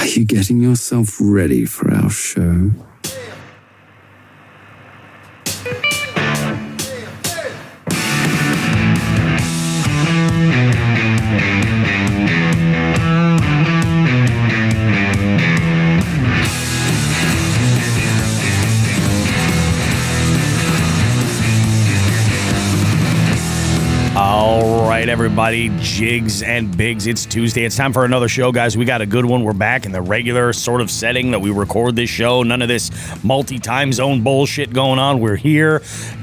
Are you getting yourself ready for our show? All right, everybody, Jigs and Bigs, it's Tuesday. It's time for another show, guys. We got a good one. We're back in the regular sort of setting that we record this show. None of this multi-time zone bullshit going on. We're here.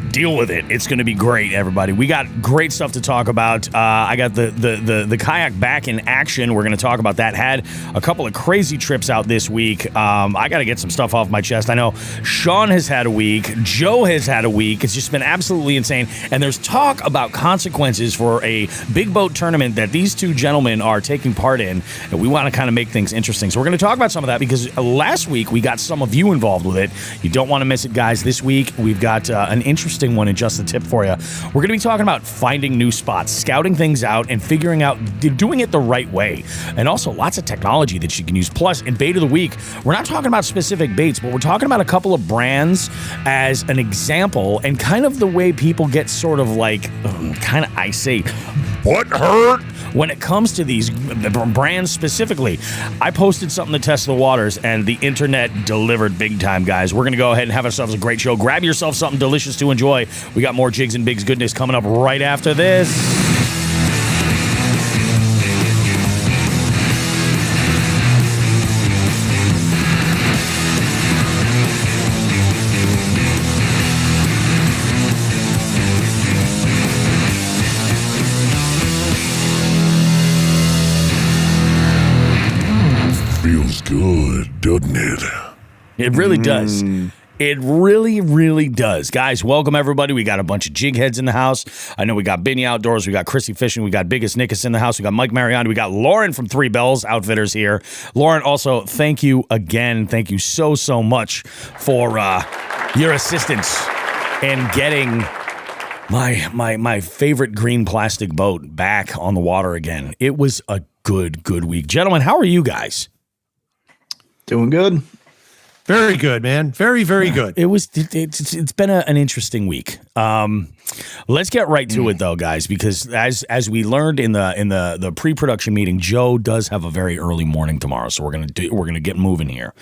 Deal with it. It's going to be great, everybody. We got great stuff to talk about. I got the kayak back in action. We're going to talk about that. Had a couple of crazy trips out this week. I got to get some stuff off my chest. I know Shawn has had a week. Joe has had a week. It's just been absolutely insane. And there's talk about consequences for a big boat tournament that these two gentlemen are taking part in. And we want to kind of make things interesting. So we're going to talk about some of that because last week we got some of you involved with it. You don't want to miss it, guys. This week we've got an interesting one in just a tip for you. We're going to be talking about finding new spots, scouting things out, and figuring out doing it the right way. And also lots of technology that you can use. Plus, in Bait of the Week, we're not talking about specific baits, but we're talking about a couple of brands as an example and kind of the way people get sort of like, I say, butt hurt when it comes to these brands specifically. I posted something to test the waters, and the internet delivered big time, guys. We're going to go ahead and have ourselves a great show. Grab yourself something delicious to enjoy. We got more Jigs and Bigs goodness coming up right after this. Feels good, doesn't it? It really does. It really, really does. Guys, welcome everybody. We got a bunch of jig heads in the house. I know we got Benny Outdoors. We got Chrissy Fishing. We got Biggest Nickus in the house. We got Mike Mariani. We got Lauren from Three Bells Outfitters here. Lauren, also, thank you again. Thank you so, so much for your assistance in getting my favorite green plastic boat back on the water again. It was a good week. Gentlemen, how are you guys? Doing good. Very good, man. Very, very good. It's been an interesting week. Let's get right to it though, guys, because as we learned in the pre-production meeting, Joe does have a very early morning tomorrow, so we're gonna get moving here.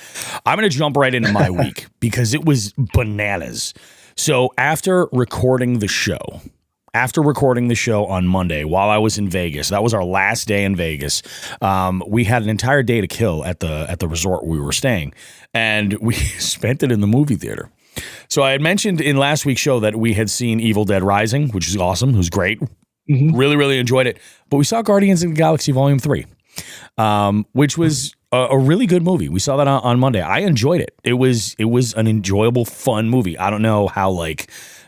I'm gonna jump right into my week because it was bananas. So after recording the show on Monday while I was in Vegas, that was our last day in Vegas. We had an entire day to kill at the resort we were staying, and we spent it in the movie theater. So I had mentioned in last week's show that we had seen Evil Dead Rising, which is awesome. It was great. Mm-hmm. Really, really enjoyed it. But we saw Guardians of the Galaxy Volume 3, which was a really good movie. We saw that on Monday. I enjoyed it. It was an enjoyable, fun movie. I don't know how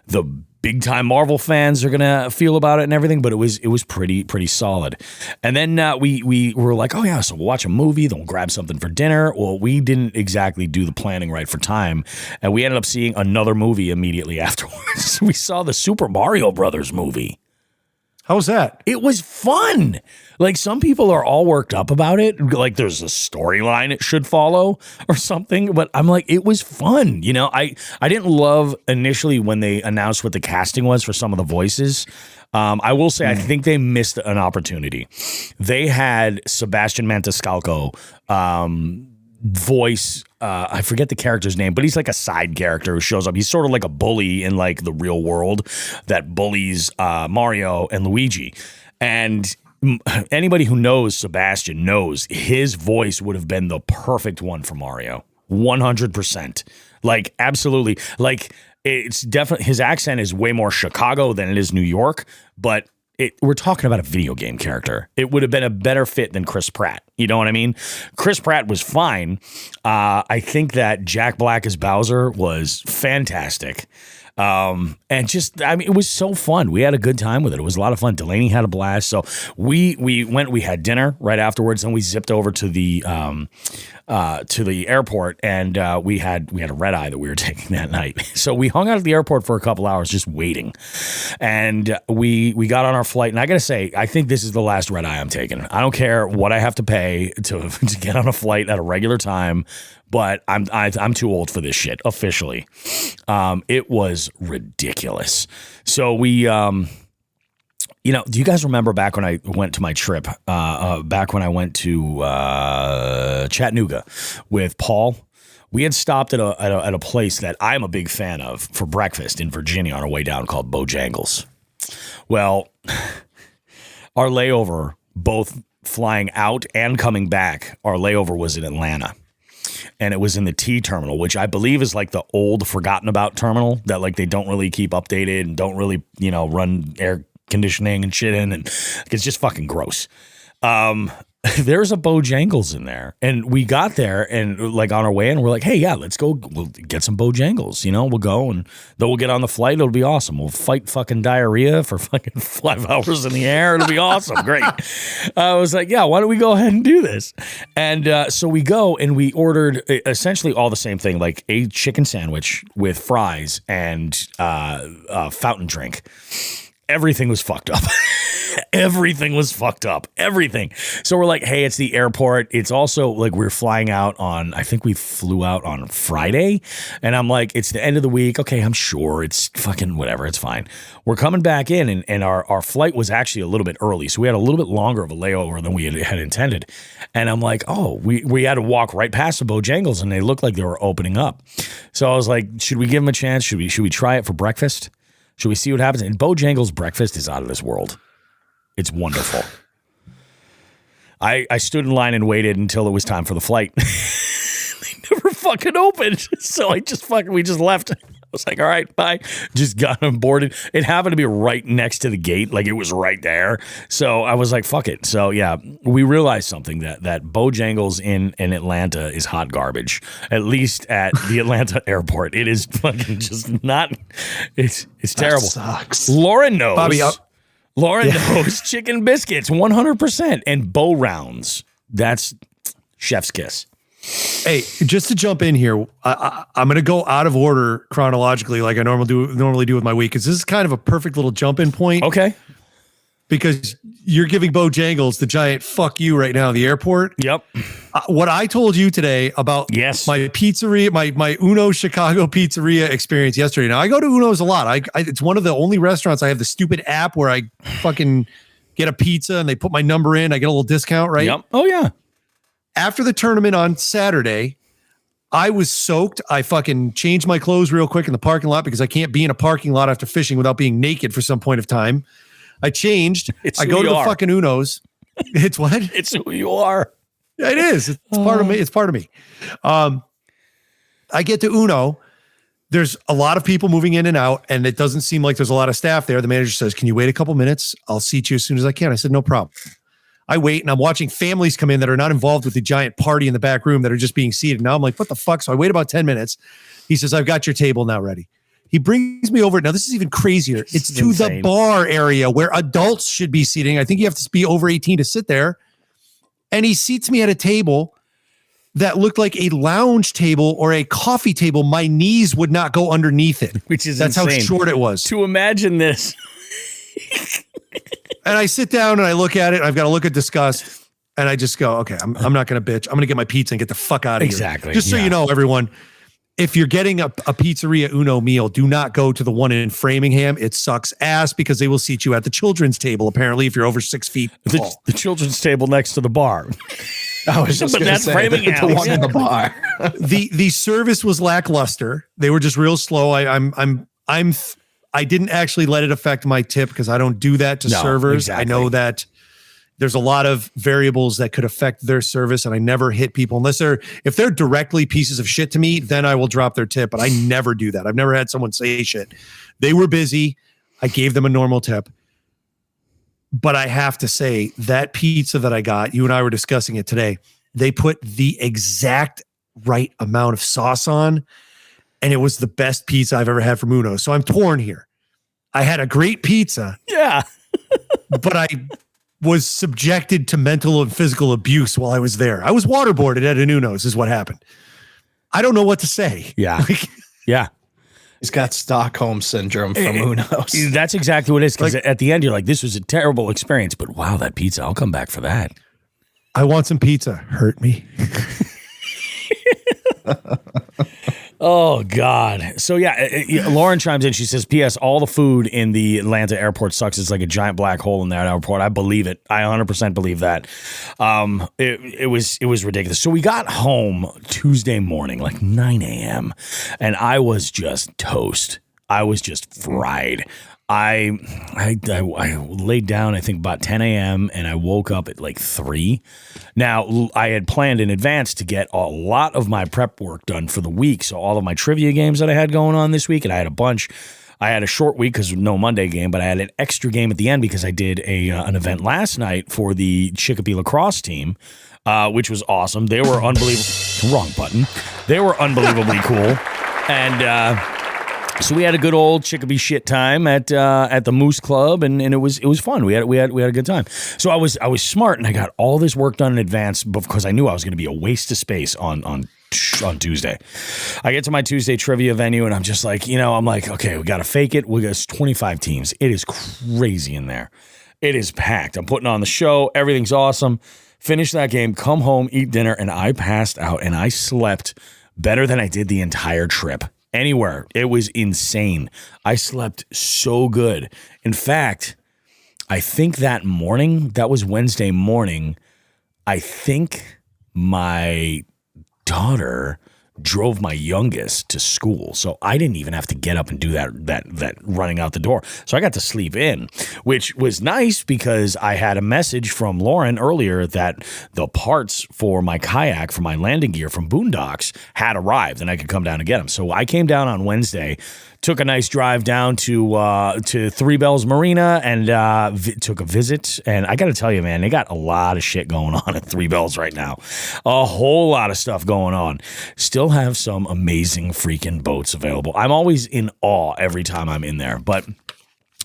the big time Marvel fans are gonna feel about it and everything, but it was pretty solid. And then we were like, oh yeah, so we'll watch a movie, then we'll grab something for dinner. Well, we didn't exactly do the planning right for time, and we ended up seeing another movie immediately afterwards. We saw the Super Mario Brothers movie. How was that? It was fun. Like, some people are all worked up about it. Like, there's a storyline it should follow or something. But I'm like, it was fun. You know, I didn't love initially when they announced what the casting was for some of the voices. I will say, I think they missed an opportunity. They had Sebastian Maniscalco voice, I forget the character's name, but he's like a side character who shows up. He's sort of like a bully in like the real world that bullies Mario and Luigi. And anybody who knows Sebastian knows his voice would have been the perfect one for Mario. 100%. Like, absolutely. Like, it's definitely, his accent is way more Chicago than it is New York, but we're talking about a video game character. It would have been a better fit than Chris Pratt. You know what I mean? Chris Pratt was fine. I think that Jack Black as Bowser was fantastic. And just, I mean, it was so fun. We had a good time with it. It was a lot of fun. Delaney had a blast. So we went, we had dinner right afterwards, and we zipped over to the airport, and we had a red eye that we were taking that night. So we hung out at the airport for a couple hours just waiting. And we got on our flight, and I got to say, I think this is the last red eye I'm taking. I don't care what I have to pay to get on a flight at a regular time, but I'm too old for this shit officially. It was ridiculous. So we, do you guys remember back when I went to my trip, back when I went to Chattanooga with Paul? We had stopped at a place that I'm a big fan of for breakfast in Virginia on our way down called Bojangles. Well, our layover, both flying out and coming back, our layover was in Atlanta. And it was in the T terminal, which I believe is like the old forgotten about terminal that like they don't really keep updated and don't really, run air conditioning and shit in. And it's just fucking gross. There's a Bojangles in there, and we got there and like on our way in, we're like, hey, yeah, let's go. We'll get some Bojangles, we'll go and then we'll get on the flight. It'll be awesome. We'll fight fucking diarrhea for fucking 5 hours in the air. It'll be awesome. Great. I was like, yeah, why don't we go ahead and do this? And so we go and we ordered essentially all the same thing, like a chicken sandwich with fries and fountain drink. Everything was fucked up. Everything was fucked up. Everything. So we're like, hey, it's the airport. It's also like we're flying out on, I think we flew out on Friday. And I'm like, it's the end of the week. Okay, I'm sure it's fucking whatever. It's fine. We're coming back in and our flight was actually a little bit early. So we had a little bit longer of a layover than we had intended. And I'm like, oh, we had to walk right past the Bojangles and they looked like they were opening up. So I was like, should we give them a chance? Should we try it for breakfast? Should we see what happens? And Bojangles breakfast is out of this world. It's wonderful. I stood in line and waited until it was time for the flight. They never fucking opened. So we just left. I was like, all right, bye. Just got on board. It happened to be right next to the gate. Like it was right there. So I was like, fuck it. So yeah, we realized something that Bojangles in Atlanta is hot garbage. At least at the Atlanta airport. It is fucking just not, it's terrible. That sucks. Lauren knows. Bobby, Lauren knows chicken biscuits, 100%, and bow rounds. That's chef's kiss. Hey, just to jump in here, I'm going to go out of order chronologically, like I normally do with my week, because this is kind of a perfect little jump in point. Okay. Because you're giving Bojangles the giant fuck you right now at the airport. Yep. What I told you today about my pizzeria, my Uno Chicago pizzeria experience yesterday. Now I go to Uno's a lot. It's one of the only restaurants I have the stupid app where I fucking get a pizza and they put my number in. I get a little discount, right? Yep. Oh yeah. After the tournament on Saturday, I was soaked. I fucking changed my clothes real quick in the parking lot because I can't be in a parking lot after fishing without being naked for some point of time. I changed. I go to the fucking Uno's. It's what? It's who you are. Yeah, it is. It's part of me. It's part of me. I get to Uno. There's a lot of people moving in and out, and it doesn't seem like there's a lot of staff there. The manager says, can you wait a couple minutes? I'll seat you as soon as I can. I said, no problem. I wait, and I'm watching families come in that are not involved with the giant party in the back room that are just being seated. Now I'm like, what the fuck? So I wait about 10 minutes. He says, I've got your table now ready. He brings me over. Now, this is even crazier. It's to insane. The bar area where adults should be seating. I think you have to be over 18 to sit there. And he seats me at a table that looked like a lounge table or a coffee table. My knees would not go underneath it. That's insane. How short it was. To imagine this. And I sit down and I look at it. I've got to look at disgust. And I just go, okay, I'm not going to bitch. I'm going to get my pizza and get the fuck out of here. Exactly. Just so you know, everyone, if you're getting a pizzeria Uno meal, do not go to the one in Framingham. It sucks ass because they will seat you at the children's table, apparently, if you're over 6 feet tall. The children's table next to the bar. I was just going to say, Framingham. the one in the bar. The service was lackluster. They were just real slow. I didn't actually let it affect my tip because I don't do that to servers. Exactly. I know that there's a lot of variables that could affect their service, and I never hit people if they're directly pieces of shit to me, then I will drop their tip, but I never do that. I've never had someone say shit. They were busy. I gave them a normal tip. But I have to say that pizza that I got, you and I were discussing it today, they put the exact right amount of sauce on. and it was the best pizza I've ever had from Uno's. So I'm torn here. I had a great pizza. Yeah. But I was subjected to mental and physical abuse while I was there. I was waterboarded at an Uno's is what happened. I don't know what to say. Yeah. Yeah. He's got Stockholm syndrome from Uno's. That's exactly what it is. Because at the end, you're like, this was a terrible experience, but wow, that pizza, I'll come back for that. I want some pizza. Hurt me. Oh, God. So, yeah, Lauren chimes in. She says, P.S. all the food in the Atlanta airport sucks. It's like a giant black hole in that airport. I believe it. I 100% believe that. It was ridiculous. So we got home Tuesday morning, like 9 a.m., and I was just toast. I was just fried. I laid down, I think, about 10 a.m., and I woke up at like 3. Now, I had planned in advance to get a lot of my prep work done for the week. So all of my trivia games that I had going on this week, and I had a bunch. I had a short week because no Monday game, but I had an extra game at the end because I did an event last night for the Chicopee lacrosse team, which was awesome. They were unbelievable. Wrong button. They were unbelievably cool. And so we had a good old Chicopee shit time at the Moose Club, and it was fun. We had a good time. So I was smart, and I got all this work done in advance because I knew I was going to be a waste of space on Tuesday. I get to my Tuesday trivia venue, and I'm just like, I'm like, okay, we got to fake it. We got 25 teams. It is crazy in there. It is packed. I'm putting on the show. Everything's awesome. Finish that game, come home, eat dinner, and I passed out, and I slept better than I did the entire trip. Anywhere. It was insane. I slept so good. In fact, I think that morning, that was Wednesday morning, I think my daughter drove my youngest to school. So I didn't even have to get up and do that running out the door. So I got to sleep in, which was nice because I had a message from Lauren earlier that the parts for my kayak, for my landing gear from Boondocks had arrived and I could come down and get them. So I came down on Wednesday, took a nice drive down to Three Bells Marina and took a visit. And I got to tell you, man, they got a lot of shit going on at Three Bells right now. A whole lot of stuff going on. Still have some amazing freaking boats available. I'm always in awe every time I'm in there. But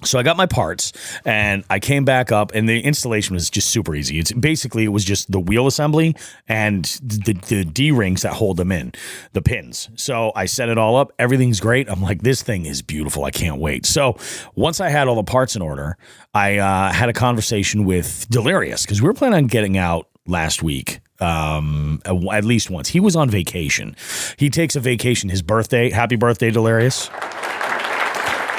so I got my parts and I came back up and the installation was just super easy. It was just the wheel assembly and the D-rings that hold them in, the pins. So I set it all up. Everything's great. I'm like, this thing is beautiful. I can't wait. So once I had all the parts in order, I had a conversation with Delirious because we were planning on getting out last week. At least once. He was on vacation. He takes a vacation, his birthday. Happy birthday, Delirious.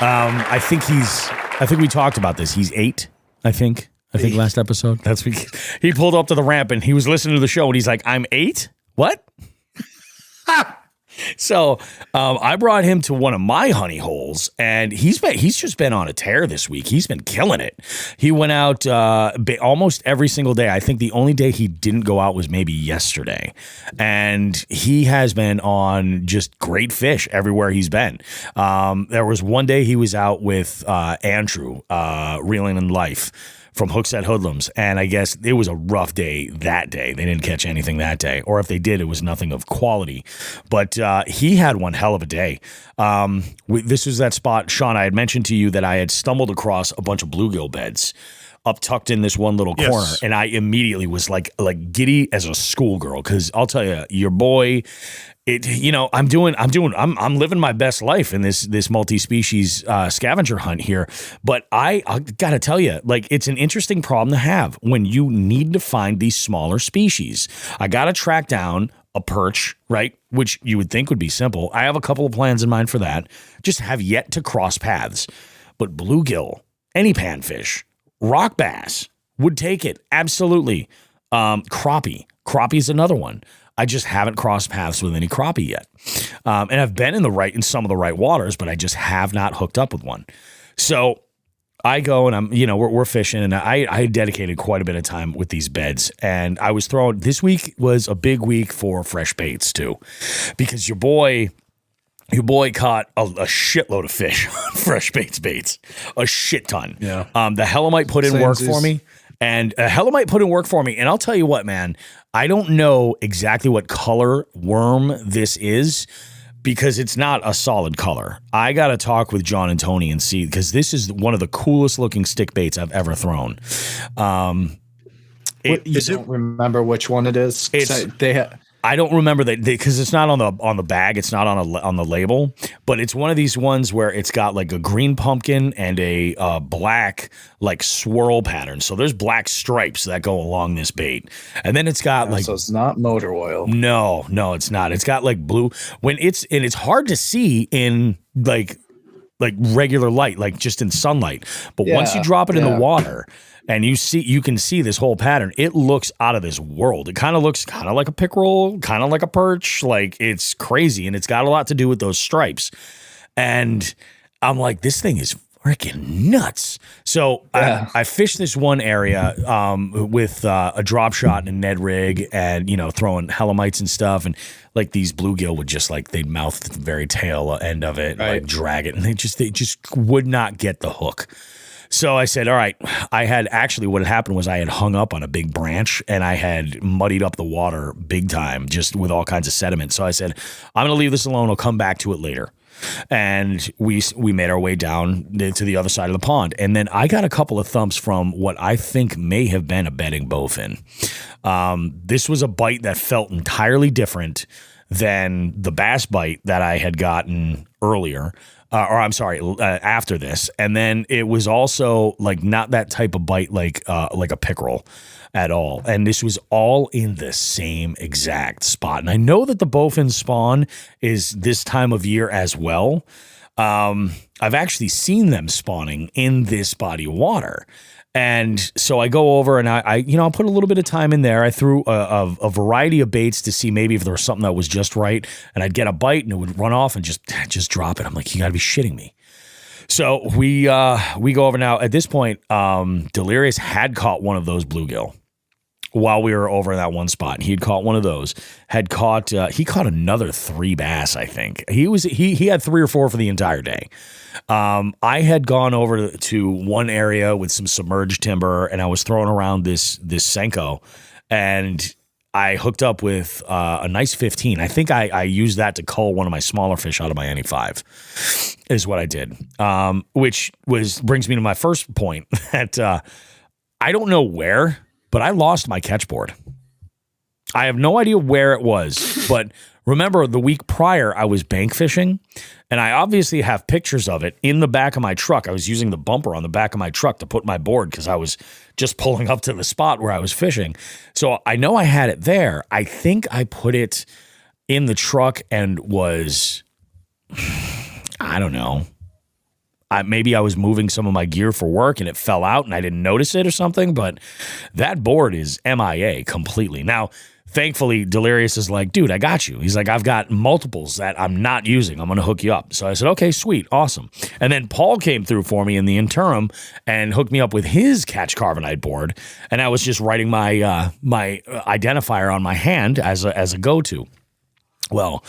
I think we talked about this. He's 8, I think last episode. That's he pulled up to the ramp and he was listening to the show and he's like, I'm 8? What? So I brought him to one of my honey holes, and he's just been on a tear this week. He's been killing it. He went out almost every single day. I think the only day he didn't go out was maybe yesterday, and he has been on just great fish everywhere he's been. There was one day he was out with Andrew, Reeling in Life, from Hookset Hoodlums, and I guess it was a rough day that day. They didn't catch anything that day, or if they did, it was nothing of quality. But he had one hell of a day. This was that spot, Shawn, I had mentioned to you that I had stumbled across a bunch of bluegill beds up tucked in this one little corner, and I immediately was like giddy as a schoolgirl because I'll tell you, your boy. I'm living my best life in this multi-species scavenger hunt here. But I got to tell you, like, it's an interesting problem to have when you need to find these smaller species. I got to track down a perch, right? Which you would think would be simple. I have a couple of plans in mind for that. Just have yet to cross paths. But bluegill, any panfish, rock bass would take it. Absolutely. Crappie is another one. I just haven't crossed paths with any crappie yet. And I've been in some of the right waters, but I just have not hooked up with one. So I go and we're fishing, and I dedicated quite a bit of time with these beds. And I was this week was a big week for fresh baits too, because your boy caught a shitload of fish on fresh baits, a shit ton. Yeah. The Hellamite put in work for me. And Hellamite put in work for me. And I'll tell you what, man, I don't know exactly what color worm this is, because it's not a solid color. I got to talk with John and Tony and see, because this is one of the coolest looking stick baits I've ever thrown. You don't remember which one it is? I don't remember that because it's not on the bag. It's not on the label, but it's one of these ones where it's got like a green pumpkin and a black like swirl pattern. So there's black stripes that go along this bait, and then it's got so it's not motor oil. No, it's not. It's got like blue it's hard to see in like regular light, like just in sunlight. But once you drop it in the water. And you can see this whole pattern. It looks out of this world. It kind of looks kind of like a pickerel, kind of like a perch. Like, it's crazy, and it's got a lot to do with those stripes. And I'm like, this thing is freaking nuts. So I fished this one area with a drop shot and a Ned rig, and throwing helamites and stuff, and like these bluegill would just they'd mouth the very tail end of it, and, like drag it, and they just would not get the hook. So I said, all right, what had happened was I had hung up on a big branch and I had muddied up the water big time, just with all kinds of sediment. So I said, I'm going to leave this alone. I'll come back to it later. And we made our way down to the other side of the pond. And then I got a couple of thumps from what I think may have been a bedding bowfin. This was a bite that felt entirely different than the bass bite that I had gotten earlier. After this. And then it was also like not that type of bite like a pickerel at all. And this was all in the same exact spot. And I know that the bowfin spawn is this time of year as well. I've actually seen them spawning in this body of water. And so I go over and I put a little bit of time in there. I threw a variety of baits to see maybe if there was something that was just right. And I'd get a bite and it would run off and just drop it. I'm like, you got to be shitting me. So we go over now. At this point, Delirious had caught one of those bluegill while we were over in that one spot. He had caught one of those. He caught another 3 bass, I think. He had 3 or 4 for the entire day. I had gone over to one area with some submerged timber, and I was throwing around this Senko, and I hooked up with a nice 15. I think I used that to cull one of my smaller fish out of my NE5, is what I did. Which brings me to my first point that I don't know where, but I lost my catch board. I have no idea where it was, but remember the week prior I was bank fishing, and I obviously have pictures of it in the back of my truck. I was using the bumper on the back of my truck to put my board because I was just pulling up to the spot where I was fishing. So I know I had it there. I think I put it in the truck and I don't know. Maybe I was moving some of my gear for work and it fell out and I didn't notice it or something, but that board is MIA completely. Now, thankfully, Delirious is like, dude, I got you. He's like, I've got multiples that I'm not using. I'm going to hook you up. So I said, okay, sweet, awesome. And then Paul came through for me in the interim and hooked me up with his Catch Carbonite board. And I was just writing my my identifier on my hand as a go-to. Well,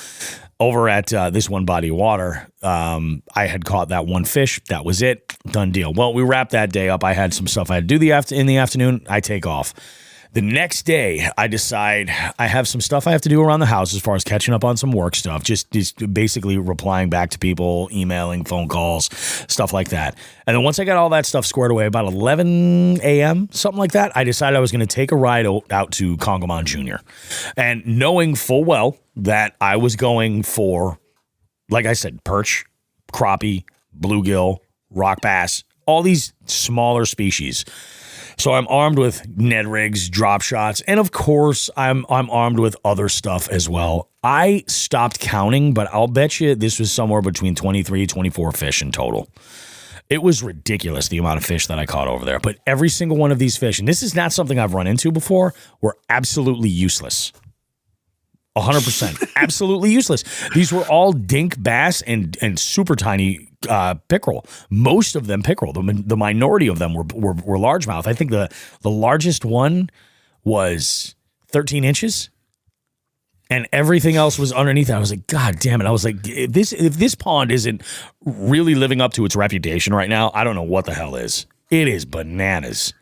over at this one body of water, I had caught that one fish. That was it. Done deal. Well, we wrapped that day up. I had some stuff I had to do in the afternoon. I take off. The next day, I decide I have some stuff I have to do around the house as far as catching up on some work stuff, just basically replying back to people, emailing, phone calls, stuff like that. And then once I got all that stuff squared away, about 11 a.m., something like that, I decided I was going to take a ride out to Congamon Jr. And knowing full well that I was going for, like I said, perch, crappie, bluegill, rock bass, all these smaller species. So I'm armed with Ned rigs, drop shots, and of course I'm armed with other stuff as well. I stopped counting, but I'll bet you this was somewhere between 23, 24 fish in total. It was ridiculous the amount of fish that I caught over there. But every single one of these fish, and this is not something I've run into before, were absolutely useless. 100%. Absolutely useless. These were all dink bass and super tiny pickerel. Most of them pickerel. The minority of them were largemouth. I think the largest one was 13 inches. And everything else was underneath it. I was like, God damn it. I was like, if this pond isn't really living up to its reputation right now, I don't know what the hell is. It is bananas.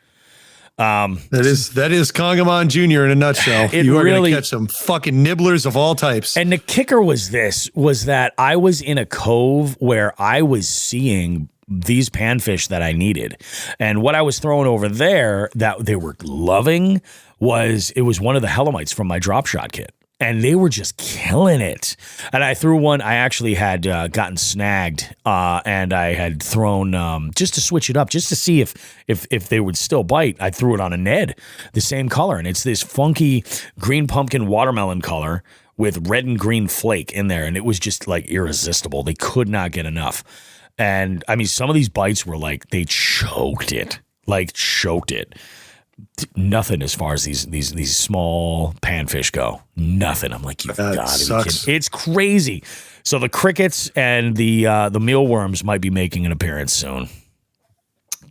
That is Congamon Jr. in a nutshell. It You are really- going to catch some fucking nibblers of all types. And the kicker was that I was in a cove where I was seeing these panfish that I needed. And what I was throwing over there that they were loving was one of the helamites from my drop shot kit. And they were just killing it. And I threw one. I actually had gotten snagged, and I had thrown just to switch it up, just to see if they would still bite. I threw it on a Ned, the same color, and it's this funky green pumpkin watermelon color with red and green flake in there, and it was just like irresistible. They could not get enough. And I mean, some of these bites were like they choked it. Nothing as far as these small panfish go. Nothing. I'm like, you've got to be kidding. It's crazy. So the crickets and the mealworms might be making an appearance soon.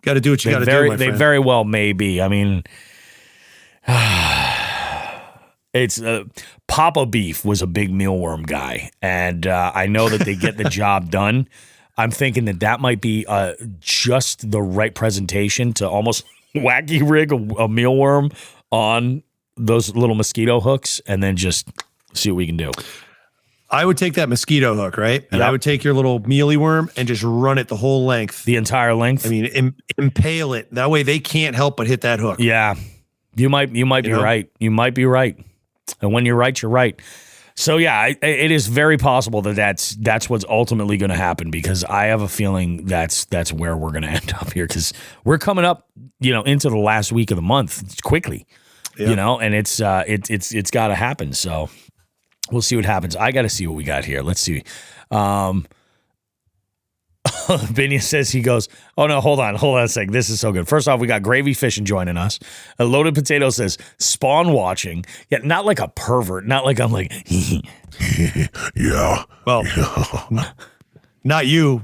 Got to do what you got to do, my They friend. very well may be. I mean, it's Papa Beef was a big mealworm guy, and I know that they get the job done. I'm thinking that might be just the right presentation to almost wacky rig a mealworm on those little mosquito hooks and then just see what we can do. I would take that mosquito hook, right? And Yep. I would take your little mealy worm and just run it the whole length. The entire length. I mean, impale it. That way they can't help but hit that hook. Yeah, you might be right. You might be right. And when you're right, you're right. So yeah, it is very possible that's what's ultimately going to happen, because I have a feeling that's where we're going to end up here, because we're coming up, into the last week of the month quickly, and it's got to happen. So we'll see what happens. I got to see what we got here. Let's see. Binya says, he goes, oh no, hold on a sec. This is so good. First off, we got Gravy Fishing joining us. A Loaded Potato says, spawn watching. Yeah, not like a pervert. Not like I'm like, Yeah. Well, not you.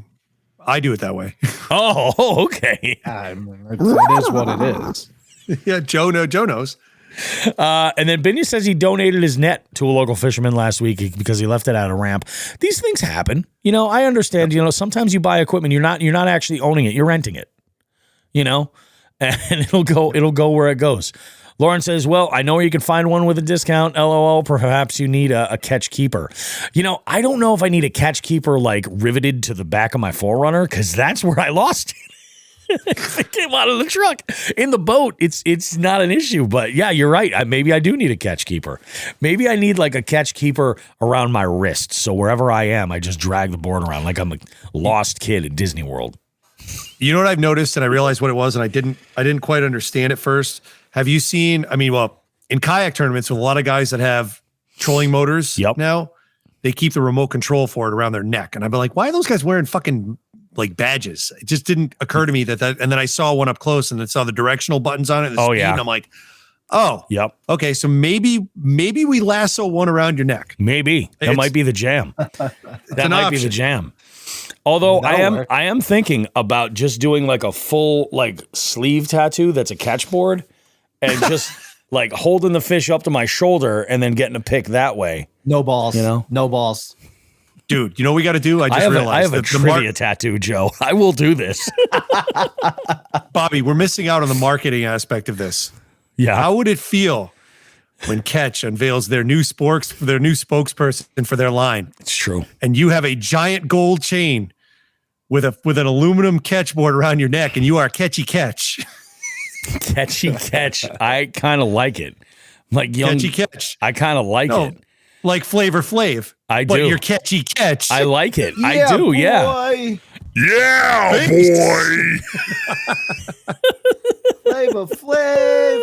I do it that way. oh, okay. It is what it is. Yeah, Joe knows. And then Binya says he donated his net to a local fisherman last week because he left it at a ramp. These things happen. I understand, sometimes you buy equipment, you're not actually owning it, you're renting it. And it'll go where it goes. Lauren says, well, I know where you can find one with a discount. LOL, perhaps you need a catch keeper. I don't know if I need a catch keeper like riveted to the back of my Forerunner, because that's where I lost it. It came out of the truck in the boat. It's not an issue, but yeah, you're right. Maybe I do need a catch keeper. Maybe I need like a catch keeper around my wrist, so wherever I am, I just drag the board around like I'm a lost kid at Disney World. You know what I've noticed, and I realized what it was, and I didn't quite understand at first. Have you seen? I mean, well, in kayak tournaments with a lot of guys that have trolling motors now, they keep the remote control for it around their neck, and I've been like, why are those guys wearing fucking like badges? It just didn't occur to me that, and then I saw one up close and then saw the directional buttons on it. And the speed, and I'm like, oh, yep. Okay, so maybe we lasso one around your neck. Maybe that might be the jam. That might be the jam. Although I am thinking about just doing like a full like sleeve tattoo that's a catchboard, and just like holding the fish up to my shoulder and then getting a pick that way. No balls. No balls. Dude, you know what we got to do? I realized I have a trivia tattoo, Joe. I will do this. Bobby, we're missing out on the marketing aspect of this. Yeah. How would it feel when Catch unveils their new spokesperson for their line? It's true. And you have a giant gold chain with an aluminum catchboard around your neck, and you are Catchy Catch. Catchy Catch. I kind of like it. Like young Catchy Catch. I kind of like it. Like Flavor Flav. I do. But you're Catchy Catch. I like it. I do. Boy. Yeah. Yeah, boy. Flavor Flav.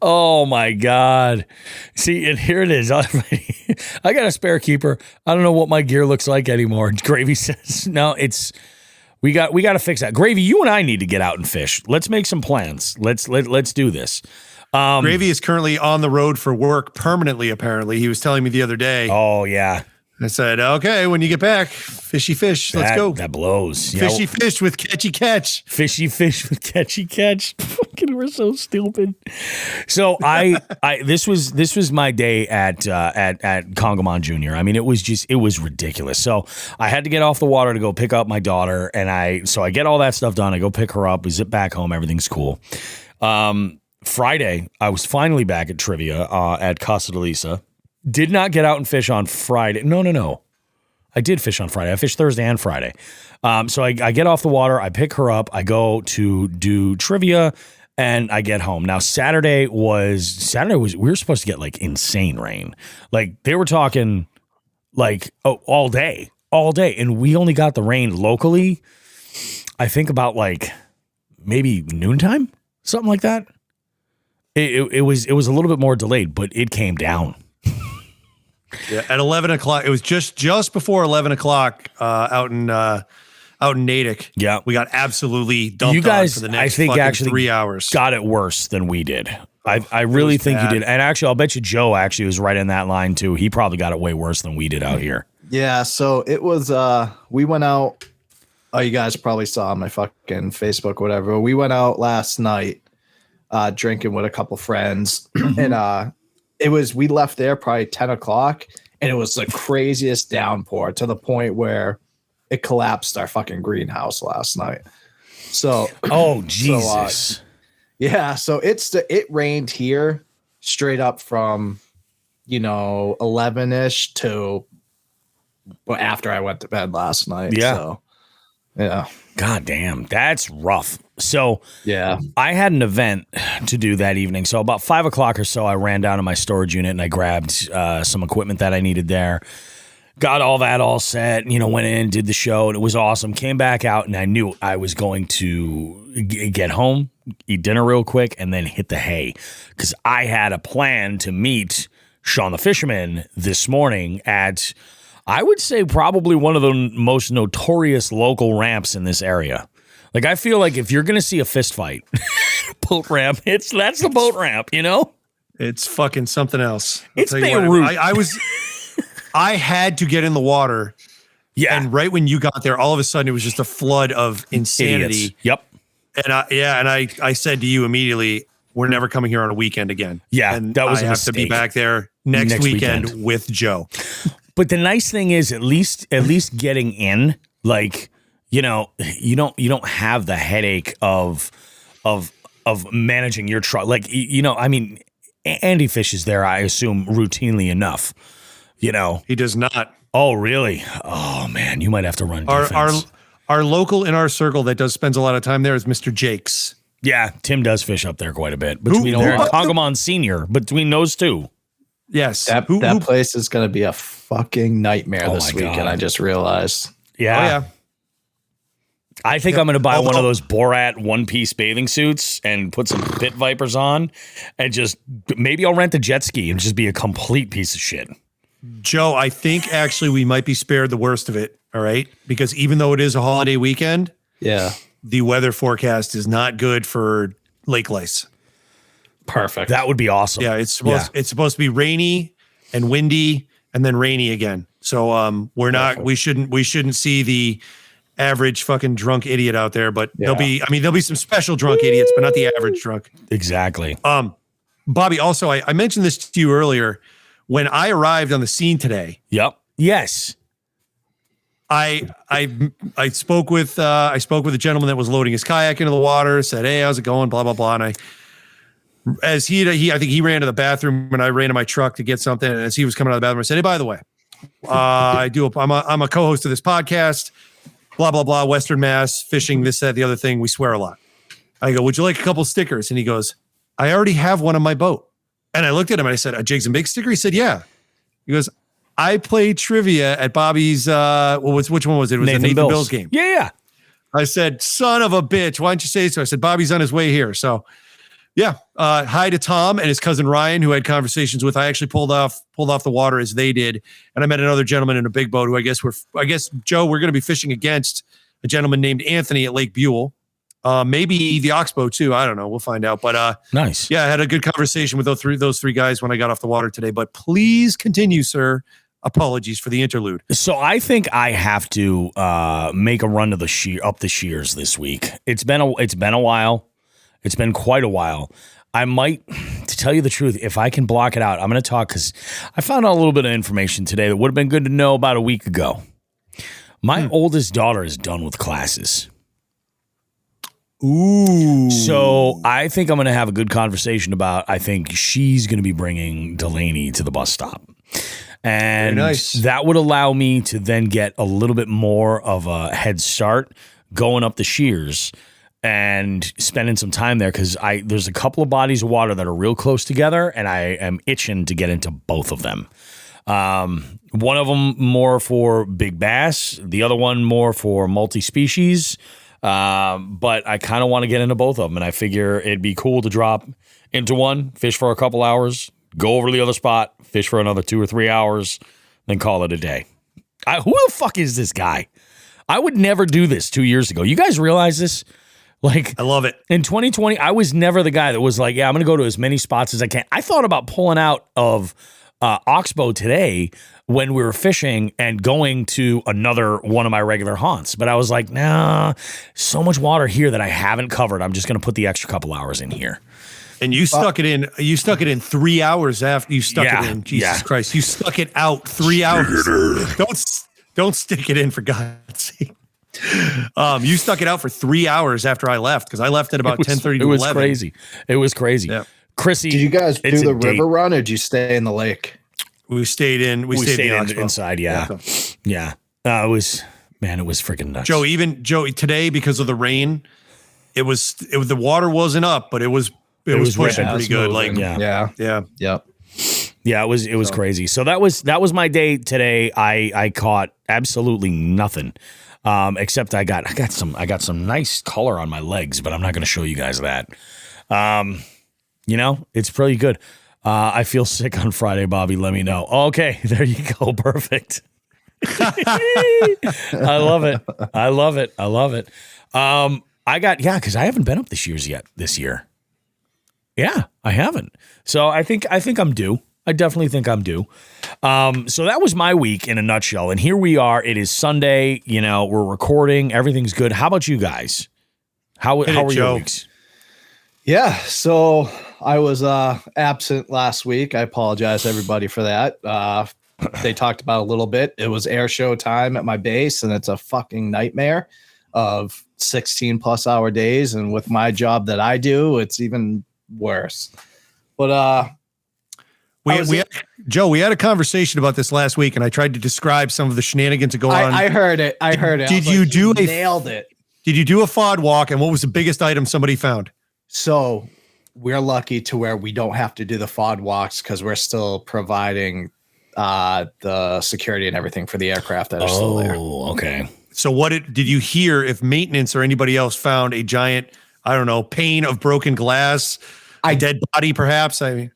Oh my God. See, and here it is. I got a spare keeper. I don't know what my gear looks like anymore. Gravy says, no, we got to fix that. Gravy, you and I need to get out and fish. Let's make some plans. Let's do this. Gravy is currently on the road for work permanently, apparently. He was telling me the other day. Oh, yeah. I said, okay, when you get back, fishy fish. Let's go. That blows. Fishy fish with Catchy Catch. Fishy fish with Catchy Catch. Fucking, we're so stupid. So this was my day at Congamon Jr. I mean, it was ridiculous. So I had to get off the water to go pick up my daughter, and I get all that stuff done. I go pick her up. We zip back home. Everything's cool. Friday, I was finally back at trivia at Casa de Lisa. Did not get out and fish on Friday. No. I did fish on Friday. I fished Thursday and Friday. So I get off the water. I pick her up. I go to do trivia, and I get home. Now, Saturday was we were supposed to get like insane rain. Like they were talking like all day. And we only got the rain locally, I think about like maybe noontime, something like that. It was a little bit more delayed, but it came down. Yeah, at 11 o'clock. It was just before 11 o'clock out in Natick. Yeah. We got absolutely dumped You guys, on for the next I think, actually 3 hours. got it worse than we did. I really think you did. And actually, I'll bet you Joe actually was right in that line too. He probably got it way worse than we did out here. Yeah, so it was we went out. Oh, you guys probably saw on my fucking Facebook, whatever. We went out last night drinking with a couple friends, and we left there probably 10 o'clock, and it was the craziest downpour to the point where it collapsed our fucking greenhouse last night. So, oh Jesus. Yeah, so it rained here straight up from 11ish to after I went to bed last night. Yeah. So, yeah. God damn, that's rough. So yeah, I had an event to do that evening. So about 5 o'clock or so, I ran down to my storage unit and I grabbed some equipment that I needed there. Got all that all set, went in, did the show, and it was awesome. Came back out, and I knew I was going to get home, eat dinner real quick, and then hit the hay. Because I had a plan to meet Shawn the Fisherman this morning at, I would say, probably one of the most notorious local ramps in this area. Like, I feel like if you're going to see a fist fight, boat ramp, that's the boat ramp, It's fucking something else. It's Beirut. I had to get in the water. Yeah. And right when you got there, all of a sudden it was just a flood of insanity. Idiots. Yep. And I said to you immediately, we're never coming here on a weekend again. Yeah. And that was I a have mistake. to be back there next weekend with Joe. But the nice thing is at least getting in, like, you don't have the headache of managing your truck. Like, Andy fishes there, I assume, routinely enough. He does not. Oh, really? Oh man, you might have to run defense. Our local in our circle that spends a lot of time there is Mr. Jakes. Yeah, Tim does fish up there quite a bit. Between Congamon Senior, between those two. Yes. That place is going to be a fucking nightmare this weekend. I just realized. Yeah. Oh, yeah. I think I'm going to buy one of those Borat one-piece bathing suits and put some pit vipers on, and maybe I'll rent a jet ski and just be a complete piece of shit. Joe, I think actually we might be spared the worst of it. All right. Because even though it is a holiday weekend, yeah, the weather forecast is not good for lake lice. Perfect. That would be awesome. Yeah. It's supposed to be rainy and windy and then rainy again. So we shouldn't see the average fucking drunk idiot out there, but there'll be some special drunk idiots, but not the average drunk. Exactly. Bobby, also, I mentioned this to you earlier. When I arrived on the scene today, yep. Yes. I spoke with a gentleman that was loading his kayak into the water, said, "Hey, how's it going?" Blah blah blah. And I think he ran to the bathroom and I ran to my truck to get something. And as he was coming out of the bathroom, I said, "Hey, by the way, I'm a co-host of this podcast, blah blah blah, Western Mass fishing, this, that, the other thing. We swear a lot." I go, "Would you like a couple stickers?" And he goes, "I already have one on my boat." And I looked at him and I said, "A Jigs and Big sticker?" He said, "Yeah." He goes, "I played trivia at Bobby's, which one was it? It was the Nathan Bills game." Yeah. I said, "Son of a bitch, why don't you say so?" I said, "Bobby's on his way here." So yeah. Hi to Tom and his cousin Ryan, who I had conversations with. I actually pulled off the water as they did. And I met another gentleman in a big boat who I guess, Joe, we're going to be fishing against a gentleman named Anthony at Lake Buell. Maybe the Oxbow too. I don't know. We'll find out. But nice. Yeah, I had a good conversation with those three guys when I got off the water today. But please continue, sir. Apologies for the interlude. So I think I have to make a run to up the shears this week. It's been a while. It's been quite a while. I might, to tell you the truth, if I can block it out, I'm going to talk because I found out a little bit of information today that would have been good to know about a week ago. My oldest daughter is done with classes. Ooh. So I think I'm going to have a good conversation about, I think she's going to be bringing Delaney to the bus stop. And Very nice. that would allow me to then get a little bit more of a head start going up the shears and spending some time there, because there's a couple of bodies of water that are real close together, and I am itching to get into both of them. One of them more for big bass, the other one more for multi-species. But I kind of want to get into both of them, and I figure it'd be cool to drop into one, fish for a couple hours, go over to the other spot, fish for another 2 or 3 hours, then call it a day. Who the fuck is this guy? I would never do this 2 years ago. You guys realize this? Like, I love it. In 2020, I was never the guy that was like, yeah, I'm going to go to as many spots as I can. I thought about pulling out of Oxbow today when we were fishing and going to another one of my regular haunts. But I was like, nah, so much water here that I haven't covered. I'm just going to put the extra couple hours in here. And you stuck it in. You stuck it in 3 hours after you stuck it in. Jesus Christ! You stuck it out 3 hours. Don't stick it in, for God's sake. You stuck it out for 3 hours after I left, because I left at about 10:30 to 11. It was crazy. It was crazy. Yeah. Chrissy, did you guys do the river run, or did you stay in the lake? We stayed in. We stayed inside. Yeah. It was freaking nuts. Joe, today, because of the rain, it was the water wasn't up, but it was pushing pretty good. Like yeah. It was crazy. So that was my day today. I caught absolutely nothing, except I got some nice color on my legs, but I'm not going to show you guys that. It's pretty good. I feel sick on Friday, Bobby. Let me know. Okay, there you go. Perfect. I love it. Because I haven't been up this year. Yeah, I haven't. So I think I'm due. I definitely think I'm due. So that was my week in a nutshell. And here we are. It is Sunday. We're recording. Everything's good. How about you guys? How were your weeks? Yeah, so I was absent last week. I apologize, everybody, for that. They talked about a little bit. It was air show time at my base, and it's a fucking nightmare of 16 plus hour days. And with my job that I do, it's even worse. But Joe, we had a conversation about this last week, and I tried to describe some of the shenanigans that go on. I heard it. Did you nailed it? Did you do a FOD walk, and what was the biggest item somebody found? So we're lucky to where we don't have to do the FOD walks, because we're still providing the security and everything for the aircraft that are still there. Oh, okay. So did you hear if maintenance or anybody else found a giant, I don't know, pane of broken glass, a dead body perhaps? I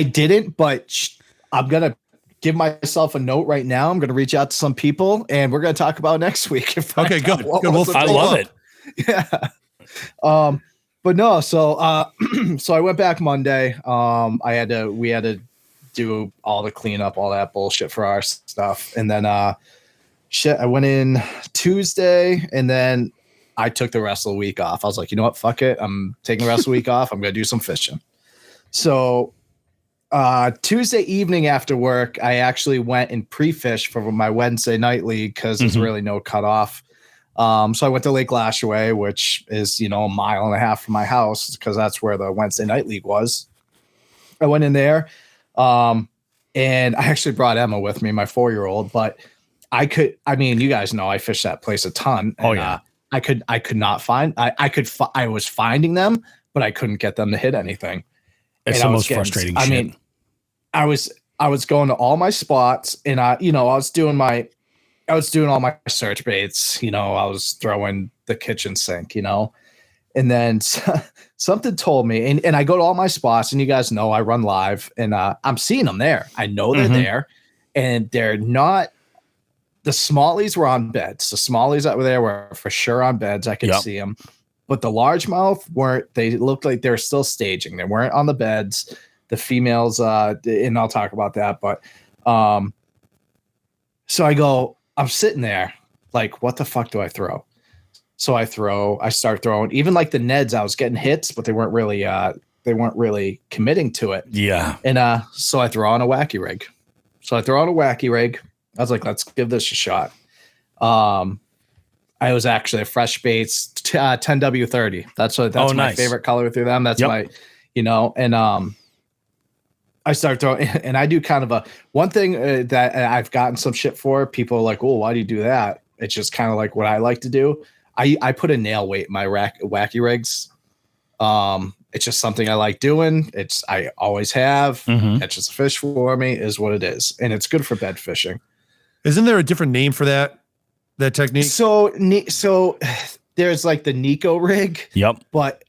didn't, but I'm going to give myself a note right now. I'm going to reach out to some people, and we're going to talk about it next week. Okay, good. I love it. Yeah. But no, so so I went back Monday. We had to do all the cleanup, all that bullshit for our stuff. And then I went in Tuesday, and then I took the rest of the week off. I was like, you know what? Fuck it. I'm taking the rest of the week off. I'm going to do some fishing. So Tuesday evening after work, I actually went and pre-fished for my Wednesday night league, because there's really no cutoff. So I went to Lake Lashaway, which is, 1.5 miles from my house, because that's where the Wednesday night league was. I went in there, and I actually brought Emma with me, my 4-year-old, but you guys know I fished that place a ton. And, oh yeah. I could not find, I was finding them, but I couldn't get them to hit anything. It's the most frustrating shit. I was going to all my spots, and I was doing all my search baits, I was throwing the kitchen sink, and then something told me, and I go to all my spots, and you guys know I run live, and I'm seeing them there. I know they're there, and they're not. The smallies were on beds. The smallies that were there were for sure on beds. I could see them, but the largemouth weren't. They looked like they were still staging. They weren't on the beds. The females, and I'll talk about that, but so I'm sitting there like, what the fuck do I throw? So I start throwing, even like the Neds, I was getting hits, but they weren't really committing to it. Yeah. And so I throw on a wacky rig. I was like, let's give this a shot. I was actually a Fresh Baits 10W30. That's my nice. favorite color through them. That's my, and I start throwing, and I do kind of one thing that I've gotten some shit for. People are like, "Oh, why do you do that?" It's just kind of like what I like to do. I put a nail weight in my wacky rigs. It's just something I like doing. I always have. Catches a fish for me is what it is, and it's good for bed fishing. Isn't there a different name for that technique? So there's like the Nico rig. Yep. But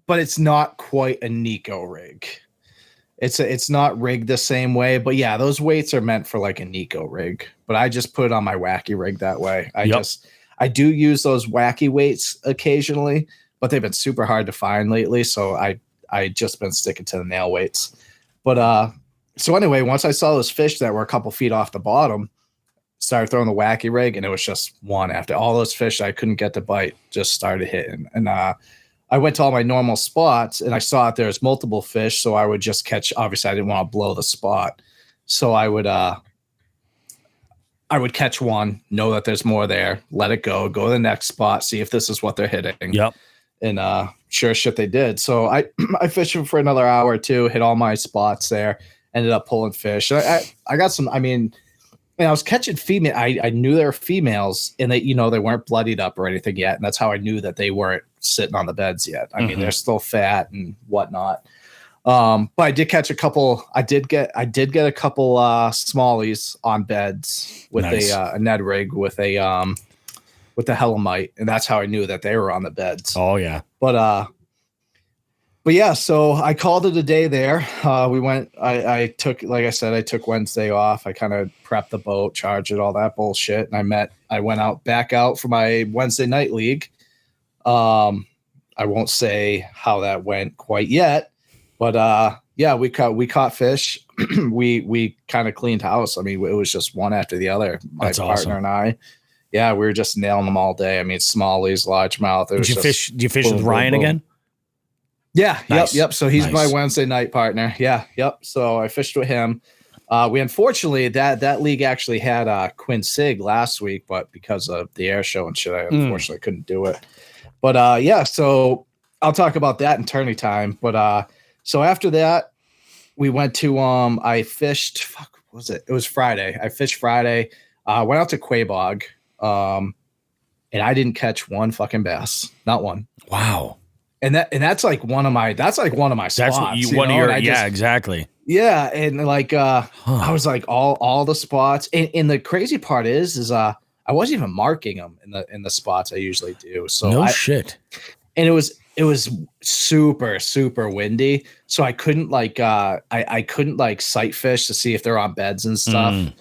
it's not quite a Nico rig. It's not rigged the same way. But yeah, those weights are meant for like a Nico rig. But I just put it on my wacky rig that way. I do use those wacky weights occasionally, but they've been super hard to find lately. So I just been sticking to the nail weights. But so anyway, once I saw those fish that were a couple feet off the bottom, started throwing the wacky rig, and it was just one after all those fish I couldn't get to bite just started hitting. And I went to all my normal spots, and I saw that there's multiple fish, so I would just catch. Obviously, I didn't want to blow the spot, so I would catch one, know that there's more there, let it go to the next spot, see if this is what they're hitting. Yep. And sure as shit they did. So I fished for another hour or two, hit all my spots there, ended up pulling fish. I got some. I mean, I was catching female. I knew they were females, and they weren't bloodied up or anything yet, and that's how I knew that they weren't sitting on the beds yet. I mean, they're still fat and whatnot. But I did catch a couple. I did get a couple smallies on beds with a Ned rig with a Hellamite, and that's how I knew that they were on the beds. Oh yeah. But yeah, so I called it a day there. We went. I took, like I said, I took Wednesday off. I kind of prepped the boat, charged it, all that bullshit, and I went back out for my Wednesday night league. I won't say how that went quite yet, but yeah, we caught fish. we kind of cleaned house. I mean, it was just one after the other. My That's partner awesome. and I. Yeah, we were just nailing them all day. I mean, smallies, largemouth. Did you fish with Ryan again? Yeah. Nice. Yep. So he's Nice. my Wednesday night partner. Yeah. Yep. So I fished with him. We unfortunately that league actually had Quinn Sig last week, but because of the air show and shit, I unfortunately couldn't do it. But yeah, so I'll talk about that in tourney time. But so after that, we went to I fished. Fuck, what was it? It was Friday. I fished Friday. Went out to Quabog, and I didn't catch one fucking bass. Not one. Wow. And that's like one of my spots. That's what exactly. Yeah, and like I was like all the spots, and the crazy part is I wasn't even marking them in the spots I usually do. So shit. And it was super super windy, so I couldn't I couldn't like sight fish to see if they're on beds and stuff.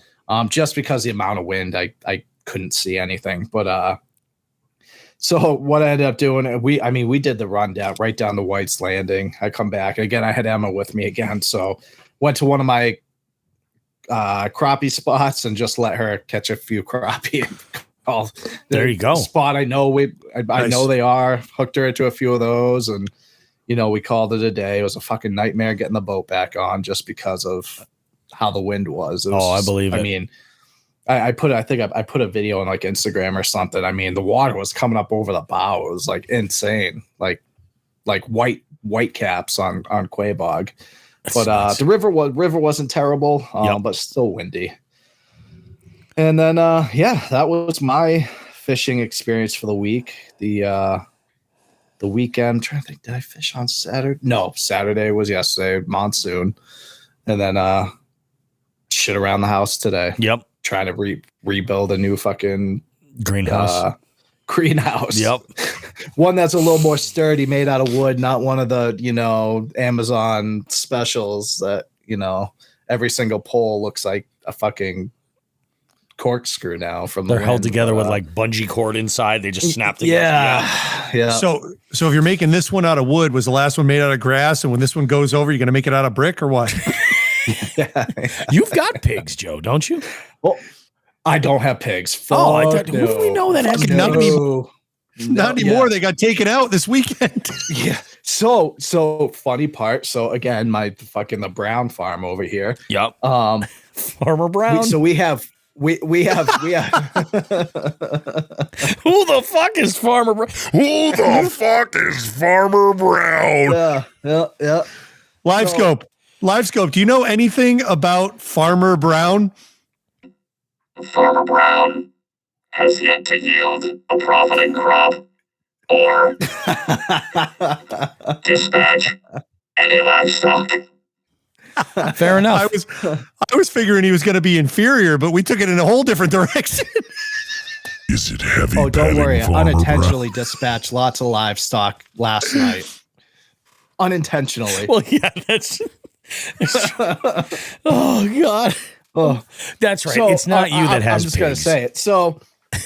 Just because the amount of wind, I couldn't see anything. But so what I ended up doing, we did the run right down the White's Landing. I come back again. I had Emma with me again, so went to one of my crappie spots and just let her catch a few crappie. There you go. Spot I know I know they are. Hooked her into a few of those, and we called it a day. It was a fucking nightmare getting the boat back on just because of how the wind was. I believe it. I mean, I put a video on like Instagram or something. I mean, the water was coming up over the bow. It was like insane, like white caps on Quabog. But nice. the river wasn't terrible, but still windy. And then that was my fishing experience for the week. The weekend, I'm trying to think, did I fish on Saturday? No, Saturday was yesterday, monsoon. And then shit around the house today. Yep. Trying to rebuild a new fucking greenhouse. Yep. One that's a little more sturdy, made out of wood, not one of the, Amazon specials that, every single pole looks like a fucking corkscrew now from They're held together with like bungee cord inside. They just snap together. Yeah. So if you're making this one out of wood, was the last one made out of grass? And when this one goes over, you're going to make it out of brick or what? Yeah. You've got pigs, Joe, don't you? Well, I don't have pigs. Who do we know that has Not pigs? Not anymore. They got taken out this weekend. Yeah. So funny part. So again, the Brown farm over here. Yep. Farmer Brown. We have we have Who the fuck is Farmer Brown? Who the fuck is Farmer Brown? yeah. Live scope. Do you know anything about Farmer Brown? Farmer Brown has yet to yield a profiting crop or dispatch any livestock. Fair enough. I was figuring he was going to be inferior, but we took it in a whole different direction. Is it heavy? Oh, don't worry. I Farmer unintentionally dispatched lots of livestock last night. Unintentionally. Well, yeah, that's oh God. Oh, That's right. so, it's not you that has I'm just gonna pigs. say it. So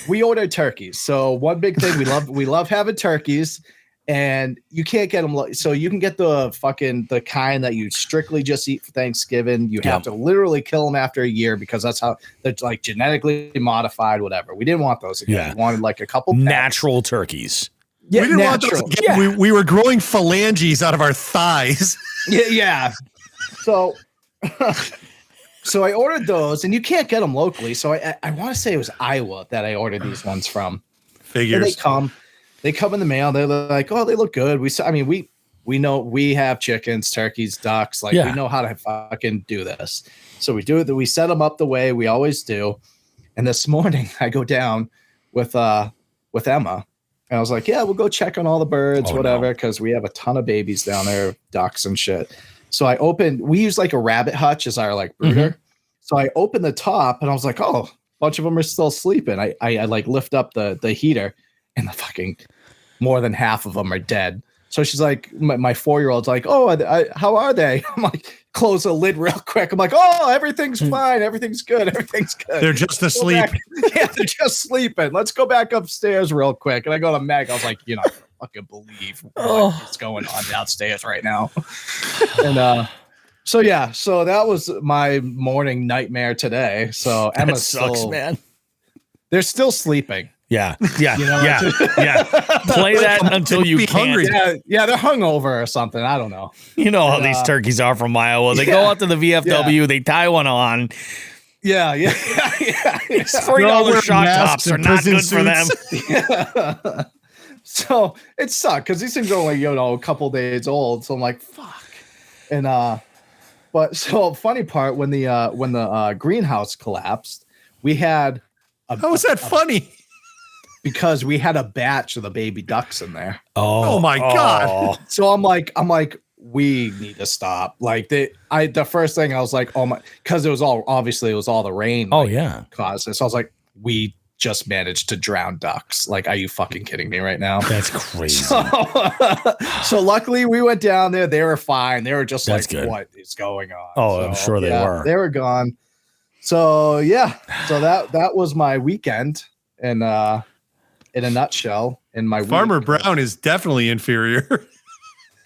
we ordered turkeys. So one big thing we love having turkeys, and you can't get them. So you can get the kind that you strictly just eat for Thanksgiving. You have to literally kill them after a year because that's how they're like genetically modified, whatever. We didn't want those again. Yeah. We wanted like a couple pets. Natural turkeys. Yeah, We didn't want those natural. again. We were growing phalanges out of our thighs. Yeah. So, so I ordered those, and you can't get them locally. So I want to say it was Iowa that I ordered these ones from. Figures. And they come in the mail. They're like, oh, they look good. We know we have chickens, turkeys, ducks. Like we know how to fucking do this. So we do it. We set them up the way we always do. And this morning I go down with Emma. And I was like, yeah, we'll go check on all the birds, whatever, because we have a ton of babies down there, ducks and shit. So we use like a rabbit hutch as our like brooder. Mm-hmm. So I opened the top and I was like, oh, a bunch of them are still sleeping. I like lift up the heater and the fucking more than half of them are dead. So she's like, my 4-year-old's like, oh, how are they? I'm like, close the lid real quick. I'm like, oh, everything's fine. Everything's good. Everything's good. They're just asleep. Yeah, they're just sleeping. Let's go back upstairs real quick. And I go to Meg. I was like, you're not gonna fucking believe what's going on downstairs right now. And so that was my morning nightmare today. So Emma sucks, man. They're still sleeping. Yeah. You know, Yeah. Play that until you Be can't. hungry. Yeah, they're hungover or something. I don't know. You know how these turkeys are from Iowa. They go out to the VFW, they tie one on. Yeah. $3 shock tops are not good for them. Yeah. So it sucked because these things are only, a couple days old. So I'm like, fuck. And but so funny part when the greenhouse collapsed, we had How was that funny? Because we had a batch of the baby ducks in there. Oh my God. So I'm like, we need to stop. Like the first thing I was like, oh my, because it was all the rain. Caused this. So I was like, we just managed to drown ducks. Like, are you fucking kidding me right now? That's crazy. So luckily we went down there. They were fine. They were just That's like, good. what is going on? Oh, I'm sure they were. They were gone. So so that was my weekend, and in a nutshell, in my Farmer week. Brown is definitely inferior.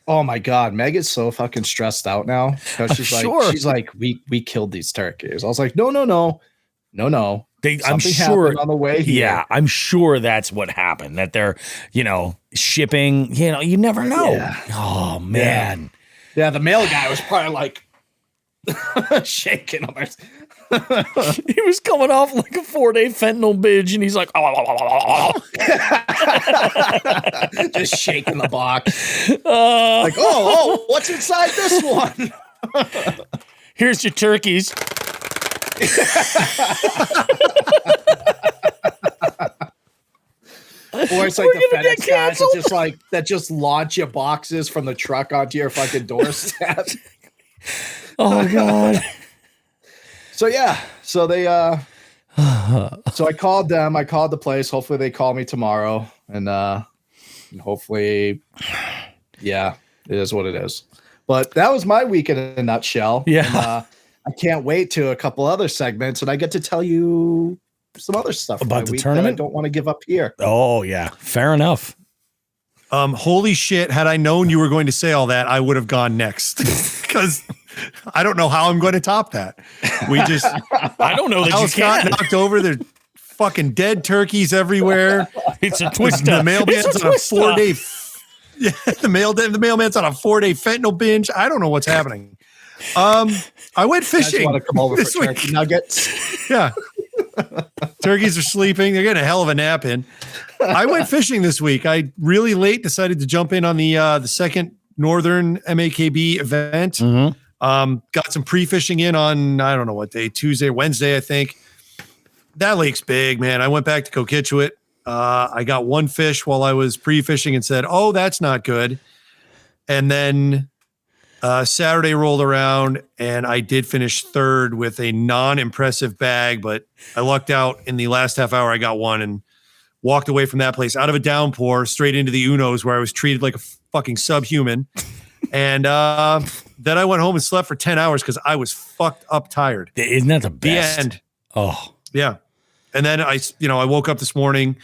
Oh my God, Meg is so fucking stressed out now because she's like, we killed these turkeys. I was like, no. I'm sure on the way here. Yeah, I'm sure that's what happened. That they're, shipping. You never know. Yeah. Oh man. Yeah, the mail guy was probably like shaking him. He was coming off like a 4-day fentanyl binge, and he's like, just shaking the box. Like, what's inside this one? Here's your turkeys. Or it's like the FedEx guys that just launch your boxes from the truck onto your fucking doorstep. Oh God. So they so I called them. I called the place. Hopefully they call me tomorrow, and hopefully, it is what it is. But that was my week in a nutshell. Yeah. And, I can't wait to a couple other segments, and I get to tell you some other stuff about the tournament. I don't want to give up here. Oh yeah, fair enough. Holy shit! Had I known you were going to say all that, I would have gone next because I don't know how I'm going to top that. I don't know that you got can. knocked over. There's fucking dead turkeys everywhere. It's a twist. The mailman's on a 4-day. Yeah, the mailman's on a 4-day fentanyl binge. I don't know what's happening. I went fishing. Want to come over this for week. turkey nuggets? Yeah. Turkeys are sleeping. They're getting a hell of a nap in. I went fishing this week. I really late decided to jump in on the second Northern MAKB event. Got some pre-fishing in on, I don't know what day, Tuesday, Wednesday, I think. That lake's big, man. I went back to Coquitchuit. I got one fish while I was pre-fishing and said, oh, that's not good. And then Saturday rolled around and I did finish third with a non-impressive bag, but I lucked out in the last half hour. I got one and walked away from that place out of a downpour straight into the Unos where I was treated like a fucking subhuman. And then I went home and slept for 10 hours because I was fucked up tired. Isn't that the best? The end. Oh, yeah. And then I woke up this morning,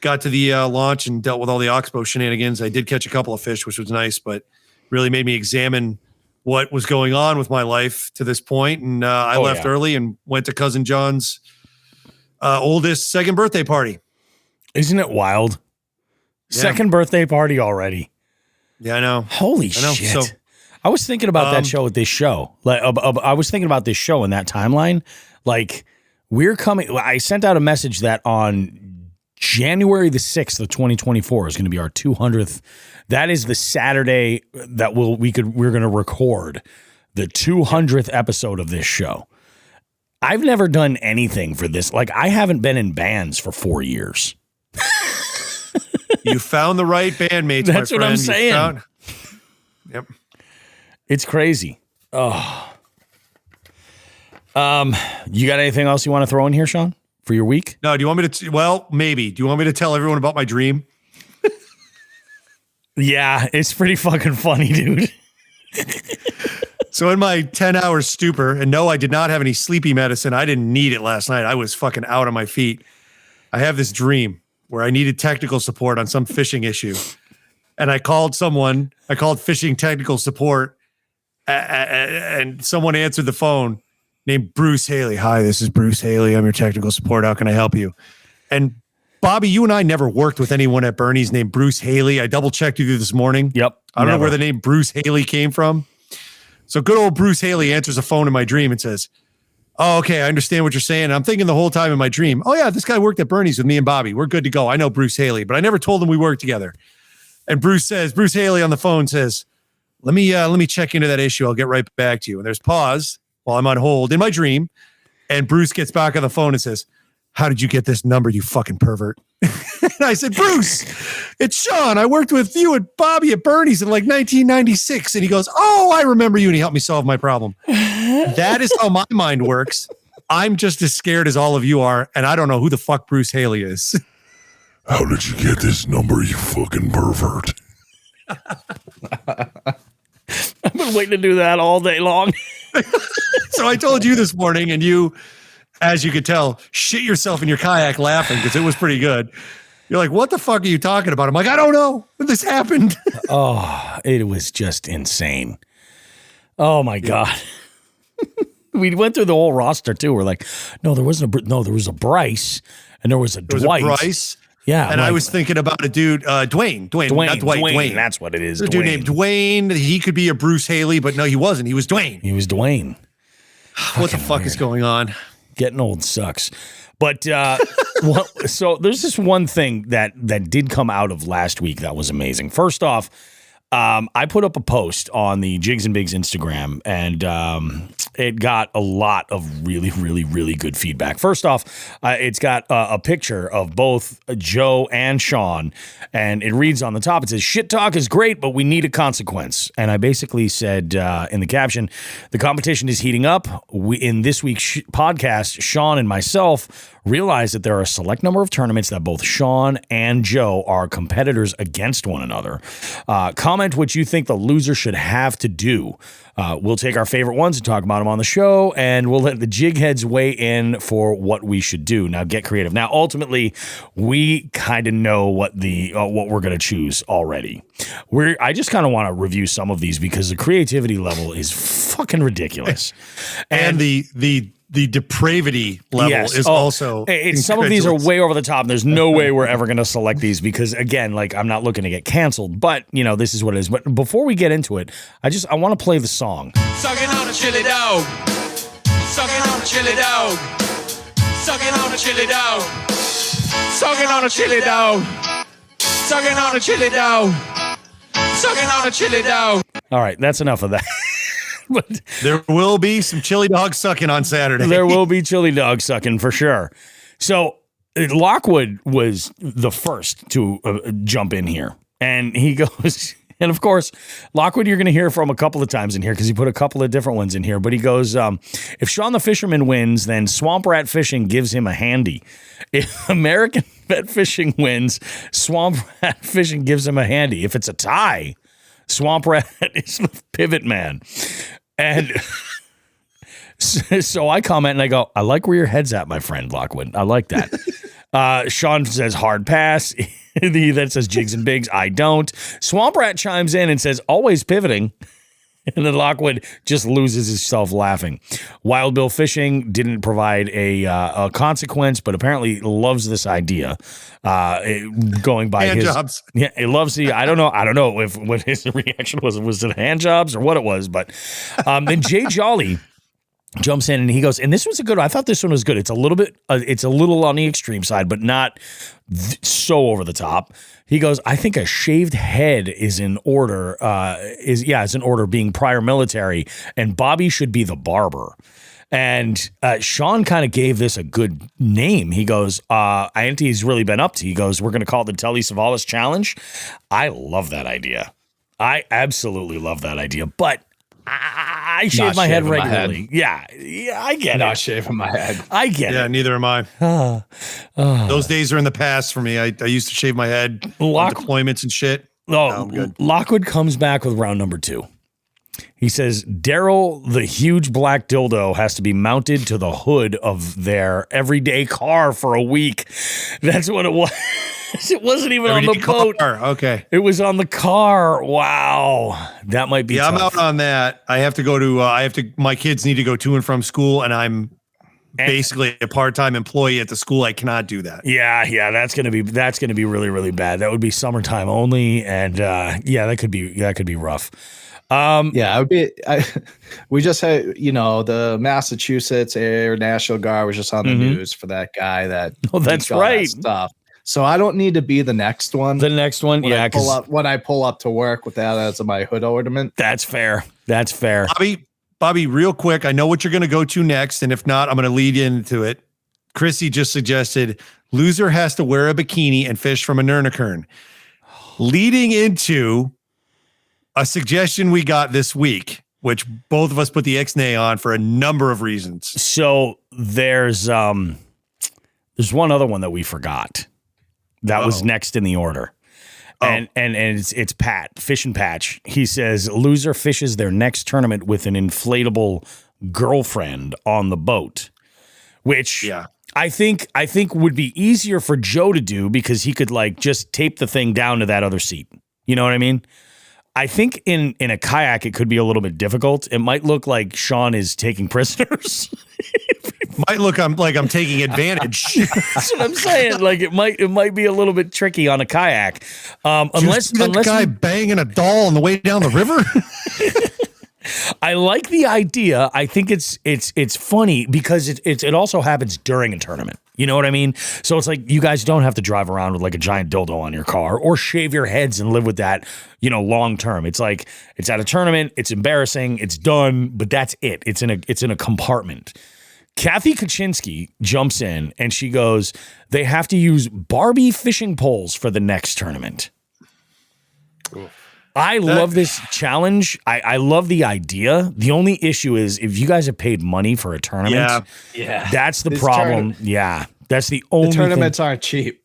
got to the launch and dealt with all the Oxbow shenanigans. I did catch a couple of fish, which was nice, but really made me examine what was going on with my life to this point. And I left early and went to Cousin John's oldest second birthday party. Isn't it wild? Yeah. Second birthday party already. Yeah, I know. Holy shit. So, I was thinking about that show with this show. Like, I was thinking about this show in that timeline. Like, we're coming. I sent out a message that on January the 6th of 2024 is going to be our 200th. That is the Saturday that we're going to record the 200th episode of this show. I've never done anything for this. Like, I haven't been in bands for 4 years. You found the right bandmates. That's my what I'm friend. saying. Yep. It's crazy. Oh. You got anything else you want to throw in here, Shawn, for your week? No, do you want me to? Well, maybe. Do you want me to tell everyone about my dream? Yeah, it's pretty fucking funny, dude. So in my 10-hour stupor, and no, I did not have any sleepy medicine. I didn't need it last night. I was fucking out on my feet. I have this dream where I needed technical support on some fishing issue. And I called fishing technical support, and someone answered the phone named Bruce Haley. Hi, this is Bruce Haley. I'm your technical support. How can I help you? And Bobby, you and I never worked with anyone at Bernie's named Bruce Haley. I double-checked you this morning. Yep. I don't know where the name Bruce Haley came from. So good old Bruce Haley answers the phone in my dream and says, oh, okay, I understand what you're saying. And I'm thinking the whole time in my dream, oh, yeah, this guy worked at Bernie's with me and Bobby. We're good to go. I know Bruce Haley, but I never told him we worked together. And Bruce Haley on the phone says, let me check into that issue. I'll get right back to you. And there's pause while I'm on hold in my dream. And Bruce gets back on the phone and says, how did you get this number, you fucking pervert? And I said, Bruce, it's Shawn. I worked with you and Bobby at Bernie's in like 1996. And he goes, oh, I remember you. And he helped me solve my problem. That is how my mind works. I'm just as scared as all of you are. And I don't know who the fuck Bruce Haley is. How did you get this number, you fucking pervert? I've been waiting to do that all day long. So I told you this morning, and you, as you could tell, shit yourself in your kayak laughing because it was pretty good. You're like, what the fuck are you talking about? I'm like, I don't know. This happened. Oh, it was just insane. Oh my God. We went through the whole roster too. We're like, there was a Bryce and there was a Dwight. Bryce. Yeah. And I was thinking about a dude, Dwayne, not Dwight, Dwayne. That's what it is. A dude named Dwayne. He could be a Bruce Haley, but no, he wasn't. He was Dwayne. What the fuck is going on? Getting old sucks. But so there's this one thing that did come out of last week that was amazing. First off, I put up a post on the Jigs and Bigs Instagram, and it got a lot of really, really, really good feedback. First off, it's got a picture of both Joe and Shawn, and it reads on the top, it says, shit talk is great, but we need a consequence. And I basically said in the caption, the competition is heating up. In this week's podcast, Shawn and myself realize that there are a select number of tournaments that both Shawn and Joe are competitors against one another. Comment what you think the loser should have to do. We'll take our favorite ones and talk about them on the show, and we'll let the jig heads weigh in for what we should do. Now, get creative. Now, ultimately, we kind of know what we're going to choose already. I just kind of want to review some of these because the creativity level is fucking ridiculous, and the depravity level is also. Some of these are way over the top. And there's no way we're ever going to select these because, again, like I'm not looking to get canceled. But this is what it is. But before we get into it, I want to play the song. Sucking on a chili dog. Sucking on a chili dog. Sucking on a a chili dog. Sucking on a chili dog. Sucking on a chili dog. Sucking on a chili dog. All right, that's enough of that. But There will be some chili dog sucking on Saturday. there will be chili dog sucking for sure. So Lockwood was the first to jump in here. And he goes, and of course, Lockwood, you're going to hear from a couple of times in here because he put a couple of different ones in here. But he goes, if Shawn the Fisherman wins, then Swamp Rat Fishing gives him a handy. If American Bet Fishing wins, Swamp Rat Fishing gives him a handy. If it's a tie, Swamp Rat is the pivot man. And so I comment and I go, I like where your head's at, my friend Lockwood. I like that. Shawn says hard pass. He then says jigs and bigs. I don't. Swamp Rat chimes in and says always pivoting. And then Lockwood just loses himself laughing. Wild Bill Fishing didn't provide a consequence, but apparently loves this idea. Going by Hand his jobs. Yeah, he loves the. I don't know if what his reaction was. Was it hand jobs or what it was? But then Jay Jolly jumps in and he goes, and this was a good one. I thought this one was good. It's a little bit, it's a little on the extreme side, but not so over the top. He goes, I think a shaved head is in order, is in order being prior military, and Bobby should be the barber. And Shawn kind of gave this a good name. He goes, Auntie's really been up to. He goes, we're going to call it the Telly Savalas Challenge. I love that idea. I absolutely love that idea. But I shave my head regularly. Yeah, I get it. Not shaving my head. I get it. Yeah, neither am I. Those days are in the past for me. I used to shave my head on deployments and shit. Oh, Lockwood comes back with round number 2. He says, Daryl, the huge black dildo, has to be mounted to the hood of their everyday car for a week. That's what it was. It wasn't even on the boat. Okay. It was on the car. Wow. That might be tough. I'm out on that. I have to go to, my kids need to go to and from school, and I'm basically a part-time employee at the school. I cannot do that. Yeah. That's gonna be really, really bad. That would be summertime only. And that could be rough. Yeah, it would be. We just had, the Massachusetts Air National Guard was just on the news for that guy that. Oh, that's right. That stuff. So I don't need to be the next one. The next one, when I pull up to work with that as my hood ornament. That's fair. Bobby, real quick, I know what you're going to go to next, and if not, I'm going to lead into it. Chrissy just suggested loser has to wear a bikini and fish from a Nurnekern, leading into a suggestion we got this week, which both of us put the Ixnay on for a number of reasons. So there's one other one that we forgot. That was next in the order. And it's Pat, Fish and Patch. He says loser fishes their next tournament with an inflatable girlfriend on the boat, which I think would be easier for Joe to do because he could just tape the thing down to that other seat. You know what I mean? I think in a kayak, it could be a little bit difficult. It might look like Shawn is taking prisoners. Might look like I'm taking advantage. That's what I'm saying. It might be a little bit tricky on a kayak. Unless that guy banging a doll on the way down the river. I like the idea. I think it's funny because it also happens during a tournament. You know what I mean? So it's like you guys don't have to drive around with a giant dildo on your car or shave your heads and live with that, long term. It's like it's at a tournament, it's embarrassing, it's done, but that's it. It's in a compartment. Kathy Kaczynski jumps in and she goes, they have to use Barbie fishing poles for the next tournament. I love this challenge. I love the idea. The only issue is if you guys have paid money for a tournament, that's the problem. That's the only tournaments aren't cheap.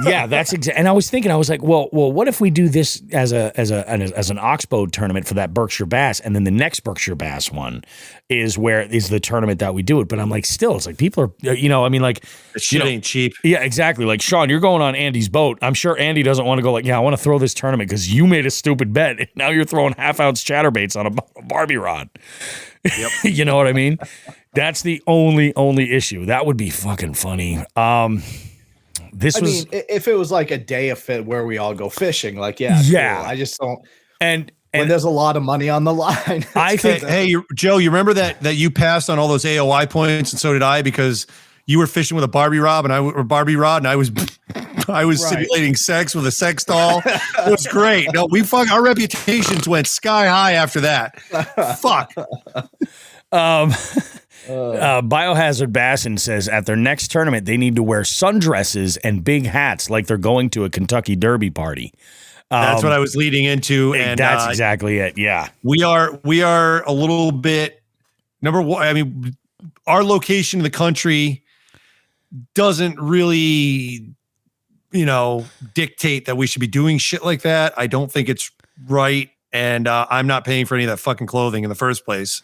Yeah, that's exactly. And I was thinking, I was like, well, what if we do this as an oxbow tournament for that Berkshire Bass, and then the next Berkshire Bass one is the tournament that we do it. But I'm like, still, it's like people are, it shit ain't cheap. Yeah, exactly. Like Shawn, you're going on Andy's boat. I'm sure Andy doesn't want to go I want to throw this tournament because you made a stupid bet. And now you're throwing half-ounce chatterbaits on a Barbie rod. Yep. You know what I mean? That's the only issue. That would be fucking funny. If it was like a day of fit where we all go fishing, cool. I just don't. And there's a lot of money on the line. I think, Joe, you remember that you passed on all those AOI points, and so did I, because you were fishing with a Barbie rod and I was simulating sex with a sex doll. It was great. No, our reputations went sky high after that. Fuck. Biohazard Bassin says at their next tournament, they need to wear sundresses and big hats like they're going to a Kentucky Derby party. That's what I was leading into. And that's exactly it. Yeah. We are a little bit, number one, I mean, our location in the country doesn't really, dictate that we should be doing shit like that. I don't think it's right. And I'm not paying for any of that fucking clothing in the first place.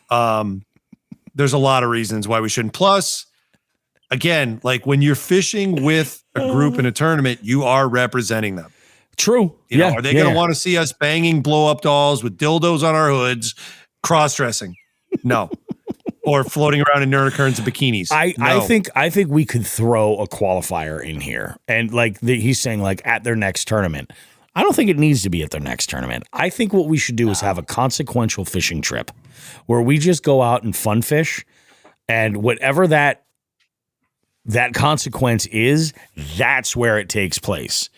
There's a lot of reasons why we shouldn't. Plus, again, like when you're fishing with a group in a tournament, you are representing them. True. Are they going to want to see us banging blow up dolls with dildos on our hoods, cross-dressing? No. Or floating around in unicorns and bikinis. I think we could throw a qualifier in here. And he's saying at their next tournament. I don't think it needs to be at their next tournament. I think what we should do is have a consequential fishing trip where we just go out and fun fish, and whatever that consequence is, that's where it takes place.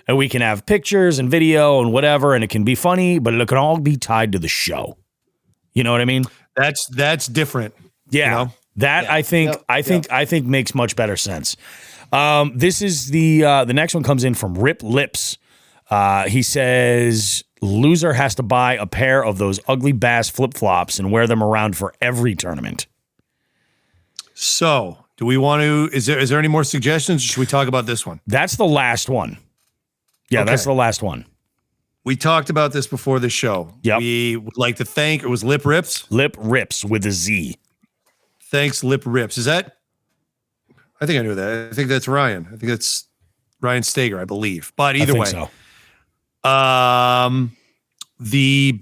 And we can have pictures and video and whatever, and it can be funny, but it can all be tied to the show. You know what I mean? That's different. Yeah. I think makes much better sense. This is the next one comes in from Rip Lips. He says loser has to buy a pair of those ugly bass flip-flops and wear them around for every tournament. So, do we want to? Is there any more suggestions? Or should we talk about this one? That's the last one. Yeah, okay. That's the last one. We talked about this before the show. Yep. We would like to thank. It was Lip Rips. Lip Rips with a Z. Thanks, Lip Rips. Is that? I think I knew that. I think that's Ryan. I think that's Ryan Stager, I believe. But either way, so. The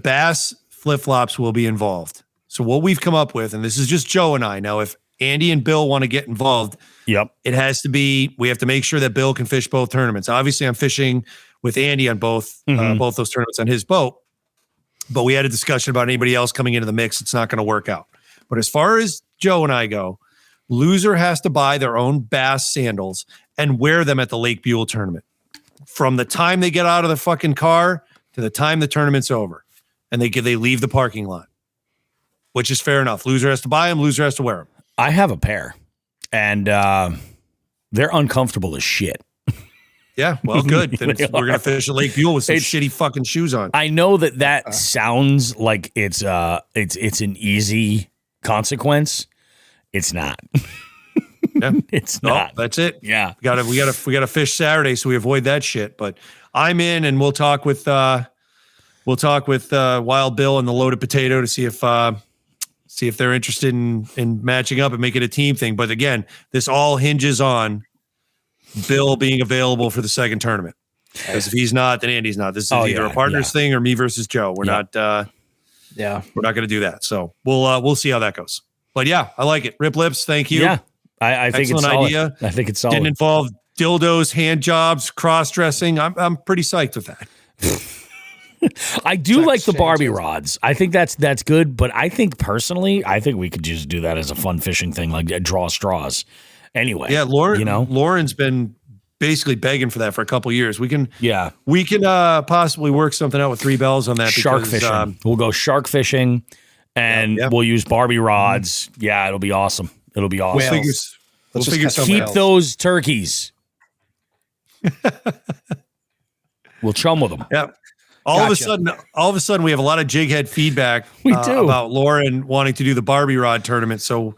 bass flip-flops will be involved. So what we've come up with, and this is just Joe and I. Now, if Andy and Bill want to get involved, it has to be. We have to make sure that Bill can fish both tournaments. Obviously, I'm fishing with Andy on both those tournaments on his boat. But we had a discussion about anybody else coming into the mix. It's not going to work out. But as far as Joe and I go, loser has to buy their own bass sandals and wear them at the Lake Buell tournament. From the time they get out of the fucking car to the time the tournament's over, and they leave the parking lot, which is fair enough. Loser has to buy them. Loser has to wear them. I have a pair, and they're uncomfortable as shit. Yeah, well, good. Then we're gonna fish at Lake Buell with some shitty fucking shoes on. I know that sounds like it's an easy consequence. It's not. Yeah. It's not. That's it. Yeah. We gotta fish Saturday, so we avoid that shit. But I'm in, and we'll talk with Wild Bill and the Loaded Potato to see if they're interested in matching up and make it a team thing. But again, this all hinges on Bill being available for the second tournament. Because if he's not, then Andy's not. This is either a partners thing or me versus Joe. We're not we're not going to do that. So we'll see how that goes. But yeah, I like it. Rip Lips, thank you. Yeah. I think it's solid. Idea. I think it's solid. Didn't involve dildos, hand jobs, cross-dressing. I'm pretty psyched with that. I do like the Barbie rods. I think that's good, but I think personally, we could just do that as a fun fishing thing, like draw straws. Anyway, yeah, Lauren's been basically begging for that for a couple of years. We can possibly work something out with Three Bells on that. Shark fishing. We'll go shark fishing, and we'll use Barbie rods. Yeah, it'll be awesome. It'll be awesome. We'll figure something Keep those turkeys. We'll chum with them. Yeah. All of a sudden, we have a lot of jighead feedback about Lauren wanting to do the Barbie rod tournament. So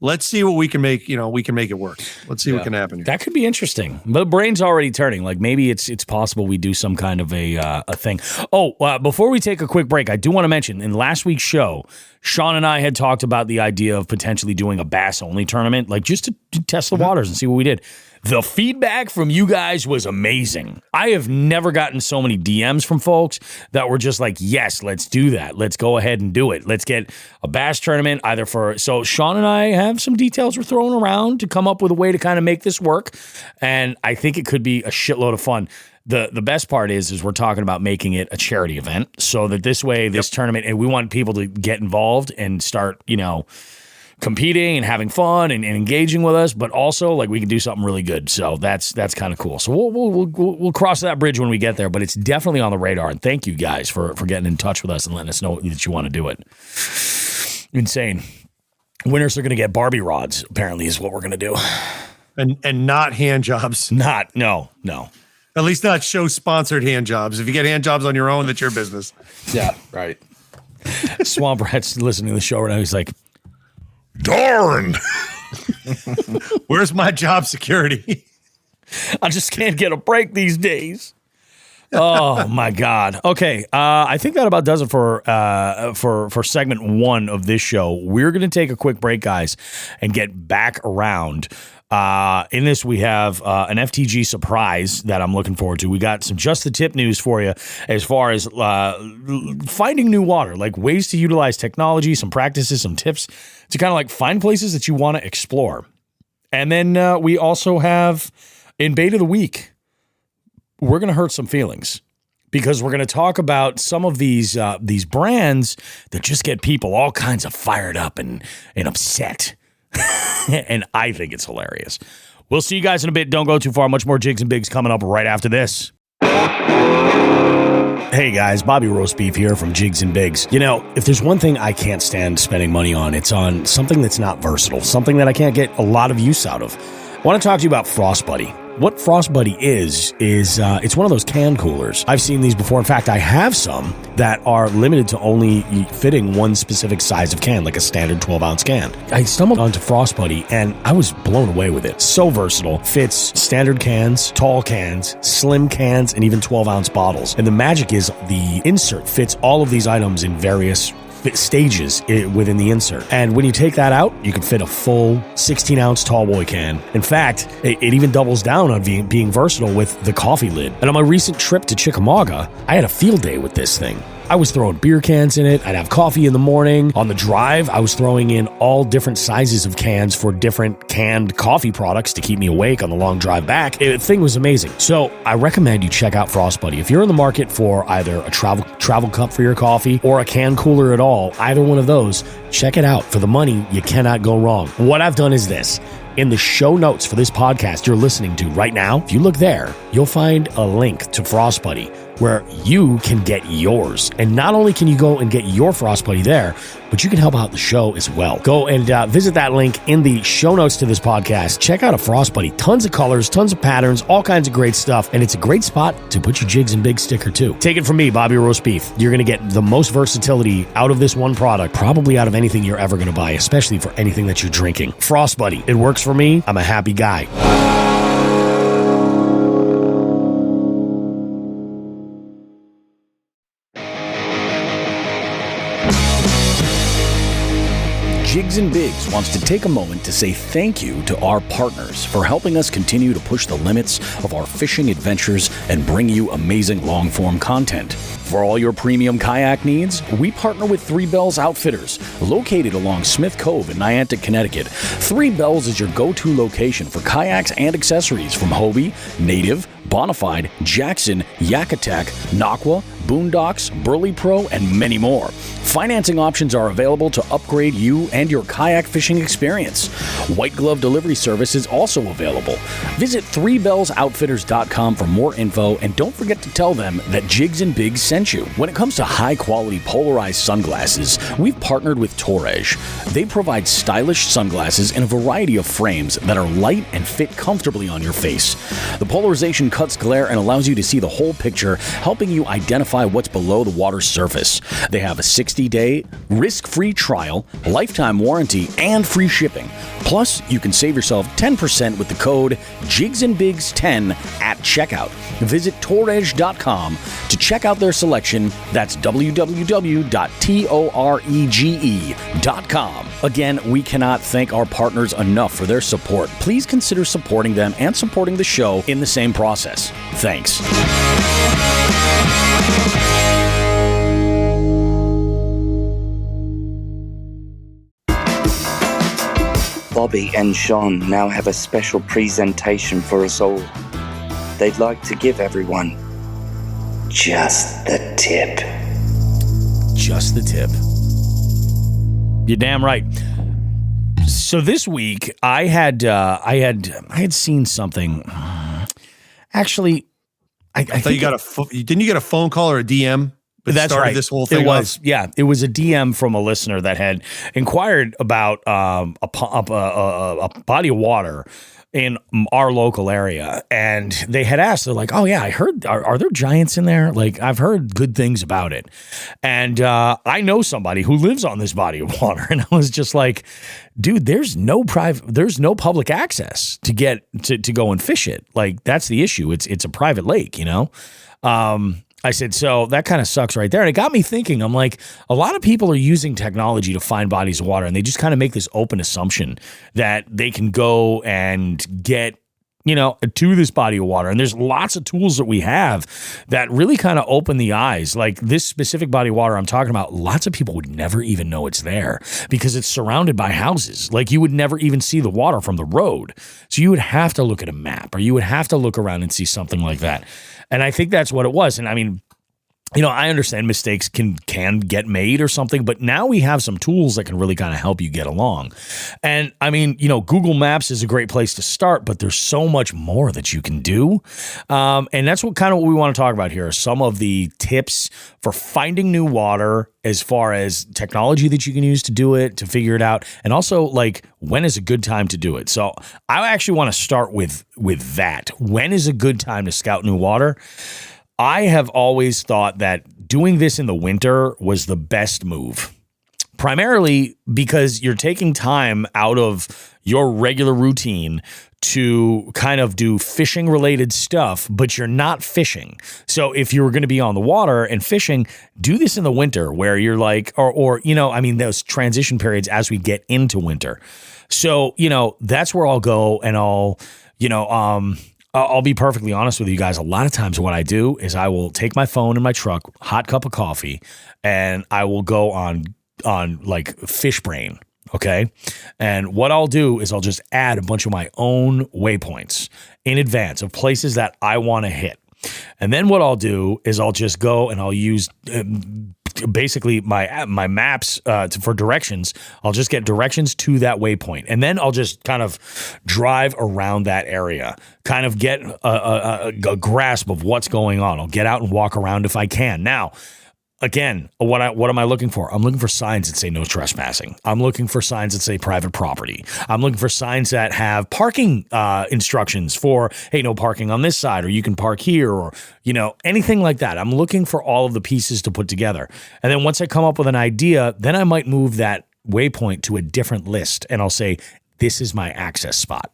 let's see what we can make. We can make it work. Let's see what can happen here. That could be interesting. The brain's already turning. Like maybe it's possible we do some kind of a thing. Before we take a quick break, I do want to mention in last week's show, Shawn and I had talked about the idea of potentially doing a bass only tournament, like just to test the waters and see what we did. The feedback from you guys was amazing. I have never gotten so many DMs from folks that were just like, yes, let's do that. Let's go ahead and do it. Let's get a bass tournament so Shawn and I have some details we're throwing around to come up with a way to kind of make this work. And I think it could be a shitload of fun. The best part is we're talking about making it a charity event so that this way, this tournament, and we want people to get involved and start, competing and having fun and engaging with us, but also like we can do something really good. So that's kind of cool. So we'll cross that bridge when we get there, but it's definitely on the radar. And thank you guys for getting in touch with us and letting us know that you want to do it. Insane. Winners are going to get Barbie rods, apparently, is what we're going to do. And not hand jobs. No. At least not show-sponsored hand jobs. If you get hand jobs on your own, that's your business. Yeah, right. Swamp Rat's listening to the show right now. He's like, Darn! Where's my job security? I just can't get a break these days. Oh my God. Okay. I think that about does it for segment 1 of this show. We're going to take a quick break, guys, and get back around. In this, we have an FTG surprise that I'm looking forward to. We got some Just the Tip news for you as far as finding new water, like ways to utilize technology, some practices, some tips to kind of like find places that you want to explore. And then we also have in Bait of the Week, we're going to hurt some feelings because we're going to talk about some of these brands that just get people all kinds of fired up and upset. And I think it's hilarious. We'll see you guys in a bit. Don't go too far. Much more Jigs and Bigs coming up right after this. Hey guys, Bobby Roast Beef here from Jigs and Bigs. You know, if there's one thing I can't stand spending money on, it's on something that's not versatile, something that I can't get a lot of use out of. I want to talk to you about Frost Buddy. What Frost Buddy is it's one of those can coolers. I've seen these before. In fact, I have some that are limited to only fitting one specific size of can, like a standard 12-ounce can. I stumbled onto Frost Buddy, and I was blown away with it. So versatile. Fits standard cans, tall cans, slim cans, and even 12-ounce bottles. And the magic is the insert fits all of these items in various stages within the insert. And when you take that out, you can fit a full 16-ounce tall boy can. In fact, it even doubles down on being versatile with the coffee lid. And on my recent trip to Chickamauga, I had a field day with this thing. I was throwing beer cans in it. I'd have coffee in the morning. On the drive, I was throwing in all different sizes of cans for different canned coffee products to keep me awake on the long drive back. The thing was amazing. So I recommend you check out Frost Buddy. If you're in the market for either a travel cup for your coffee or a can cooler at all, either one of those, check it out. For the money, you cannot go wrong. What I've done is this. In the show notes for this podcast you're listening to right now, if you look there, you'll find a link to Frost Buddy where you can get yours. And not only can you go and get your Frost Buddy there, but you can help out the show as well. Go and visit that link in the show notes to this podcast. Check out a Frost Buddy. Tons of colors, tons of patterns, all kinds of great stuff. And it's a great spot to put your Jigs and Big sticker too. Take it from me, Bobby Roast Beef. You're going to get the most versatility out of this one product, probably out of anything you're ever going to buy, especially for anything that you're drinking. Frost Buddy. It works for me. I'm a happy guy. Jigs and Bigs wants to take a moment to say thank you to our partners for helping us continue to push the limits of our fishing adventures and bring you amazing long-form content. For all your premium kayak needs, we partner with Three Bells Outfitters, located along Smith Cove in Niantic, Connecticut. Three Bells is your go-to location for kayaks and accessories from Hobie, Native, Bonafide, Jackson, Yakutak, Naqua, Boondocks, Burley Pro, and many more. Financing options are available to upgrade you and your kayak fishing experience. White glove delivery service is also available. Visit 3bellsoutfitters.com for more info, and don't forget to tell them that Jigs and Bigs sent you. When it comes to high-quality polarized sunglasses, we've partnered with Torres. They provide stylish sunglasses in a variety of frames that are light and fit comfortably on your face. The polarization cuts glare and allows you to see the whole picture, helping you identify what's below the water's surface. They have a 60-day, risk-free trial, lifetime warranty, and free shipping. Plus, you can save yourself 10% with the code JIGSandBigs10 at checkout. Visit Torrege.com to check out their selection. That's www.torege.com. Again, we cannot thank our partners enough for their support. Please consider supporting them and supporting the show in the same process. Thanks. Bobby and Shawn now have a special presentation for us all. They'd like to give everyone just the tip. Just the tip. You're damn right. So this week I had seen something. Actually, I thought think you got didn't you get a phone call or a DM? That that's started right. This whole thing. It was it was a DM from a listener that had inquired about a body of water in our local area, and they had asked. They're like, "Oh yeah, I heard. Are there giants in there? Like I've heard good things about it." And I know somebody who lives on this body of water, and I was just like, "Dude, there's no public access to get to go and fish it. Like that's the issue. It's a private lake, you know." I said, so that kind of sucks right there. And it got me thinking, I'm like, a lot of people are using technology to find bodies of water, and they just kind of make this open assumption that they can go and get, to this body of water. And there's lots of tools that we have that really kind of open the eyes. Like this specific body of water I'm talking about, lots of people would never even know it's there because it's surrounded by houses. Like you would never even see the water from the road. So you would have to look at a map, or you would have to look around and see something like that. And I think that's what it was. And I mean, I understand mistakes can get made or something, but now we have some tools that can really kind of help you get along. And I mean, Google Maps is a great place to start, but there's so much more that you can do. And that's what we want to talk about here. Some of the tips for finding new water, as far as technology that you can use to do it, to figure it out. And also like, when is a good time to do it? So I actually want to start with that. When is a good time to scout new water? I have always thought that doing this in the winter was the best move, primarily because you're taking time out of your regular routine to kind of do fishing related stuff, but you're not fishing. So if you were going to be on the water and fishing, do this in the winter where you're like, or those transition periods as we get into winter. So, that's where I'll go and I'll be perfectly honest with you guys. A lot of times what I do is I will take my phone in my truck, hot cup of coffee, and I will go on like Fish Brain, okay? And what I'll do is I'll just add a bunch of my own waypoints in advance of places that I want to hit. And then what I'll do is I'll just go and I'll use basically my maps for directions. I'll just get directions to that waypoint, and then I'll just kind of drive around that area, kind of get a grasp of what's going on. I'll get out and walk around if I can. Now, again, what am I looking for? I'm looking for signs that say no trespassing. I'm looking for signs that say private property. I'm looking for signs that have parking instructions for, hey, no parking on this side, or you can park here, or, anything like that. I'm looking for all of the pieces to put together. And then once I come up with an idea, then I might move that waypoint to a different list, and I'll say, this is my access spot.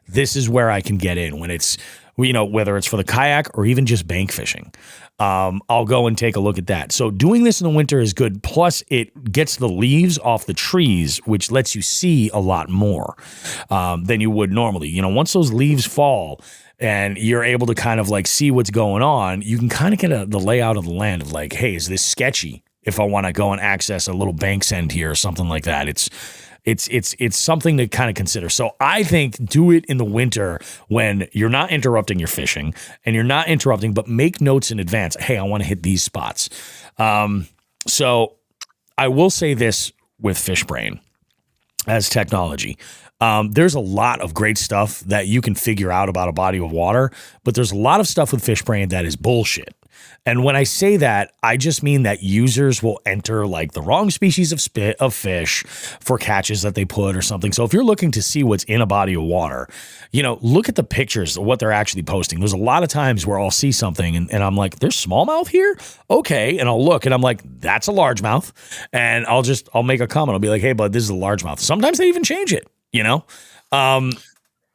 This is where I can get in when it's, whether it's for the kayak or even just bank fishing. I'll go and take a look at that. So doing this in the winter is good. Plus, it gets the leaves off the trees, which lets you see a lot more than you would normally. Once those leaves fall and you're able to kind of like see what's going on, you can kind of get the layout of the land of like, hey, is this sketchy? If I want to go and access a little bank send here or something like that, it's something to kind of consider. So I think do it in the winter when you're not interrupting your fishing and you're not interrupting, but make notes in advance. Hey, I want to hit these spots. So I will say this with FishBrain as technology. There's a lot of great stuff that you can figure out about a body of water, but there's a lot of stuff with FishBrain that is bullshit. And when I say that, I just mean that users will enter like the wrong species of fish for catches that they put or something. So if you're looking to see what's in a body of water, look at the pictures of what they're actually posting. There's a lot of times where I'll see something and I'm like, there's smallmouth here? Okay. And I'll look and I'm like, that's a largemouth. And I'll make a comment. I'll be like, hey, bud, this is a largemouth. Sometimes they even change it,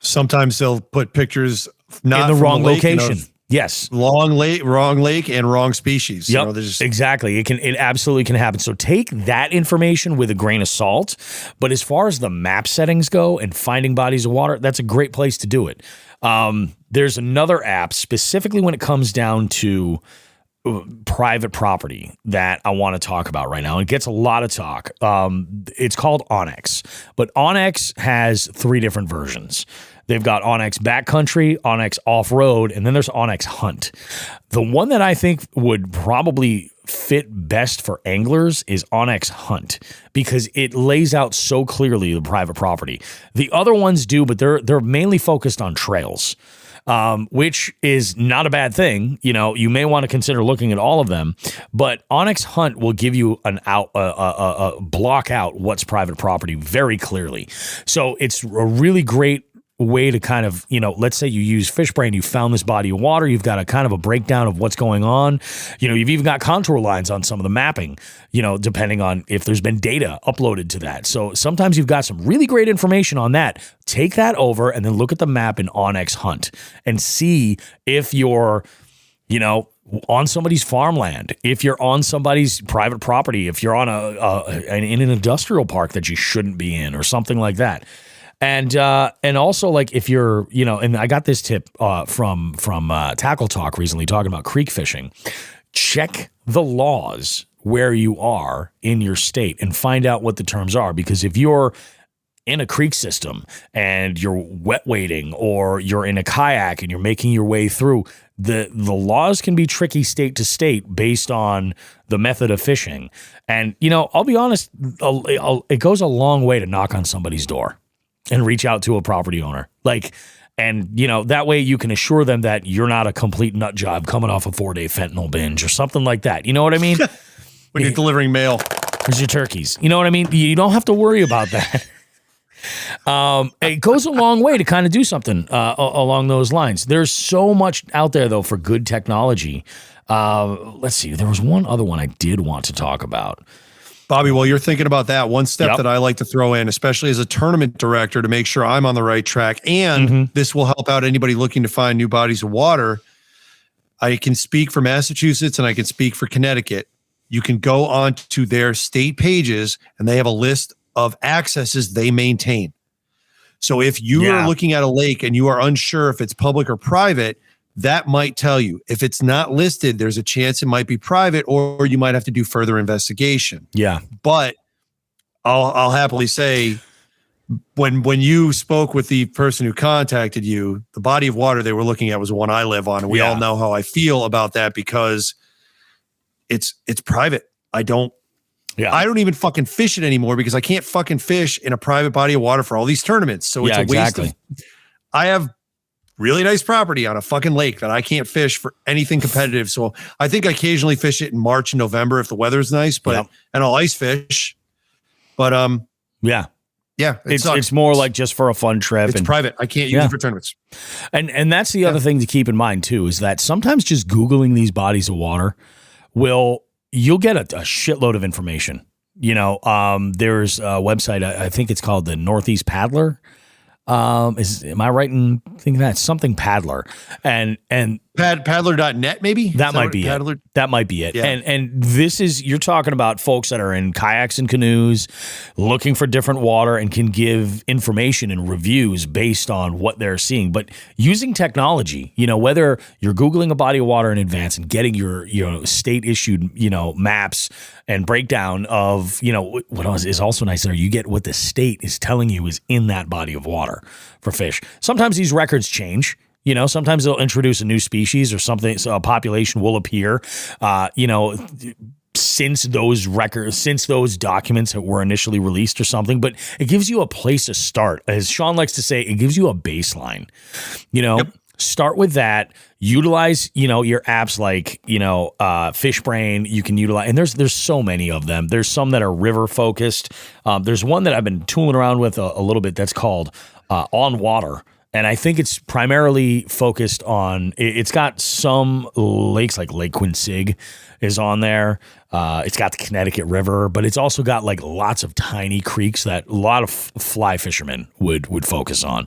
Sometimes they'll put pictures not in the wrong lake, location. Yes. Wrong lake, and wrong species. Yep. Exactly. It absolutely can happen. So take that information with a grain of salt. But as far as the map settings go and finding bodies of water, that's a great place to do it. There's another app specifically when it comes down to private property that I want to talk about right now. It gets a lot of talk. It's called Onyx, but Onyx has 3 different versions. They've got Onyx Backcountry, Onyx Off-Road, and then there's Onyx Hunt. The one that I think would probably fit best for anglers is Onyx Hunt because it lays out so clearly the private property. The other ones do, but they're mainly focused on trails, which is not a bad thing. You know, you may want to consider looking at all of them, but Onyx Hunt will give you a block out what's private property very clearly. So it's a really great way to kind of, you know, let's say you use FishBrain, you found this body of water, you've got a kind of a breakdown of what's going on. You know, you've even got contour lines on some of the mapping, you know, depending on if there's been data uploaded to that. So sometimes you've got some really great information on that. Take that over and then look at the map in Onyx Hunt and see if you're, you know, on somebody's farmland, if you're on somebody's private property, if you're on in an industrial park that you shouldn't be in or something like that. And also, like, if you're, you know, and I got this tip from Tackle Talk recently talking about creek fishing. Check the laws where you are in your state and find out what the terms are. Because if you're in a creek system and you're wet wading or you're in a kayak and you're making your way through, the laws can be tricky state to state based on the method of fishing. And, you know, I'll be honest, it goes a long way to knock on somebody's door and reach out to a property owner. Like, and, you know, that way you can assure them that you're not a complete nut job coming off a 4-day fentanyl binge or something like that. You know what I mean? When you're delivering mail. There's your turkeys. You know what I mean? You don't have to worry about that. It goes a long way to kind of do something along those lines. There's so much out there, though, for good technology. Let's see. There was one other one I did want to talk about. Bobby, while you're thinking about that, one step that I like to throw in, especially as a tournament director, to make sure I'm on the right track, and this will help out anybody looking to find new bodies of water. I can speak for Massachusetts and I can speak for Connecticut. You can go on to their state pages and they have a list of accesses they maintain. So if you are looking at a lake and you are unsure if it's public or private, that might tell you. If it's not listed, there's a chance it might be private, or you might have to do further investigation. Yeah. But I'll happily say, when you spoke with the person who contacted you, the body of water they were looking at was the one I live on. And we all know how I feel about that because it's private. I don't even fucking fish it anymore because I can't fucking fish in a private body of water for all these tournaments. So it's a waste of, I have really nice property on a fucking lake that I can't fish for anything competitive. So I think I occasionally fish it in March and November if the weather's nice, but and I'll ice fish. But it's more like just for a fun trip. It's private. I can't use it for tournaments. And that's the other thing to keep in mind too, is that sometimes just Googling these bodies of water you'll get a shitload of information. You know, there's a website, I think it's called the Northeast Paddler. Am I right in thinking that? Something Paddler and paddler.net maybe? That might be it. That might be it. Yeah. And this is, you're talking about folks that are in kayaks and canoes looking for different water and can give information and reviews based on what they're seeing. But using technology, you know, whether you're Googling a body of water in advance and getting your, you know, state issued, you know, maps and breakdown of, you know, what is also nice there, you get what the state is telling you is in that body of water for fish. Sometimes these records change. You know, sometimes they'll introduce a new species or something, so a population will appear. You know, since those documents were initially released or something, but it gives you a place to start. As Shawn likes to say, it gives you a baseline. You know, start with that. Utilize, you know, your apps like, you know, FishBrain. You can utilize, and there's so many of them. There's some that are river focused. There's one that I've been tooling around with a little bit that's called On Water. And I think it's primarily focused on, it's got some lakes like Lake Quincy is on there. It's got the Connecticut River, but it's also got like lots of tiny creeks that a lot of fly fishermen would focus on,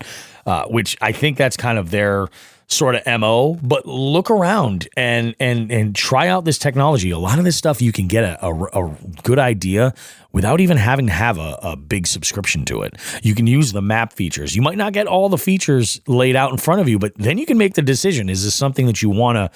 which I think that's kind of their sort of MO. But look around and try out this technology. A lot of this stuff you can get a good idea without even having to have a big subscription to it. You can use the map features. You might not get all the features laid out in front of you, but then you can make the decision. Is this something that you want to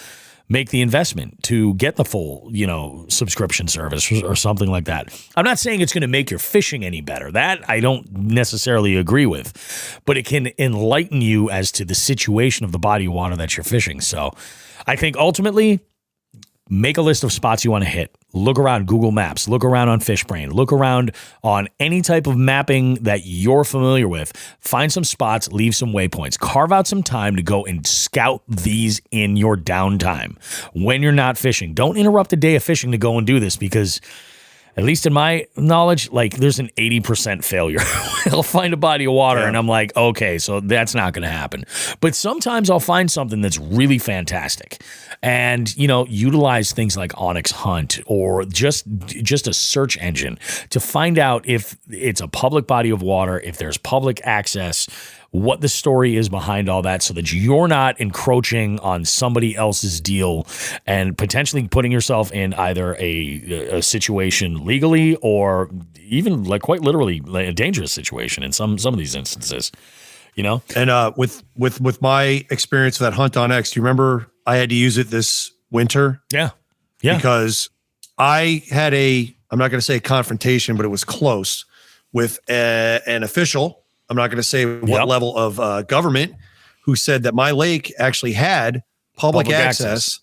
make the investment to get the full, you know, subscription service or something like that? I'm not saying it's going to make your fishing any better. That I don't necessarily agree with, but it can enlighten you as to the situation of the body of water that you're fishing. So I think ultimately, make a list of spots you want to hit. Look around Google Maps. Look around on FishBrain. Look around on any type of mapping that you're familiar with. Find some spots, leave some waypoints. Carve out some time to go and scout these in your downtime when you're not fishing. Don't interrupt a day of fishing to go and do this because, at least in my knowledge, like there's an 80% failure. I'll find a body of water and I'm like, okay, so that's not going to happen. But sometimes I'll find something that's really fantastic and, utilize things like Onyx Hunt or just a search engine to find out if it's a public body of water, if there's public access, what the story is behind all that so that you're not encroaching on somebody else's deal and potentially putting yourself in either a situation legally or even like quite literally like a dangerous situation in some of these instances, And with my experience with that Hunt on X, do you remember I had to use it this winter? Yeah. Because I had I'm not going to say a confrontation, but it was close with an official. I'm not going to say what level of government, who said that my lake actually had public access.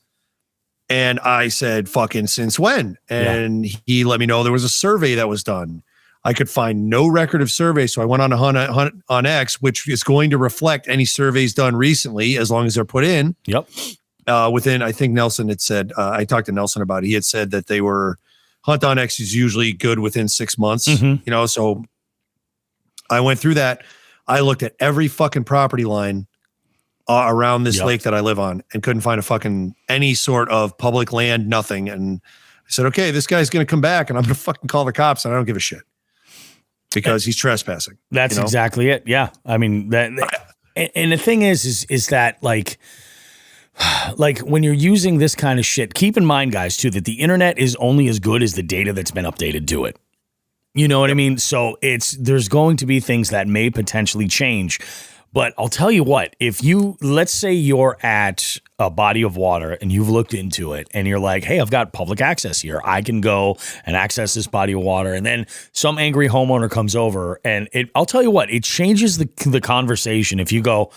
And I said, fucking since when? And he let me know there was a survey that was done. I could find no record of survey. So I went on a hunt on X, which is going to reflect any surveys done recently, as long as they're put in. Yep. Within, I think Nelson had said, I talked to Nelson about it. He had said that they were, Hunt on X is usually good within 6 months, so I went through that. I looked at every fucking property line around this lake that I live on and couldn't find any sort of public land, nothing. And I said, okay, this guy's going to come back and I'm going to fucking call the cops and I don't give a shit because he's trespassing. That's exactly it. Yeah. I mean, and the thing is that like when you're using this kind of shit, keep in mind, guys, too, that the internet is only as good as the data that's been updated to it. You know what I mean? So there's going to be things that may potentially change. But I'll tell you what, let's say you're at a body of water and you've looked into it and you're like, hey, I've got public access here. I can go and access this body of water. And then some angry homeowner comes over and I'll tell you what, it changes the conversation. If you go,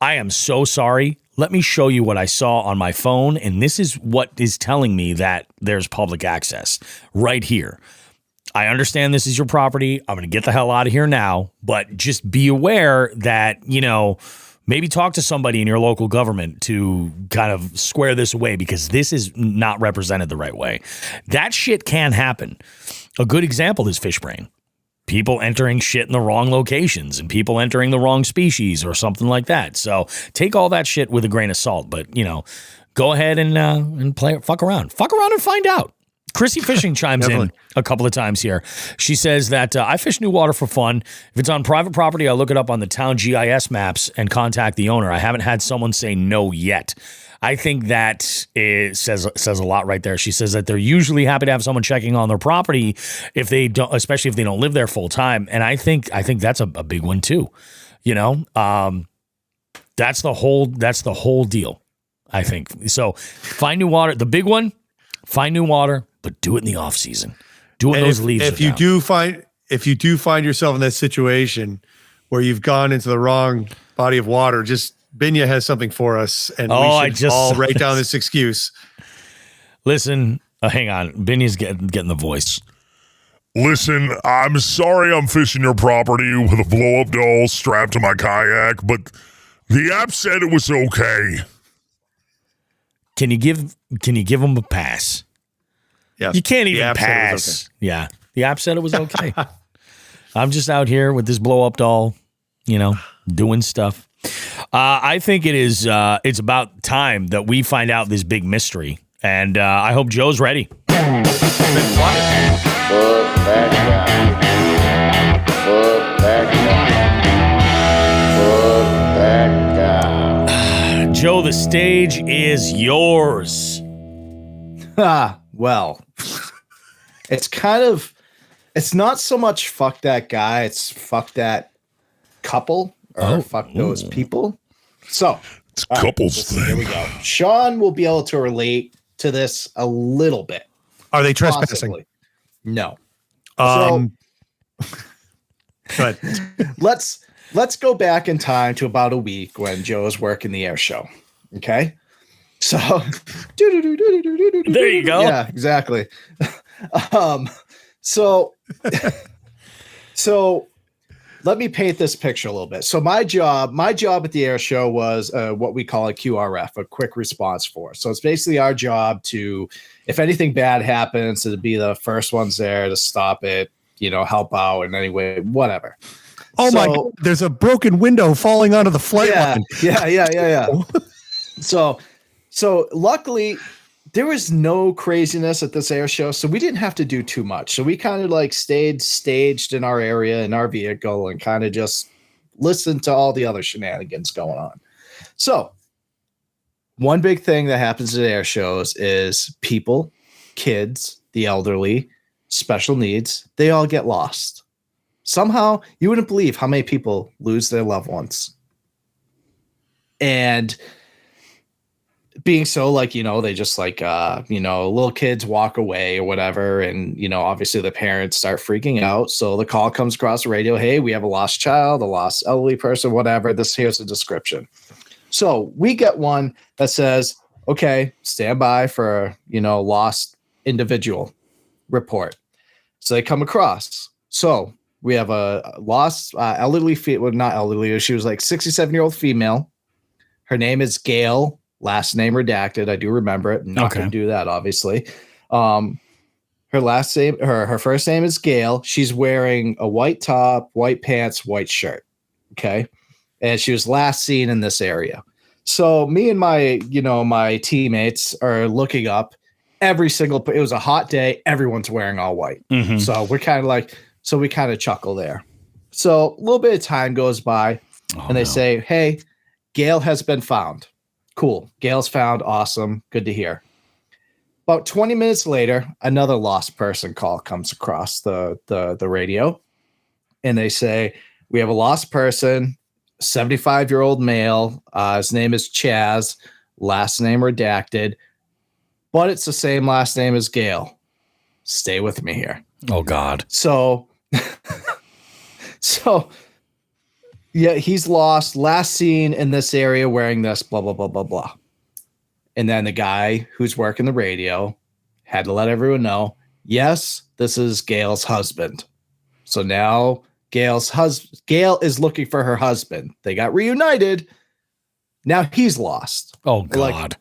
I am so sorry. Let me show you what I saw on my phone. And this is what is telling me that there's public access right here. I understand this is your property. I'm going to get the hell out of here now, but just be aware that, maybe talk to somebody in your local government to kind of square this away because this is not represented the right way. That shit can happen. A good example is FishBrain. People entering shit in the wrong locations and people entering the wrong species or something like that. So take all that shit with a grain of salt, but, go ahead and fuck around and find out. Chrissy Fishing chimes in a couple of times here. She says that I fish new water for fun. If it's on private property, I look it up on the town GIS maps and contact the owner. I haven't had someone say no yet. I think that says a lot right there. She says that they're usually happy to have someone checking on their property if they don't, especially if they don't live there full time. And I think that's a big one too. That's the whole deal. I think so. Find new water. The big one. Find new water, but do it in the off season. Do it when those leaves. If you do find yourself in that situation where you've gone into the wrong body of water, just Binya has something for us, and we should all write down this excuse. Listen, hang on, Binya's getting the voice. Listen, I'm sorry I'm fishing your property with a blow-up doll strapped to my kayak, but the app said it was okay. Can you give them a pass? Yeah, you can't even pass. Okay. Yeah, the app said it was okay. I'm just out here with this blow up doll, doing stuff. I think it is. It's about time that we find out this big mystery, and I hope Joe's ready. Joe, the stage is yours. Well, it's not so much fuck that guy, it's fuck that couple or fuck those people. So it's couples thing. Here we go. Shawn will be able to relate to this a little bit. Are they trespassing? Possibly. No. Good. Let's go back in time to about a week when Joe was working the air show. Okay. So There you go. Yeah, exactly. So let me paint this picture a little bit. So my job at the air show was what we call a QRF, a quick response force. So it's basically our job to, if anything bad happens, to be the first ones there to stop it, help out in any way, whatever. Oh my God, there's a broken window falling onto the flight line. Yeah. So luckily there was no craziness at this air show, so we didn't have to do too much. So we kind of like stayed staged in our area in our vehicle and kind of just listened to all the other shenanigans going on. So one big thing that happens at air shows is people, kids, the elderly, special needs, they all get lost. Somehow you wouldn't believe how many people lose their loved ones. And being so they just little kids walk away or whatever. And, obviously the parents start freaking out. So the call comes across the radio. Hey, we have a lost child, a lost elderly person, whatever. Here's the description. So we get one that says, okay, stand by for, lost individual report. So they come across. So we have a lost elderly female, not elderly. She was like 67-year-old female. Her name is Gail. Last name redacted. I do remember it. Not going to do that, obviously. Her last name, her first name is Gail. She's wearing a white top, white pants, white shirt. Okay. And she was last seen in this area. So me and my teammates are looking up every single, it was a hot day. Everyone's wearing all white. Mm-hmm. So we're kind of we kind of chuckle there. So a little bit of time goes by and they say, hey, Gail has been found. Cool. Gail's found. Awesome. Good to hear. About 20 minutes later, another lost person call comes across the radio. And they say, we have a lost person, 75-year-old male. His name is Chaz. Last name redacted. But it's the same last name as Gail. Stay with me here. Oh, God. So yeah, he's lost. Last seen in this area wearing this, blah, blah, blah, blah, blah. And then the guy who's working the radio had to let everyone know, yes, this is Gail's husband. So now Gail is looking for her husband. They got reunited. Now he's lost. Oh, God.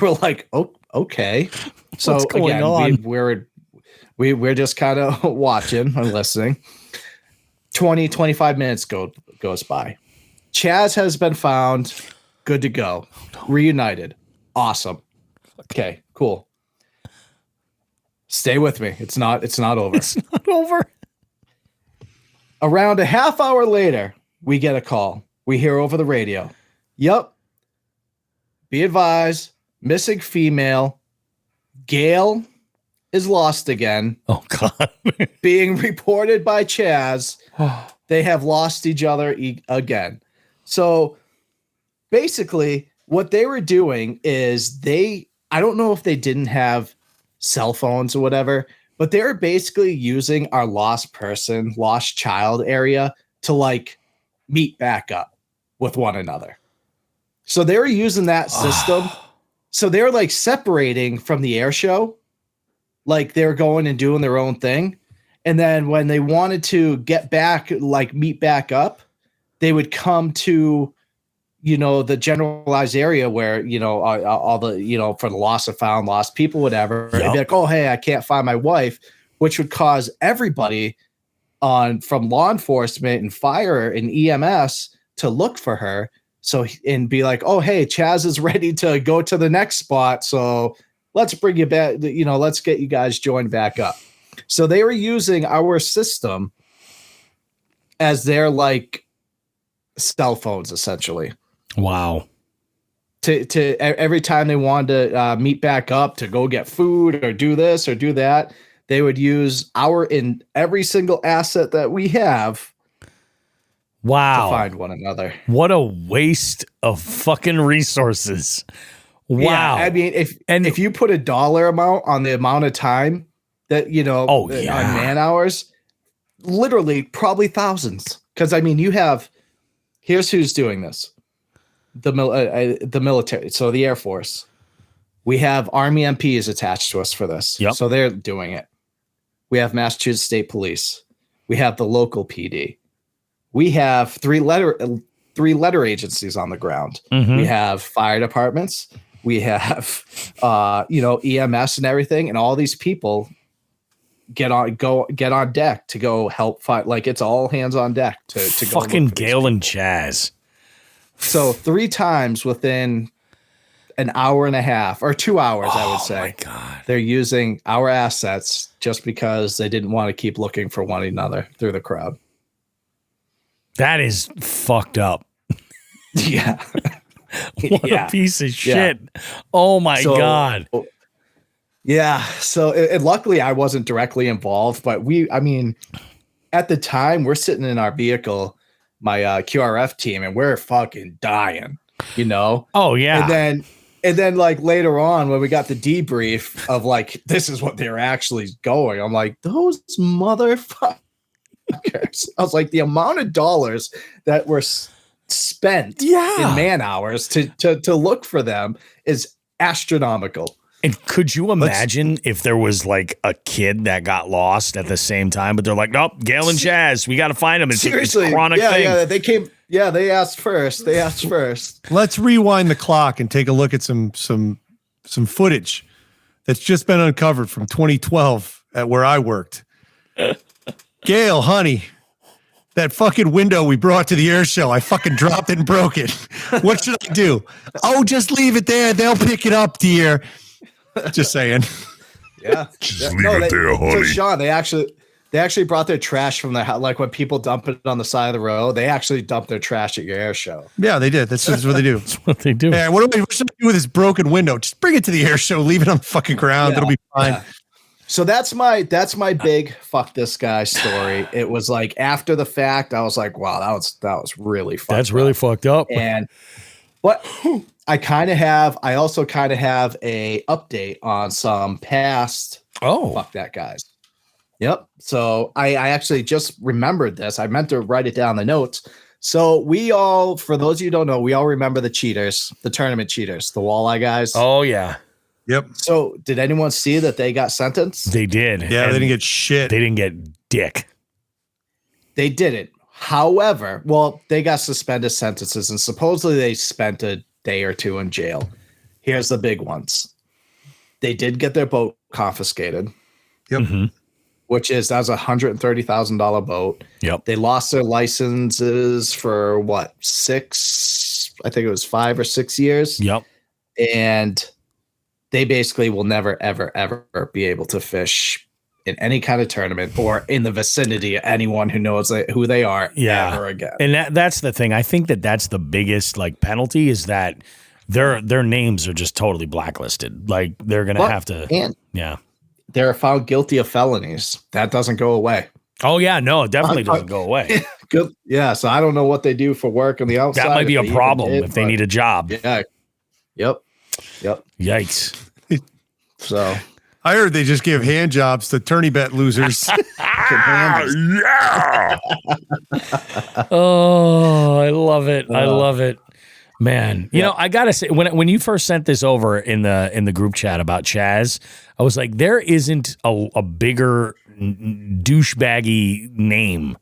We're like, oh, okay. So what's going on? We're just kind of watching and listening. 25 minutes goes by. Chaz has been found. Good to go. Reunited. Awesome. Okay, cool. Stay with me. It's not over. It's not over. Around a half hour later, we get a call. We hear over the radio. Yep. Be advised, missing female. Gail is lost again. Oh, God. Being reported by Chaz. They have lost each other again. So basically what they were doing is I don't know if they didn't have cell phones or whatever, but they were basically using our lost person, lost child area to meet back up with one another. So they were using that system. So they were separating from the air show. They were going and doing their own thing. And then when they wanted to get back, meet back up, they would come to, the generalized area where, all the, for the lost and found, lost people, whatever. Yep. And be like, oh, hey, I can't find my wife, which would cause everybody from law enforcement and fire and EMS to look for her. So, and be like, oh, hey, Chaz is ready to go to the next spot. So let's bring you back, let's get you guys joined back up. So they were using our system as their cell phones, essentially. Wow. To every time they wanted to meet back up to go get food or do this or do that, they would use in every single asset that we have. Wow. To find one another. What a waste of fucking resources. Wow. Yeah, I mean, if you put a dollar amount on the amount of time that, on man hours, literally probably thousands. Because, I mean, here's who's doing this. the military, so the Air Force. We have Army MPs attached to us for this. Yep. So they're doing it. We have Massachusetts State Police. We have the local PD. We have three letter agencies on the ground. Mhm. We have fire departments. We have EMS and everything, and all these people get on deck to go help fight. Like, it's all hands on deck to go. Fucking Gail and Chaz. So 3 times within an hour and a half or 2 hours, I would say. Oh my God. They're using our assets just because they didn't want to keep looking for one another through the crowd. That is fucked up. Yeah. What a piece of shit. Oh my God. Yeah. So and luckily I wasn't directly involved, but at the time we're sitting in our vehicle, my QRF team, and we're fucking dying, Oh yeah. And then like later on when we got the debrief of like, this is what they're actually going, I'm like, those motherfuckers. I was like, the amount of dollars that were spent in man hours to look for them is astronomical. And could you imagine if there was like a kid that got lost at the same time, but they're like, nope, Gail and Chaz, we got to find them. It's a chronic thing. Yeah, they came. Yeah, they asked first. Let's rewind the clock and take a look at some footage that's just been uncovered from 2012 at where I worked. Gail, honey, that fucking window we brought to the air show, I fucking dropped it and broke it. What should I do? Oh, just leave it there. They'll pick it up, dear. Just saying. Yeah. Just leave it there, honey. So Sean, they actually brought their trash from their house. Like when people dump it on the side of the road, they actually dump their trash at your air show. Yeah, they did. That's what they do. That's what they do. Yeah, what should I do with this broken window? Just bring it to the air show. Leave it on the fucking ground. Yeah, It'll be fine. Yeah. So that's my big fuck this guy story. It was like after the fact, I was like, wow, that was really fucked That's really fucked up. But I also kind of have a update on some past fuck that guys. Yep. So I actually just remembered this. I meant to write it down in the notes. So for those of you who don't know, we all remember the cheaters, the tournament cheaters, the walleye guys. Oh yeah. Yep. So did anyone see that they got sentenced? They did. Yeah, they didn't get shit. They didn't get dick. They didn't. However, they got suspended sentences and supposedly they spent a day or two in jail. Here's the big ones. They did get their boat confiscated. Yep. Mm-hmm. That was $130,000 boat. Yep. They lost their licenses for 5 or 6 years. Yep. And they basically will never, ever, ever be able to fish in any kind of tournament or in the vicinity of anyone who knows who they are ever again. And that's the thing. I think that's the biggest penalty is that their names are just totally blacklisted. Like they're going to have to. And they're found guilty of felonies. That doesn't go away. Oh yeah, no, it definitely doesn't go away. Good. Yeah. So I don't know what they do for work on the outside. That might be a problem if they need a job. Yeah. Yep. Yikes. So I heard they just give hand jobs to tourney bet losers. Yeah. Oh, I love it. I love it. Man, you know, I gotta say, when you first sent this over in the group chat about Chaz, I was like, there isn't a bigger douchebaggy name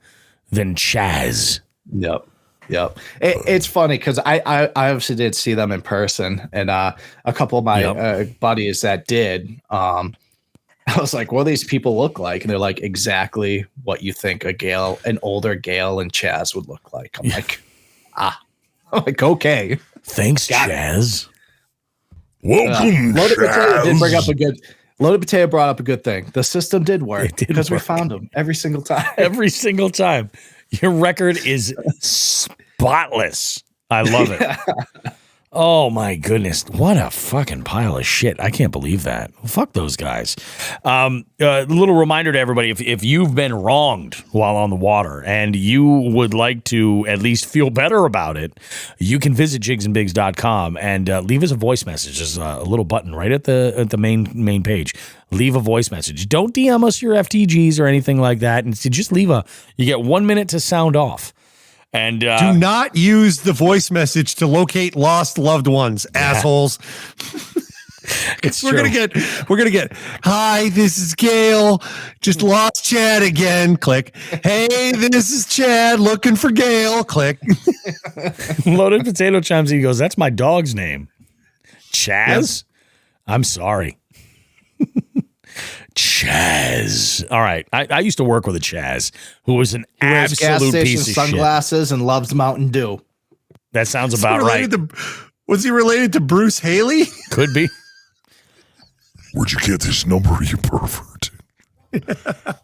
than Chaz. Yep. It's funny because I obviously did see them in person, and a couple of my buddies that did. I was like, "What do these people look like?" And they're like, "Exactly what you think an older Gail and Chaz would look like." I'm like, okay. Thanks, Chaz. Welcome, Loaded Potato did bring Chaz. up a good. Loaded Potato brought up a good thing. The system did work It did because we work. found them every single time. Every single time. Your record is spotless. I love it. Oh my goodness. What a fucking pile of shit. I can't believe that. Fuck those guys. A little reminder to everybody, if you've been wronged while on the water and you would like to at least feel better about it, you can visit jigsandbigs.com and leave us a voice message. There's a little button right at the main page. Leave a voice message. Don't DM us your FTGs or anything like that. And just you get 1 minute to sound off. And do not use the voice message to locate lost loved ones, assholes. it's we're true. gonna get. Hi, this is Gail. Just lost Chad again. Click. Hey, this is Chad looking for Gail. Click. Loaded Potato chimes in. He goes, "That's my dog's name, Chaz." Yes. I'm sorry. Chaz. All right. I used to work with a Chaz who was an Wears gas absolute station piece of shit. sunglasses and loves Mountain Dew. That sounds about right. Was he related to Bruce Haley? Could be. Where'd you get this number, you pervert?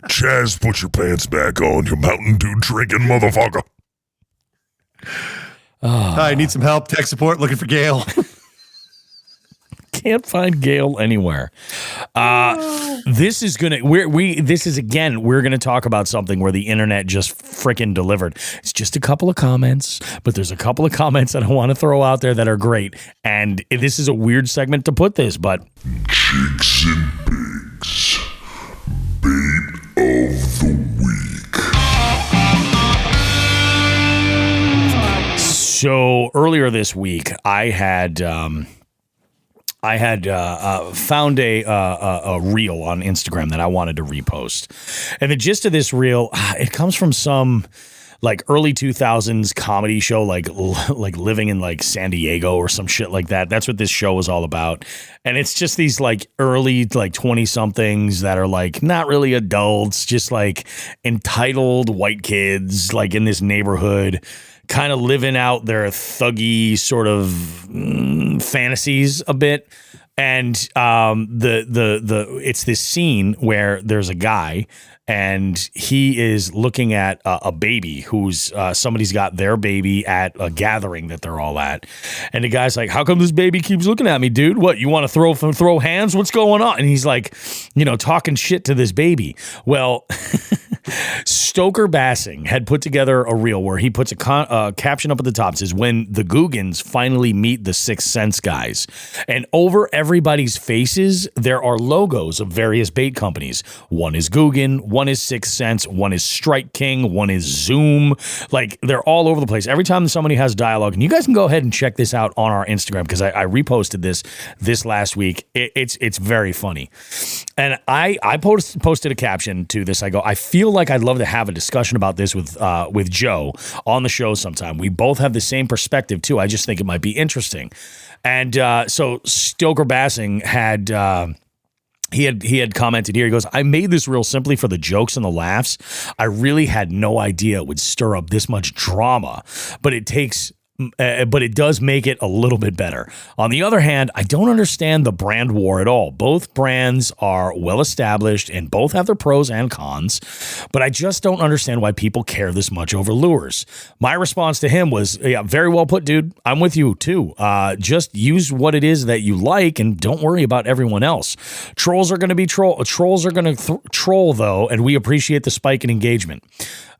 Chaz, put your pants back on, you Mountain Dew drinking motherfucker. I need some help. Tech support looking for Gail. Can't find Gail anywhere. This is gonna we're gonna talk about something where the internet just freaking delivered. It's just a couple of comments, but there's a couple of comments that I want to throw out there that are great. And this is a weird segment to put this, but Jigs and Bigs, bait of the week. So earlier this week, I had found a reel on Instagram that I wanted to repost. And the gist of this reel, it comes from some like early 2000s comedy show, like living in like San Diego or some shit like that. That's what this show is all about. And it's just these like early like 20 somethings that are like not really adults, just like entitled white kids like in this neighborhood, kind of living out their thuggy sort of fantasies a bit. And it's this scene where there's a guy and he is looking at a baby who's somebody's got their baby at a gathering that they're all at. And the guy's like, "How come this baby keeps looking at me, dude? What, you want to throw hands? What's going on?" And he's like, talking shit to this baby. Well, Stoker Bassing had put together a reel where he puts a caption up at the top. It says, "When the Googans finally meet the Sixth Sense guys." And over everybody's faces, there are logos of various bait companies. One is Googan, one is Sixth Sense, one is Strike King, one is Zoom. Like, they're all over the place. Every time somebody has dialogue, and you guys can go ahead and check this out on our Instagram because I reposted this last week. It's very funny. And I posted a caption to this. I go, I feel like I'd love to have a discussion about this with Joe on the show sometime. We both have the same perspective too. I just think it might be interesting. And so Stoker Bassing had he had commented here. He goes, "I made this reel simply for the jokes and the laughs. I really had no idea it would stir up this much drama, but it does make it a little bit better. On the other hand, I don't understand the brand war at all. Both brands are well established and both have their pros and cons, but I just don't understand why people care this much over lures." My response to him was, "Yeah, very well put, dude. I'm with you too. Just use what it is that you like and don't worry about everyone else. Trolls are going to be trolls are going to troll though, and we appreciate the spike in engagement."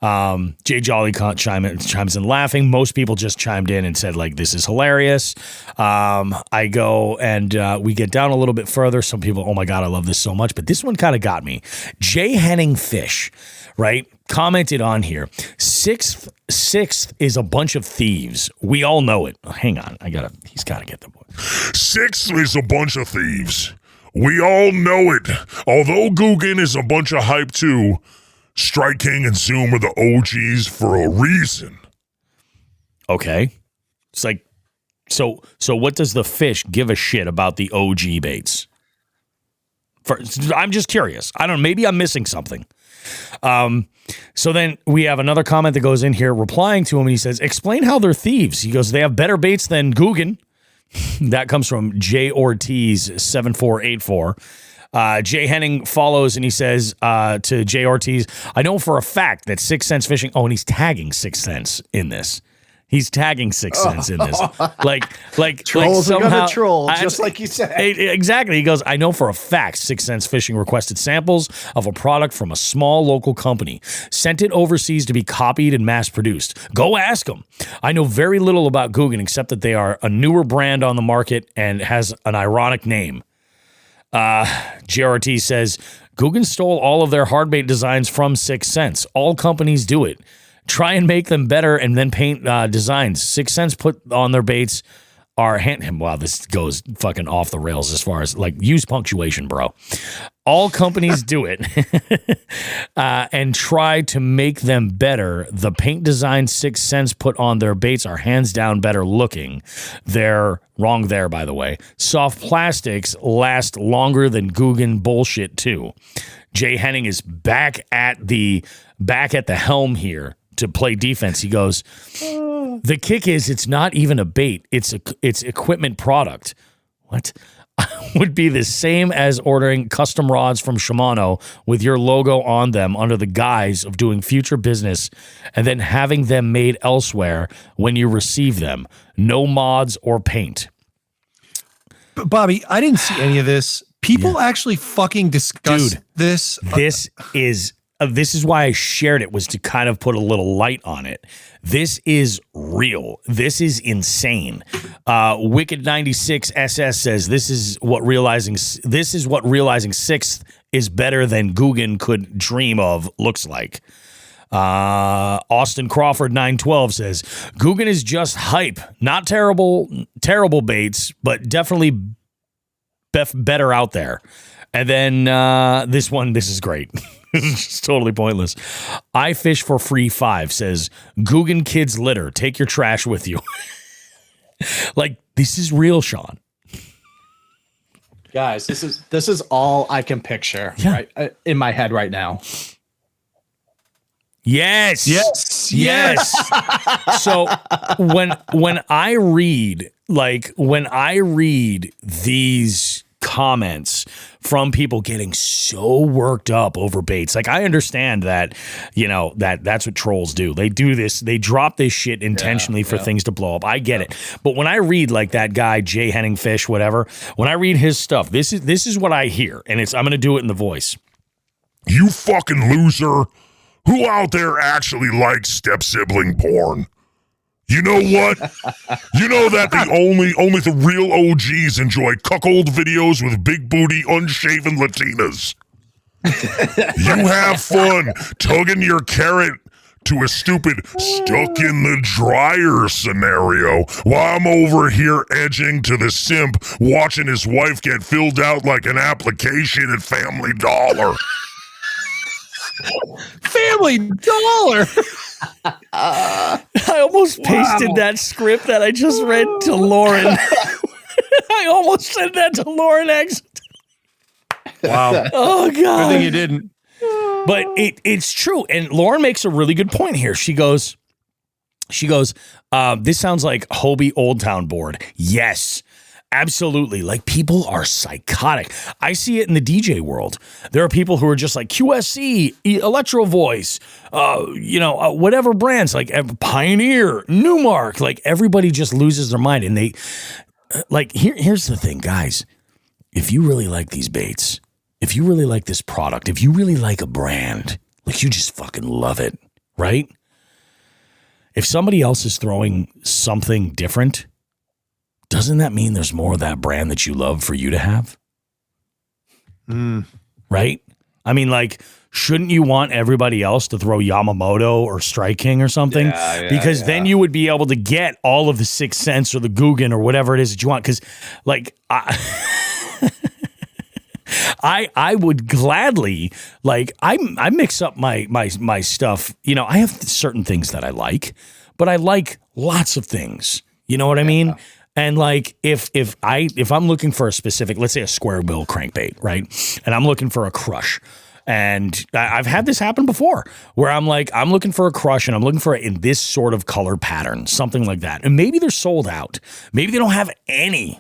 Jay Jolly chimes in laughing. Most people just chimed in and said, like, "This is hilarious." I go and we get down a little bit further. Some people, "Oh my God, I love this so much." But this one kind of got me. Jay Henning Fish, right, commented on here. Sixth is a bunch of thieves. We all know it. Oh, hang on. He's got to get the boy. Sixth is a bunch of thieves. We all know it. Although Googan is a bunch of hype too, Strike King and Zoom are the OGs for a reason. Okay. It's like, so what does the fish give a shit about the OG baits? I'm just curious. I don't know. Maybe I'm missing something. So then we have another comment that goes in here replying to him, and he says, "Explain how they're thieves." He goes, "They have better baits than Googan." That comes from J Ortiz 7484. Jay Henning follows and he says to Jay Ortiz, "I know for a fact that Sixth Sense Fishing," oh, and he's tagging Sixth Sense in this. He's tagging Sixth Sense in this. Like Trolls like are gonna troll, just like you said. Exactly. He goes, "I know for a fact Sixth Sense Fishing requested samples of a product from a small local company, sent it overseas to be copied and mass produced. Go ask them. I know very little about Googan except that they are a newer brand on the market and has an ironic name." JRT says, "Googan stole all of their hardbait designs from Sixth Sense. All companies do it. Try and make them better and then paint designs. 6 cents put on their baits are wow, this goes fucking off the rails as far as like use punctuation, bro. All companies do it and try to make them better. The paint design 6 cents put on their baits are hands down better looking. They're wrong there, by the way. Soft plastics last longer than Guggen bullshit too. Jay Henning is back at the helm here to play defense. He goes, the kick is it's not even a bait. It's equipment product. What? Would be the same as ordering custom rods from Shimano with your logo on them under the guise of doing future business and then having them made elsewhere when you receive them. No mods or paint. But Bobby, I didn't see any of this. People actually fucking discuss this. This is why I shared it, was to kind of put a little light on it. This is real. This is insane. Wicked 96 SS says this is what realizing sixth is better than Guggen could dream of looks like. Austin Crawford 912 says Guggen is just hype, not terrible baits, but definitely better out there. And then this is great. It's totally pointless. I Fish for Free 5 says Guggen kids litter. Take your trash with you. Like, this is real, Shawn. Guys, this is all I can picture right in my head right now. Yes. So when I read these comments from people getting so worked up over baits, like I understand that, that's what trolls do. They do this, they drop this shit intentionally for things to blow up. I get it. But when I read like that guy, Jay Henning Fish, whatever, when I read his stuff, this is what I hear. And I'm going to do it in the voice. You fucking loser. Who out there actually likes step-sibling porn? You know what? You know that only the real OGs enjoy cuckold videos with big booty, unshaven Latinas. You have fun tugging your carrot to a stupid stuck in the dryer scenario while I'm over here edging to the simp watching his wife get filled out like an application at Family Dollar. Family Dollar. I almost pasted that script that I just read to Lauren. I almost said that to Lauren accidentally. Wow. Oh, God. Good thing you didn't. But it's true. And Lauren makes a really good point here. She goes, this sounds like Hobie Old Town Board. Yes. Absolutely. Like, people are psychotic. I see it in the DJ world. There are people who are just like QSC, Electro Voice, whatever brands, like Pioneer, Newmark. Like, everybody just loses their mind. And they, like, here's the thing, guys. If you really like these baits, if you really like this product, if you really like a brand, like, you just fucking love it, right? If somebody else is throwing something different, doesn't that mean there's more of that brand that you love for you to have? Right? I mean, like, shouldn't you want everybody else to throw Yamamoto or Strike King or something? Because then you would be able to get all of the 6 cents or the Guggen or whatever it is that you want. Because, like, I would gladly, like, I mix up my stuff. I have certain things that I like, but I like lots of things. You know what I mean? And like, if I'm looking for a specific, let's say a square bill crankbait, right? And I'm looking for a crush, and I've had this happen before where I'm looking for a crush and I'm looking for it in this sort of color pattern, something like that. And maybe they're sold out. Maybe they don't have any.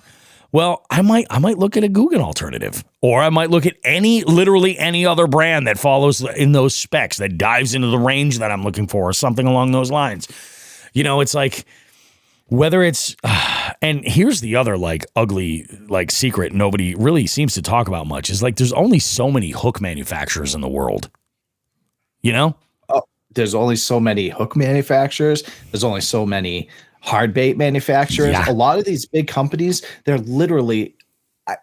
Well, I might look at a Guggen alternative, or I might look at literally any other brand that follows in those specs, that dives into the range that I'm looking for, or something along those lines. It's like, whether it's, and here's the other like ugly like secret nobody really seems to talk about much, is like, there's only so many hook manufacturers in the world. There's only so many hook manufacturers. There's only so many hard bait manufacturers. Yeah. A lot of these big companies, they're literally,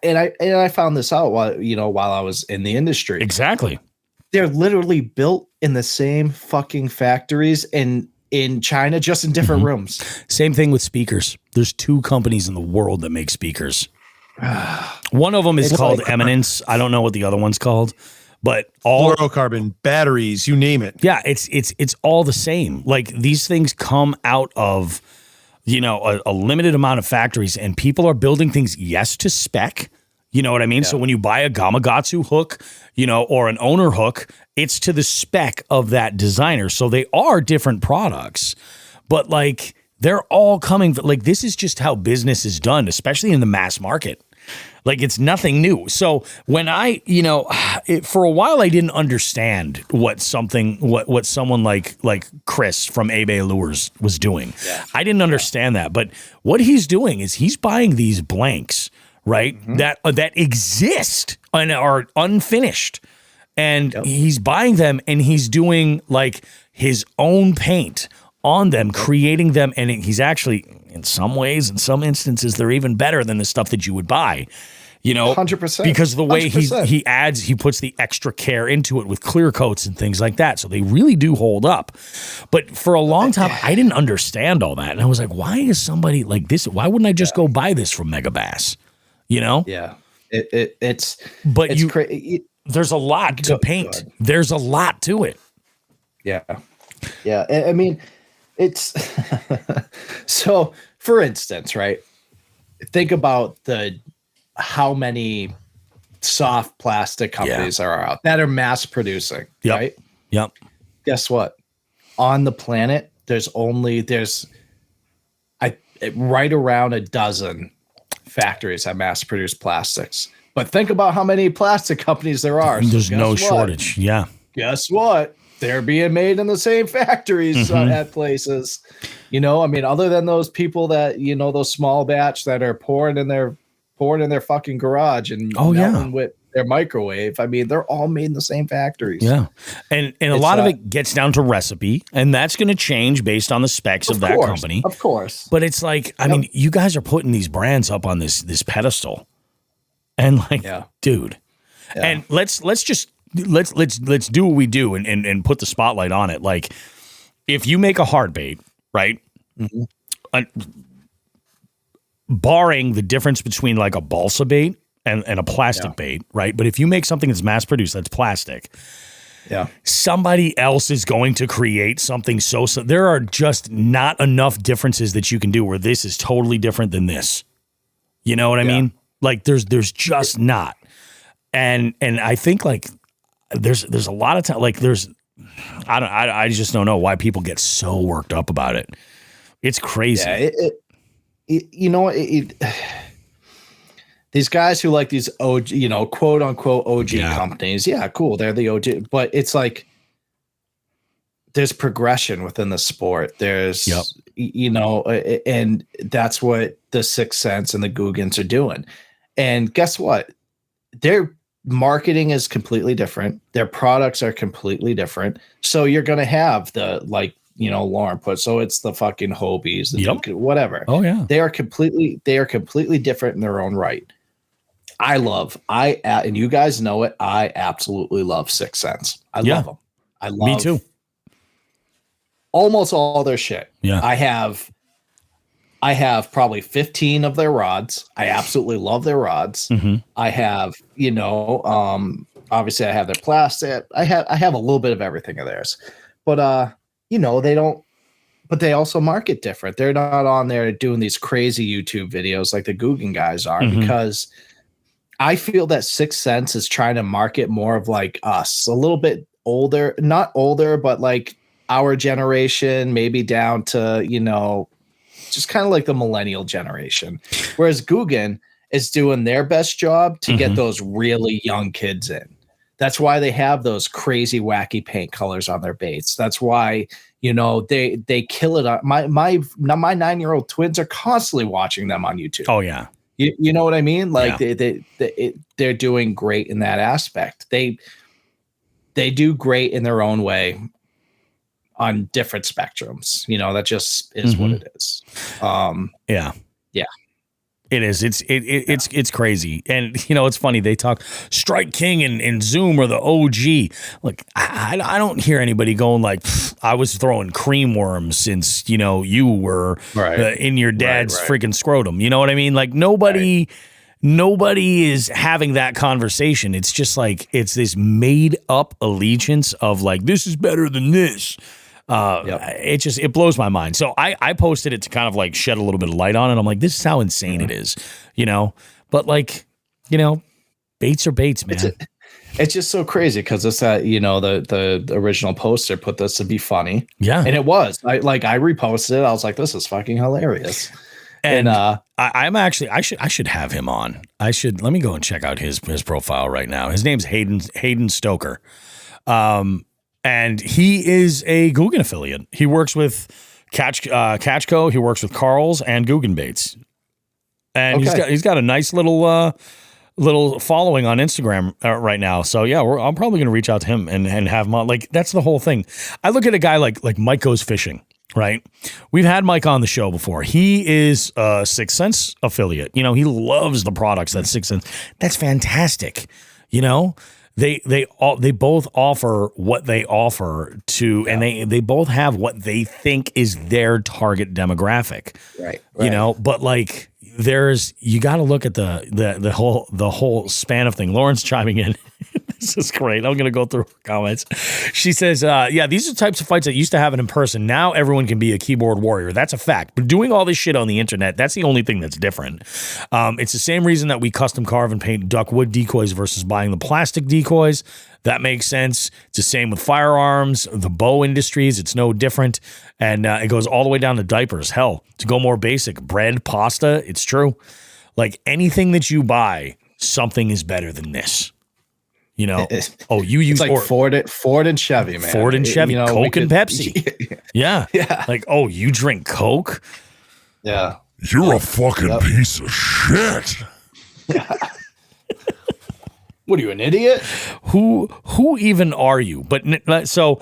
and I found this out while I was in the industry. Exactly. They're literally built in the same fucking factories in China, just in different rooms. Same thing with speakers. There's 2 companies in the world that make speakers. One of them is called Eminence. I don't know what the other one's called, but all Fluorocarbon, batteries, you name it. yeah, it's all the same. Like these things come out of, you know, a limited amount of factories, and people are building things, yes, to spec. You know what I mean? So when you buy a Gamakatsu hook, you know, or an owner hook, it's to the spec of that designer. So they are different products, but like they're all coming. Like this is just how business is done, especially in the mass market. Like it's nothing new. So when I, you know, for a while I didn't understand what someone like Chris from Abe Lures was doing. Yeah. I didn't understand that, but what he's doing is he's buying these blanks, right? That exist and are unfinished, and he's buying them and he's doing like his own paint on them, creating them, and he's actually, in some ways, in some instances, they're even better than the stuff that you would buy. You know, 100%. Because the way 100%. he puts the extra care into it with clear coats and things like that. So they really do hold up. But for a long time, I didn't understand all that. And I was like, why is somebody like this? Why wouldn't I just go buy this from Mega Bass? You know? Yeah. It's crazy. There's a lot to paint. There's a lot to it. Yeah. Yeah. I mean, it's so for instance, right? Think about how many soft plastic companies are out that are mass producing, right? Yep. Guess what? On the planet, there's right around a dozen factories that mass produce plastics. But think about how many plastic companies there are. There's no shortage. Yeah. Guess what? They're being made in the same factories at places. You know, I mean, other than those people that, you know, those small batch that are pouring in their fucking garage and melting with their microwave. I mean, they're all made in the same factories. Yeah. And a lot of it gets down to recipe, and that's going to change based on the specs of that company. Of course. But it's like, I mean, you guys are putting these brands up on this pedestal. And like, dude. Yeah. And let's do what we do and put the spotlight on it. Like, if you make a hard bait, right? Barring the difference between like a balsa bait and a plastic bait, right? But if you make something that's mass produced, that's plastic. Yeah. Somebody else is going to create something so there are just not enough differences that you can do where this is totally different than this. You know what I mean? Like there's just not. And I think like there's a lot of time, like I just don't know why people get so worked up about it. It's crazy. Yeah, you know, these guys who like these OG, you know, quote unquote OG companies. Yeah, cool. They're the OG, but it's like there's progression within the sport. There's, you know, and that's what the Sixth Sense and the Googans are doing. And guess what? Their marketing is completely different. Their products are completely different. So you're going to have the, like, you know, Lauren put, so it's the fucking Hobies, the Duke, whatever. Oh yeah. They are completely different in their own right. And you guys know it. I absolutely love Sixth Sense. I love them. I love me too. Almost all their shit. Yeah. I have probably 15 of their rods. I absolutely love their rods. I have, you know, obviously I have their plastic. I have a little bit of everything of theirs, but you know, but they also market different. They're not on there doing these crazy YouTube videos like the Guggen guys are, because I feel that Sixth Sense is trying to market more of like us, a little bit older, not older, but like our generation, maybe down to, you know, just kind of like the millennial generation. Whereas Guggen is doing their best job to get those really young kids in. That's why they have those crazy, wacky paint colors on their baits. That's why, you know, they kill it. My 9-year-old twins are constantly watching them on YouTube. Oh yeah. You know what I mean? Like they're doing great in that aspect. They do great in their own way on different spectrums. You know, that just is what it is. Yeah. It is. It's crazy. And, you know, it's funny. They talk Strike King and Zoom or the OG. Look, I don't hear anybody going like, I was throwing cream worms since, you know, you were in your dad's freaking scrotum. You know what I mean? Like nobody is having that conversation. It's just like, it's this made up allegiance of like, this is better than this. It blows my mind. So I posted it to kind of like shed a little bit of light on it. I'm like, this is how insane it is, you know, but like, you know, baits are baits, man. It's just so crazy because it's that, you know, the original poster put this to be funny. Yeah. And it was. I reposted it. I was like, this is fucking hilarious. And I should have him on. Let me go and check out his profile right now. His name's Hayden Stoker. And he is a Guggen affiliate. He works with Catchco. He works with Carl's and Guggen Baits. And he's got a nice little following on Instagram right now. So yeah, I'm probably going to reach out to him and have him on. Like that's the whole thing. I look at a guy like Mike Goes Fishing, right? We've had Mike on the show before. He is a Sixth Sense affiliate. You know, he loves the products that Sixth Sense. That's fantastic. You know. They both offer what they offer to, and they both have what they think is their target demographic. Right. You know, but like you got to look at the whole span of thing. Lauren's chiming in. This is great. I'm going to go through her comments. She says, these are types of fights that used to happen in person. Now everyone can be a keyboard warrior. That's a fact. But doing all this shit on the internet, that's the only thing that's different. It's the same reason that we custom carve and paint duck wood decoys versus buying the plastic decoys. That makes sense. It's the same with firearms, the bow industries. It's no different. And it goes all the way down to diapers. Hell, to go more basic, bread, pasta, it's true. Like anything that you buy, something is better than this. You know, you use like Ford and Chevy, man. Ford and Chevy, you know, Coke and Pepsi. Yeah. Like, you drink Coke? Yeah. You're a fucking piece of shit. What are you, an idiot? Who even are you? But so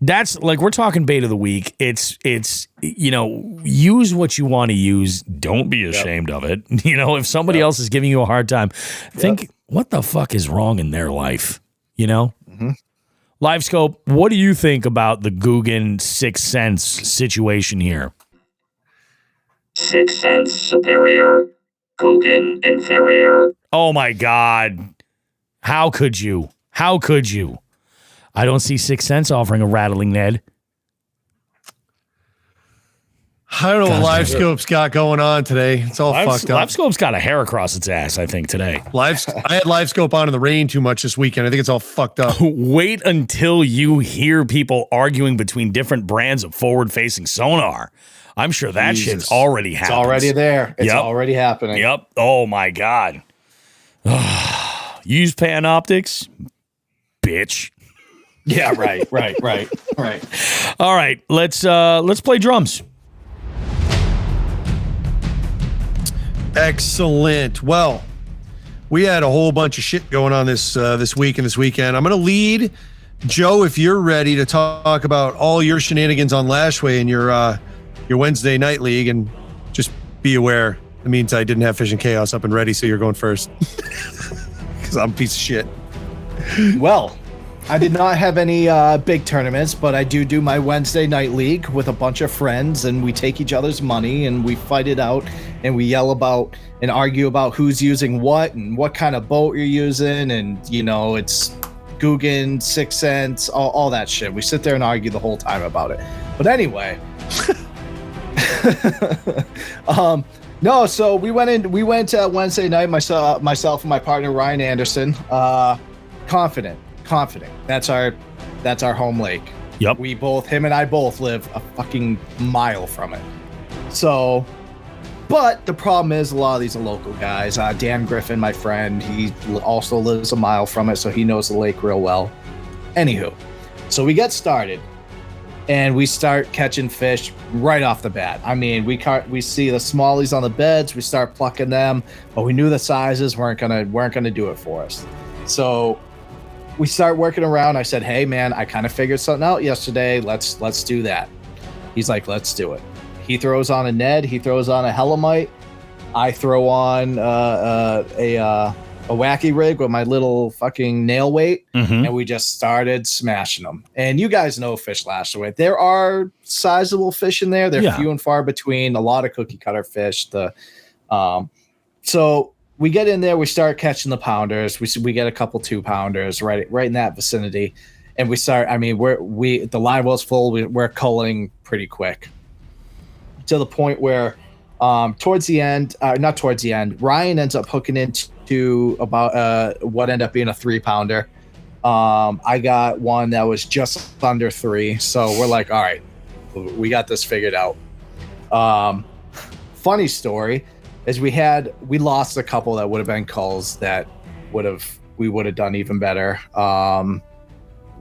that's like, we're talking bait of the week. It's, you know, use what you want to use. Don't be ashamed of it. You know, if somebody else is giving you a hard time, think, what the fuck is wrong in their life? You know? Mm-hmm. LiveScope, what do you think about the Guggen Sixth Sense situation here? Sixth Sense superior, Guggen inferior. Oh my God. How could you? I don't see Sixth Sense offering a rattling Ned. I don't know what LiveScope's got going on today. It's all fucked up. LiveScope's got a hair across its ass, I think, today. I had LiveScope on in the rain too much this weekend. I think it's all fucked up. Wait until you hear people arguing between different brands of forward-facing sonar. I'm sure that shit's already happened. It's already there. It's already happening. Yep. Oh, my God. Use Panoptics, bitch. Yeah, right. All right, let's play drums. Excellent. Well, we had a whole bunch of shit going on this week and this weekend. I'm going to lead Joe if you're ready to talk about all your shenanigans on Lashway in your Wednesday night league, and just be aware it means I didn't have Fish and Chaos up and ready, so you're going first because I'm a piece of shit. Well, I did not have any big tournaments, but I do my Wednesday night league with a bunch of friends, and we take each other's money and we fight it out, and we yell about and argue about who's using what and what kind of boat you're using, and you know, it's Guggen, Sixth Sense, all that shit. We sit there and argue the whole time about it. But anyway, no. So we went Wednesday night. Myself and my partner Ryan Anderson. Confident. That's our home lake. Yep. Him and I both live a fucking mile from it. So, but the problem is a lot of these are local guys. Dan Griffin, my friend, he also lives a mile from it, so he knows the lake real well. Anywho, so we get started and we start catching fish right off the bat. I mean, we see the smallies on the beds, we start plucking them, but we knew the sizes weren't gonna do it for us. So we start working around. I said, hey man, I kind of figured something out yesterday. Let's do that. He's like, let's do it. He throws on a Ned, he throws on a Helamite, I throw on a wacky rig with my little fucking nail weight, and we just started smashing them. And you guys know fish lash away. There are sizable fish in there. They're few and far between. A lot of cookie cutter fish. So we get in there. We start catching the pounders. We get a couple 2-pounders right in that vicinity, and we start. I mean, the live well's full. We're culling pretty quick to the point where. Towards the end, not towards the end, Ryan ends up hooking into about what ended up being a 3-pounder. I got one that was just under 3, so we're like, all right, we got this figured out. Funny story is we lost a couple that would have been culls that we would have done even better.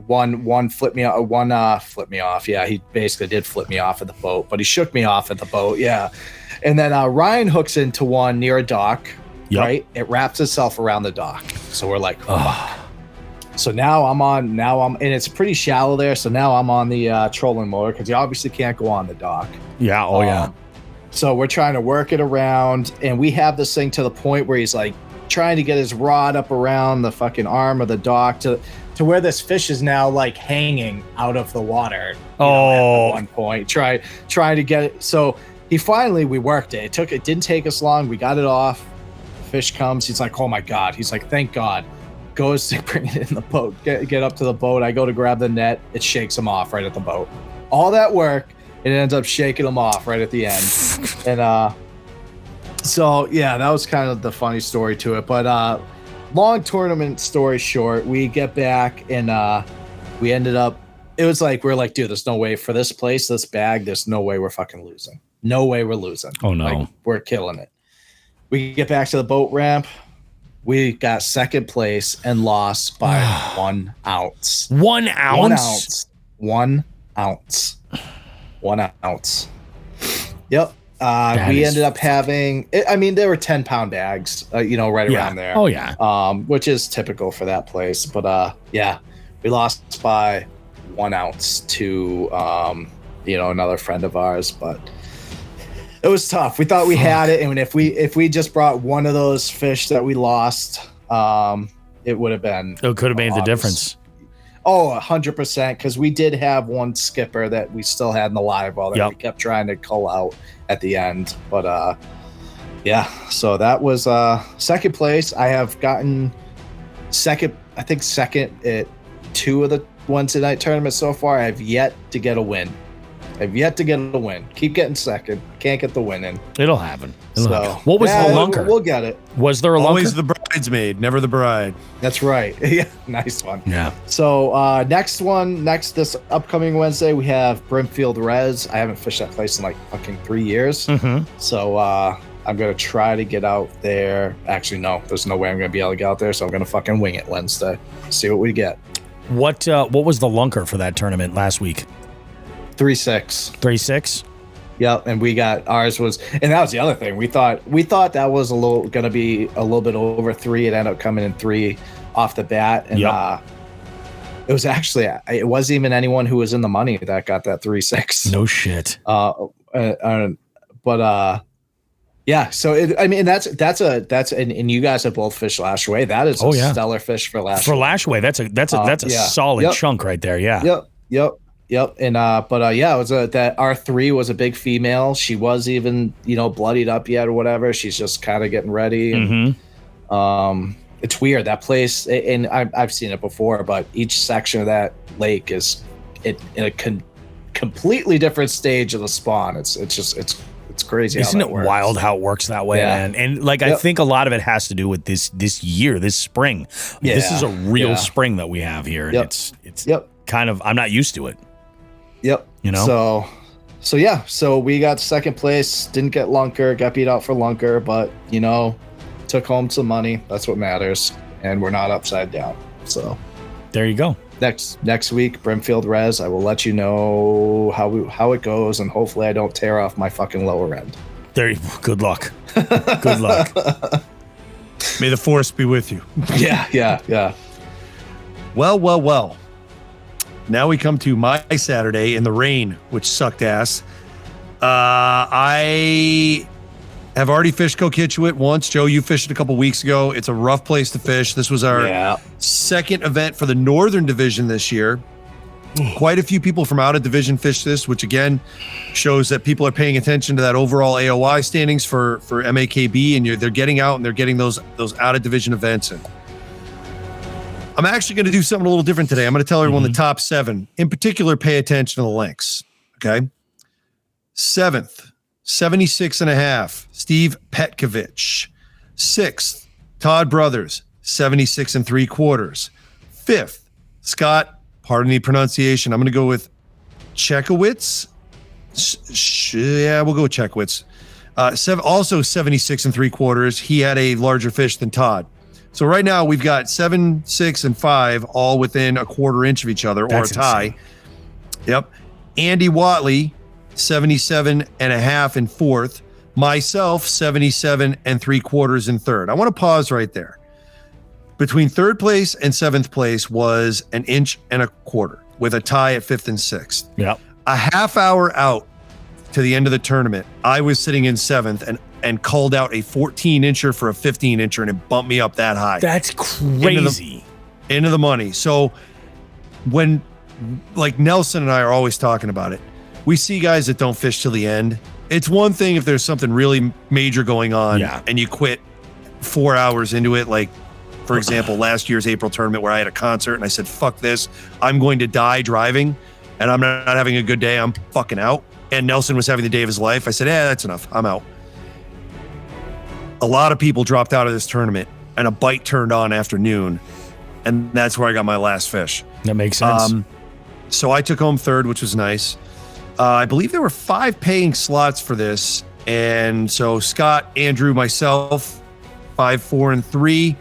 One flipped me off. Yeah, he basically did flip me off at the boat, but he shook me off at the boat. Yeah. And then Ryan hooks into one near a dock, right? It wraps itself around the dock. So we're like, fuck. So now I'm and it's pretty shallow there. So now I'm on the trolling motor because you obviously can't go on the dock. Yeah. Oh, yeah. So we're trying to work it around, and we have this thing to the point where he's like trying to get his rod up around the fucking arm of the dock to where this fish is now like hanging out of the water. At one point, trying to get it. So we worked it. It didn't take us long. We got it off. The fish comes. He's like, oh my God. He's like, thank God. Goes to bring it in the boat. Get up to the boat. I go to grab the net. It shakes him off right at the boat. All that work, it ends up shaking him off right at the end. And so yeah, that was kind of the funny story to it. But long tournament story short, we get back and we ended up. It was like we're like, dude, there's no way for this place, this bag. There's no way we're fucking losing. No way we're losing. Oh no, like, we're killing it. We get back to the boat ramp. We got second place and lost by 1 ounce. 1 ounce? 1 ounce. 1 ounce. Yep. We ended up having, I mean, there were 10-pound bags, around there. Oh, yeah. Which is typical for that place. But yeah, we lost by 1 ounce to, another friend of ours. But it was tough. We thought we had it, and if we just brought one of those fish that we lost, it would have been. It could have made the difference. Oh, 100%. Because we did have one skipper that we still had in the live well that we kept trying to cull out at the end. But yeah, so that was second place. I have gotten second at 2 of the Wednesday night tournaments so far. I have yet to get a win. Keep getting second. Can't get the win in. It'll happen. What was the lunker? We'll get it. Was there a lunker? Always the bridesmaid, never the bride. That's right. Yeah, nice one. Yeah. So this upcoming Wednesday, we have Brimfield Res. I haven't fished that place in like fucking 3 years. Mm-hmm. So I'm going to try to get out there. Actually, no, there's no way I'm going to be able to get out there. So I'm going to fucking wing it Wednesday. See what we get. What was the lunker for that tournament last week? 3.6. 3.6? Yep, and we got ours was, and that was the other thing. We thought that was going to be a little bit over 3. It ended up coming in 3 off the bat, and it was actually, it wasn't even anyone who was in the money that got that 3.6. No shit. Yeah. So that's and you guys have both fished Lashaway. That is a stellar fish for Lashaway. For Lashaway, that's a solid chunk right there. Yeah. Yep. And it was that R3 was a big female. She was even bloodied up yet or whatever. She's just kind of getting ready. And, it's weird, that place, and I've seen it before, but each section of that lake is in a completely different stage of the spawn. It's crazy. Isn't it wild how it works that way, man? And I think a lot of it has to do with this year, this spring. Yeah. This is a real spring that we have here. And it's kind of, I'm not used to it. Yep. So we got second place, didn't get lunker, got beat out for lunker, but took home some money. That's what matters. And we're not upside down. So there you go. Next week, Brimfield Res, I will let you know how it goes, and hopefully I don't tear off my fucking lower end. Good luck. Good luck. May the force be with you. Yeah. Well. Now we come to my Saturday in the rain, which sucked ass. I Have already fished Coquitchuit once. Joe, you fished it a couple weeks ago. It's a rough place to fish. This was our second event for the Northern Division this year. Quite a few people from out of division fished this, which again shows that people are paying attention to that overall AOY standings for MAKB, and they're getting out and they're getting those out of division events in. I'm actually going to do something a little different today. I'm going to tell everyone the top 7. In particular, pay attention to the links. Okay. 7th, 76.5, Steve Petkovich. 6th, Todd Brothers, 76 3/4. 5th, Scott, pardon the pronunciation, I'm going to go with Chekowitz. Yeah, we'll go with Chekowitz. Also 76 3/4. He had a larger fish than Todd. So right now we've got 7, 6, and 5 all within a quarter inch of each other, or a tie. Insane. Yep. Andy Watley, 77.5 in 4th. Myself, 77 3/4 in 3rd. I want to pause right there. Between 3rd place and 7th place was 1 1/4 inches with a tie at 5th and 6th. Yep. A half hour out to the end of the tournament, I was sitting in 7th and called out a 14-incher for a 15-incher, and it bumped me up that high. That's crazy. Into the money. So when, like Nelson and I are always talking about it, we see guys that don't fish till the end. It's one thing if there's something really major going on and you quit 4 hours into it, like, for example, last year's April tournament where I had a concert and I said, fuck this, I'm going to die driving and I'm not having a good day, I'm fucking out. And Nelson was having the day of his life. I said, that's enough, I'm out. A lot of people dropped out of this tournament and a bite turned on after noon, and that's where I got my last fish. That makes sense. So I took home 3rd, which was nice. I believe there were 5 paying slots for this. And so Scott, Andrew, myself, 5, 4, and 3.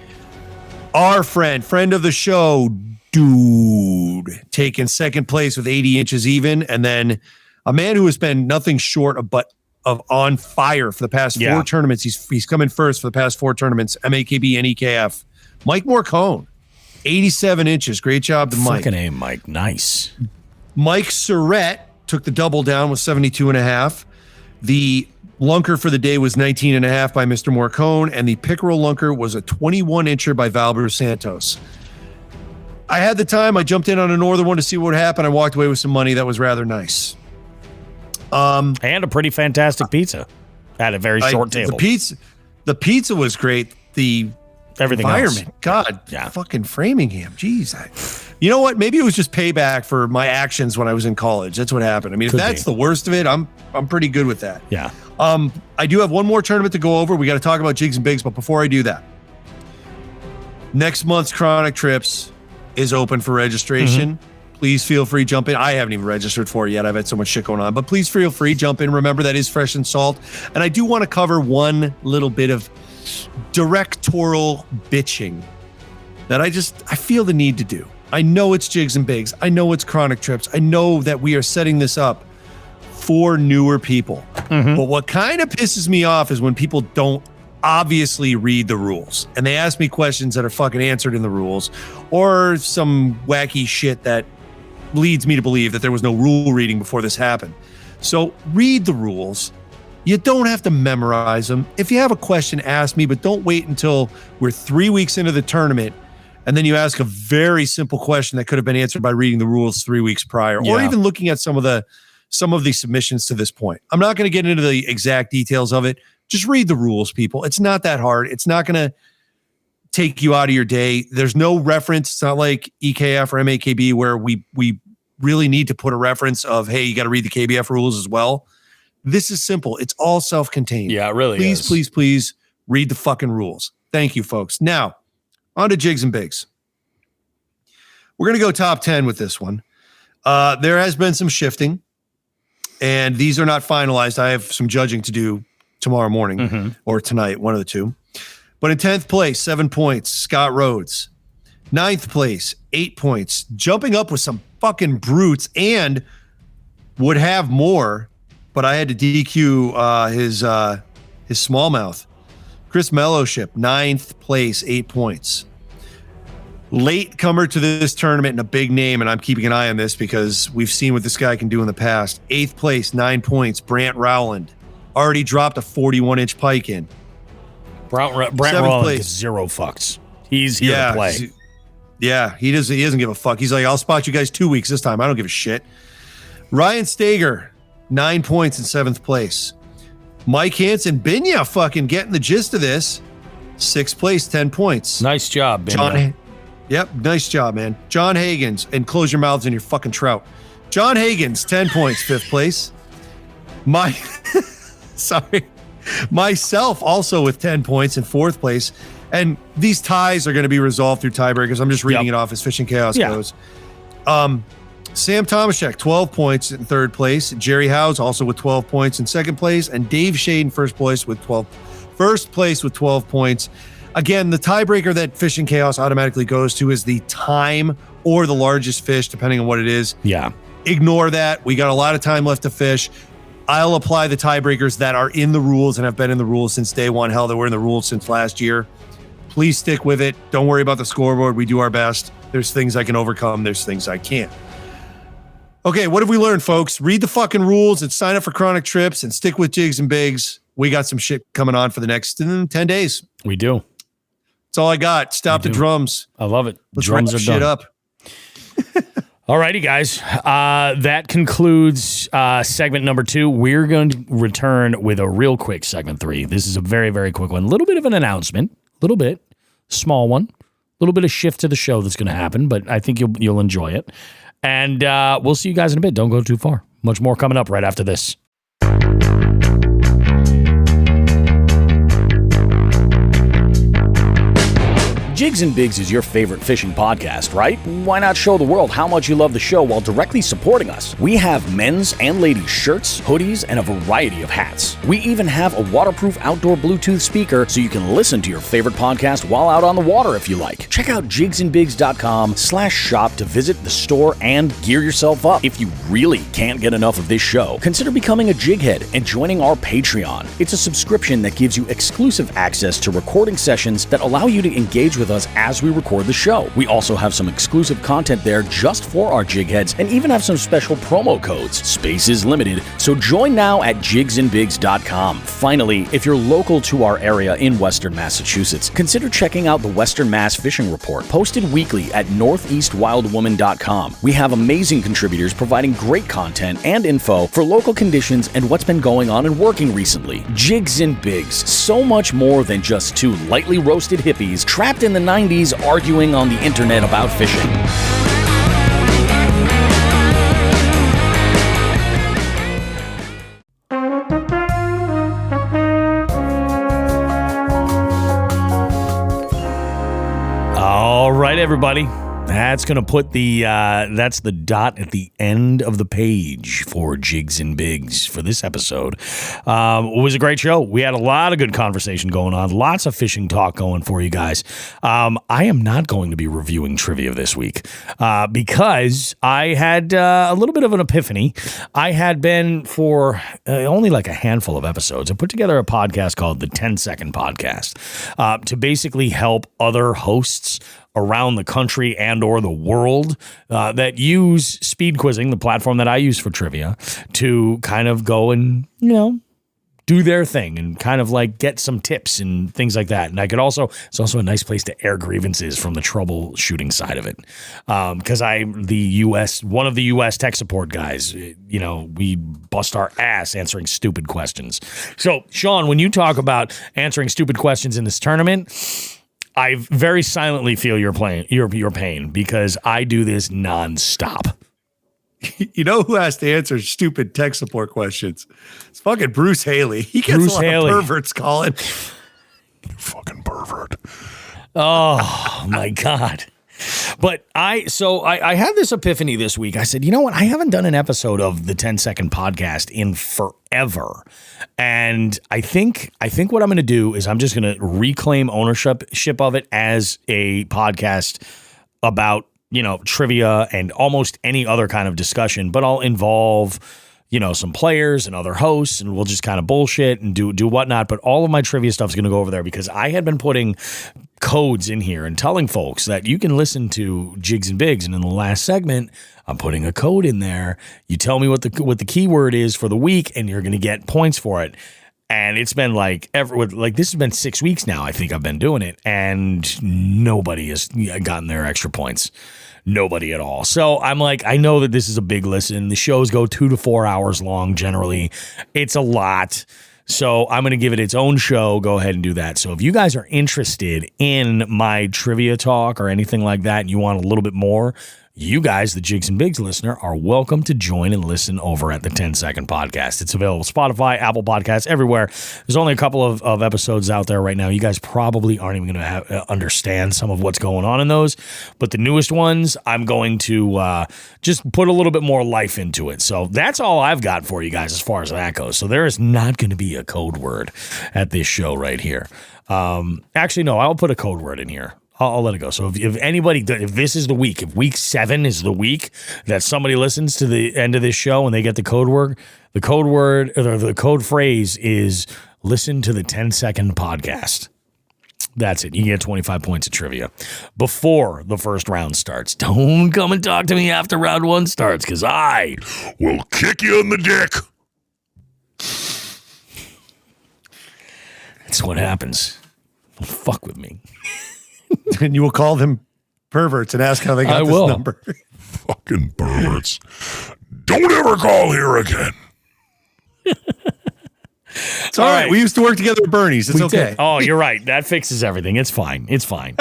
Our friend of the show, Dude, taking 2nd place with 80 inches even. And then a man who has been nothing short of on fire for the past 4 tournaments. He's come in first for the past 4 tournaments, MAKB and EKF. Mike Morcone, 87 inches. Great job to Mike. Fucking A, Mike. Nice. Mike Surratt took the double down with 72.5. The lunker for the day was 19.5 by Mr. Morcone, and the pickerel lunker was a 21-incher by Valber Santos. I had the time. I jumped in on a northern one to see what would happen. I walked away with some money. That was rather nice. And a pretty fantastic pizza at a very short table. The pizza was great. The everything environment, else. God, fucking Framingham. Jeez. You know what? Maybe it was just payback for my actions when I was in college. That's what happened. I mean, if that's the worst of it, I'm pretty good with that. Yeah. I do have one more tournament to go over. We got to talk about jigs and bigs, but before I do that, next month's Chronic Trips is open for registration. Please feel free, jump in. I haven't even registered for it yet. I've had so much shit going on, but please feel free, jump in. Remember, that is Fresh and Salt. And I do want to cover one little bit of directorial bitching that I feel the need to do. I know it's jigs and bigs. I know it's Chronic Trips. I know that we are setting this up for newer people. But what kind of pisses me off is when people don't obviously read the rules and they ask me questions that are fucking answered in the rules, or some wacky shit that leads me to believe that there was no rule reading before this happened. So read the rules. You don't have to memorize them. If you have a question, ask me, but don't wait until we're 3 weeks into the tournament and then you ask a very simple question that could have been answered by reading the rules 3 weeks prior, or even looking at some of the submissions to this point. I'm not going to get into the exact details of it. Just read the rules, people. It's not that hard. It's not going to take you out of your day. There's no reference. It's not like EKF or MAKB where we really need to put a reference of, hey, you got to read the KBF rules as well. This is simple. It's all self-contained. Yeah, it really is. Please read the fucking rules. Thank you, folks. Now, on to jigs and bigs. We're going to go top 10 with this one. There has been some shifting, and these are not finalized. I have some judging to do tomorrow morning or tonight, one of the two. But in 10th place, 7 points, Scott Rhodes. 9th place, 8 points. Jumping up with some fucking brutes and would have more, but I had to DQ his smallmouth. Chris Mellowship, 9th place, 8 points. Late comer to this tournament and a big name, and I'm keeping an eye on this because we've seen what this guy can do in the past. 8th place, 9 points, Brant Rowland. already dropped a 41-inch pike in. Brent Seventh Rollins place. gives zero fucks. He's here to play. Yeah, he doesn't give a fuck. He's like, I'll spot you guys 2 weeks this time. I don't give a shit. Ryan Stager, 9 points in 7th place. Mike Hansen, Binya fucking getting the gist of this. 6th place, 10 points. Nice job, Ben. Yep, nice job, man. John Hagens, and close your mouths in your fucking trout. John Hagens, 10 points, 5th place. Myself also with 10 points in 4th place. And these ties are going to be resolved through tiebreakers. I'm just reading it off as Fishing Chaos goes. Sam Tomaszek, 12 points in 3rd place. Jerry Howes also with 12 points in 2nd place. And Dave Shade in first place with 12 points. Again, the tiebreaker that Fishing Chaos automatically goes to is the time or the largest fish, depending on what it is. Yeah. Ignore that. We got a lot of time left to fish. I'll apply the tiebreakers that are in the rules and have been in the rules since day one. Hell, they were in the rules since last year. Please stick with it. Don't worry about the scoreboard. We do our best. There's things I can overcome. There's things I can't. Okay, what have we learned, folks? Read the fucking rules and sign up for Chronic Trips and stick with Jigs and Bigs. We got some shit coming on for the next 10 days. We do. That's all I got. Stop the drums. I love it. Let's Drums wrap are shit done. up. All righty, guys. That concludes segment number 2. We're going to return with a real quick segment 3. This is a very, very quick one. A little bit of an announcement. A little bit. Small one. A little bit of shift to the show that's going to happen, but I think you'll enjoy it. And we'll see you guys in a bit. Don't go too far. Much more coming up right after this. Jigs and Bigs is your favorite fishing podcast, right? Why not show the world how much you love the show while directly supporting us? We have men's and ladies' shirts, hoodies, and a variety of hats. We even have a waterproof outdoor Bluetooth speaker so you can listen to your favorite podcast while out on the water if you like. Check out jigsandbigs.com/shop to visit the store and gear yourself up. If you really can't get enough of this show, consider becoming a jighead and joining our Patreon. It's a subscription that gives you exclusive access to recording sessions that allow you to engage with us as we record the show. We also have some exclusive content there just for our jig heads and even have some special promo codes. Space is limited, so join now at jigsandbigs.com. Finally, if you're local to our area in Western Massachusetts, consider checking out the Western Mass Fishing Report, posted weekly at northeastwildwoman.com. We have amazing contributors providing great content and info for local conditions and what's been going on and working recently. Jigs and Bigs, so much more than just two lightly roasted hippies trapped in the 90s arguing on the internet about fishing. All right, everybody. That's going to put that's the dot at the end of the page for Jigs and Bigs for this episode. It was a great show. We had a lot of good conversation going on. Lots of fishing talk going for you guys. I am not going to be reviewing trivia this week because I had a little bit of an epiphany. I had been for only like a handful of episodes. I put together a podcast called the 10-Second Podcast to basically help other hosts around the country and or the world that use speed quizzing, the platform that I use for trivia, to kind of go and, do their thing and kind of like get some tips and things like that. And it's also a nice place to air grievances from the troubleshooting side of it. Because I'm one of the US tech support guys, we bust our ass answering stupid questions. So Shawn, when you talk about answering stupid questions in this tournament, I very silently feel your pain because I do this nonstop. You know who has to answer stupid tech support questions? It's fucking Bruce Haley. He gets a lot of perverts calling. You fucking pervert. Oh my God. But I had this epiphany this week. I said, you know what? I haven't done an episode of the 10-Second Podcast in forever. And I think what I'm going to do is I'm just going to reclaim ownership of it as a podcast about, trivia and almost any other kind of discussion, but I'll involve, some players and other hosts, and we'll just kind of bullshit and do whatnot. But all of my trivia stuff is going to go over there because I had been putting codes in here and telling folks that you can listen to Jigs and Bigs. And in the last segment, I'm putting a code in there. You tell me what the keyword is for the week, and you're going to get points for it. And it's been like this has been 6 weeks now. I think I've been doing it, and nobody has gotten their extra points. Nobody at all. So I'm like, I know that this is a big listen. The shows go 2 to 4 hours long generally. It's a lot. So I'm going to give it its own show. Go ahead and do that. So if you guys are interested in my trivia talk or anything like that, and you want a little bit more, you guys, the Jigs and Bigs listener, are welcome to join and listen over at the 10-Second Podcast. It's available Spotify, Apple Podcasts, everywhere. There's only a couple of episodes out there right now. You guys probably aren't even going to understand some of what's going on in those. But the newest ones, I'm going to just put a little bit more life into it. So that's all I've got for you guys as far as that goes. So there is not going to be a code word at this show right here. Actually, no, I'll put a code word in here. I'll let it go. So if anybody, if this is the week, if week 7 is the week that somebody listens to the end of this show and they get the code word or the code phrase is listen to the 10-Second Podcast. That's it. You get 25 points of trivia before the first round starts. Don't come and talk to me after round 1 starts, because I will kick you in the dick. That's what happens. Don't fuck with me. And you will call them perverts and ask how they got this number. Fucking perverts. Don't ever call here again. It's all right. We used to work together at Bernie's. It's okay. Did. Oh, you're right. That fixes everything. It's fine. It's fine.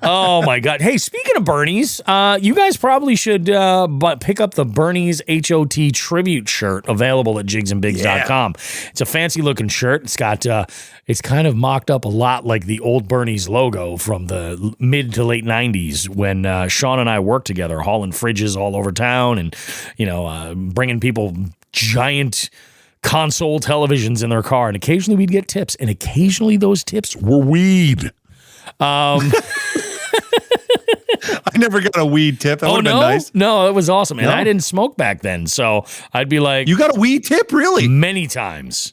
Oh, my God. Hey, speaking of Bernie's, you guys probably should pick up the Bernie's HOT tribute shirt available at jigsandbigs.com. It's a fancy-looking shirt. It's got it's kind of mocked up a lot like the old Bernie's logo from the mid to late 90s when Shawn and I worked together, hauling fridges all over town and, bringing people giant console televisions in their car, and occasionally we'd get tips, and occasionally those tips were weed. I never got a weed tip. That would have been nice. No, it was awesome. And I didn't smoke back then, so I'd be like, you got a weed tip? Really? Many times.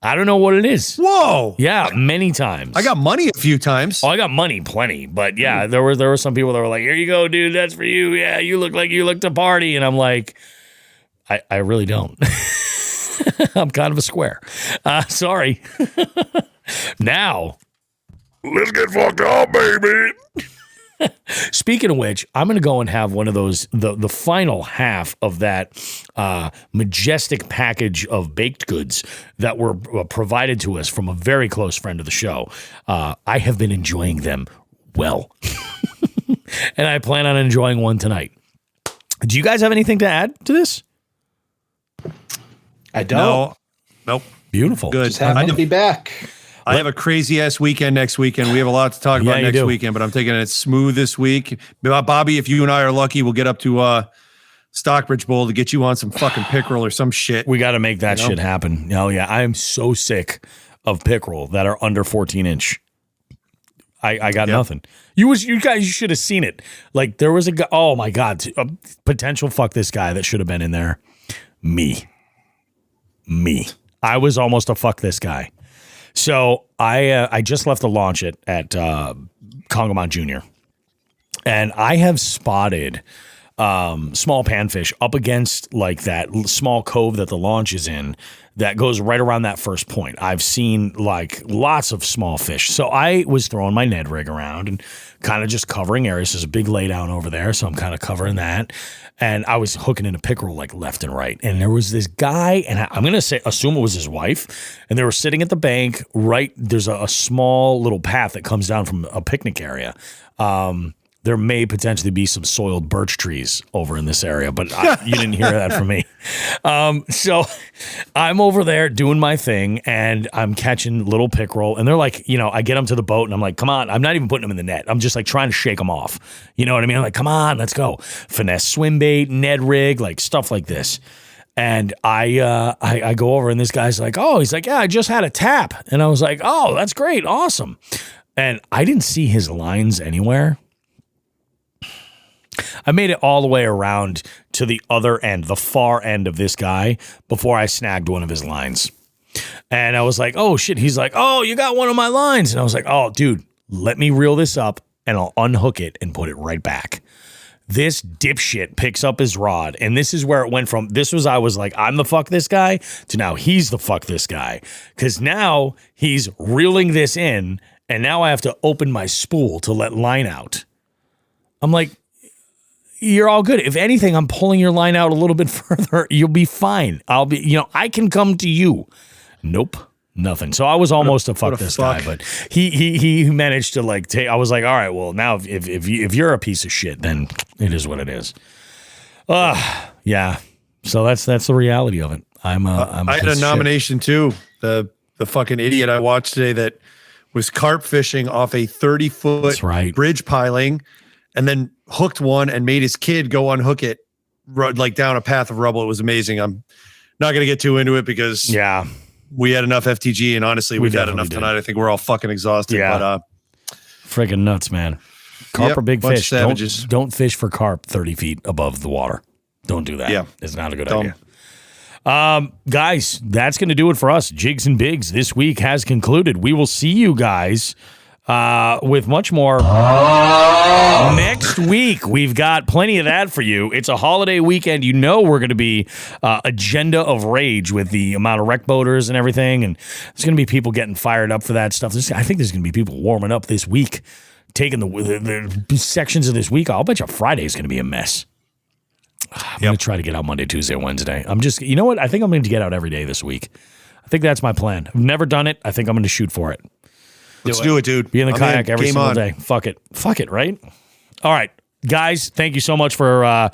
I don't know what it is. Whoa. Yeah, many times. I got money a few times. Oh, I got money plenty, but yeah, there were some people that were like, here you go, dude, that's for you. Yeah, you look like you look to party. And I'm like, I really don't. I'm kind of a square. Sorry. Now, let's get fucked up, baby. Speaking of which, I'm going to go and have one of those, the final half of that majestic package of baked goods that were provided to us from a very close friend of the show. I have been enjoying them well. And I plan on enjoying one tonight. Do you guys have anything to add to this? I don't. No. Nope. Beautiful. Good. Just happy to be back. I have a crazy ass weekend next weekend. We have a lot to talk about next weekend, but I'm taking it smooth this week. Bobby, if you and I are lucky, we'll get up to Stockbridge Bowl to get you on some fucking pickerel or some shit. We got to make that shit happen. Oh yeah, I am so sick of pickerel that are under 14-inch. I got nothing. You guys should have seen it. Like there was a guy. Oh my God, a potential fuck this guy that should have been in there. Me. I was almost a fuck this guy. So I just left the launch at Congamount Jr. And I have spotted small panfish up against like that small cove that the launch is in that goes right around that first point. I've seen like lots of small fish. So I was throwing my Ned rig around and kind of just covering areas. There's a big laydown over there, so I'm kind of covering that. And I was hooking into pickerel like left and right. And there was this guy, and I'm going to assume it was his wife, and they were sitting at the bank right. There's a small little path that comes down from a picnic area. There may potentially be some soiled birch trees over in this area, but you didn't hear that from me. So I'm over there doing my thing, and I'm catching little pickerel, and they're like, I get them to the boat, and I'm like, come on. I'm not even putting them in the net. I'm just like trying to shake them off. You know what I mean? I'm like, come on, let's go. Finesse swim bait, Ned rig, like stuff like this. And I go over, and this guy's like, oh, he's like, yeah, I just had a tap. And I was like, oh, that's great. Awesome. And I didn't see his lines anywhere. I made it all the way around to the other end, the far end of this guy, before I snagged one of his lines. And I was like, oh, shit. He's like, oh, you got one of my lines. And I was like, oh, dude, let me reel this up, and I'll unhook it and put it right back. This dipshit picks up his rod, and this is where it went from. I was like, I'm the fuck this guy, to now he's the fuck this guy, because now he's reeling this in, and now I have to open my spool to let line out. I'm like, you're all good. If anything, I'm pulling your line out a little bit further. You'll be fine. I can come to you. Nope. Nothing. So I was almost to fuck this guy, but he managed to like take. I was like, all right, well now if you're a piece of shit, then it is what it is. Yeah. So that's the reality of it. I had a nomination too. The fucking idiot I watched today that was carp fishing off a 30-foot bridge piling, and then hooked one and made his kid go unhook it like down a path of rubble. It was amazing. I'm not going to get too into it because we had enough FTG, and honestly, we've had enough tonight. I think we're all fucking exhausted. Yeah. But friggin' nuts, man. Carp are big fish. Don't fish for carp 30 feet above the water. Don't do that. Yeah. It's not a good idea. Guys, that's going to do it for us. Jigs and Bigs this week has concluded. We will see you guys with much more next week. We've got plenty of that for you. It's a holiday weekend. You know we're going to be agenda of rage with the amount of rec boaters and everything, and there's going to be people getting fired up for that stuff. I think there's going to be people warming up this week, taking the sections of this week. I'll bet you Friday is going to be a mess. I'm going to try to get out Monday, Tuesday, Wednesday. You know what? I think I'm going to get out every day this week. I think that's my plan. I've never done it. I think I'm going to shoot for it. Let's do it, dude. Be in the kayak every single day. Fuck it, right? All right. Guys, thank you so much for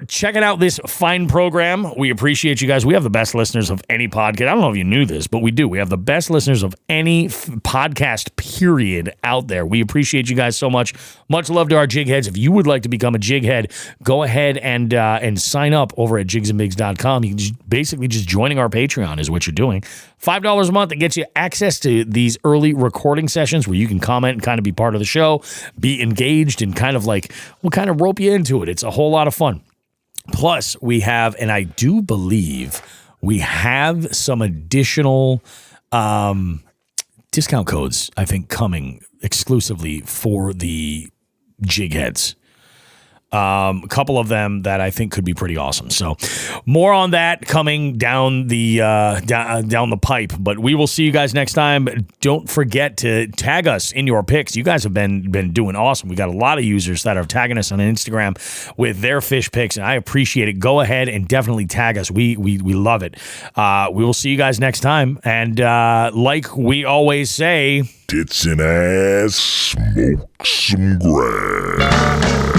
checking out this fine program. We appreciate you guys. We have the best listeners of any podcast. I don't know if you knew this, but we do. We have the best listeners of any podcast, period, out there. We appreciate you guys so much. Much love to our jig heads. If you would like to become a jig head, go ahead and sign up over at jigsandbigs.com. You can basically just joining our Patreon is what you're doing. $5 a month that gets you access to these early recording sessions where you can comment and kind of be part of the show, be engaged, and kind of like we'll kind of rope you into it. It's a whole lot of fun. Plus, we have, and I do believe we have some additional discount codes, I think, coming exclusively for the jig heads. A couple of them that I think could be pretty awesome. So more on that coming down the down the pipe. But we will see you guys next time. Don't forget to tag us in your picks. You guys have been doing awesome. We got a lot of users that are tagging us on Instagram with their fish picks, and I appreciate it. Go ahead and definitely tag us. We love it. We will see you guys next time. And like we always say, tits and ass, smoke some grass.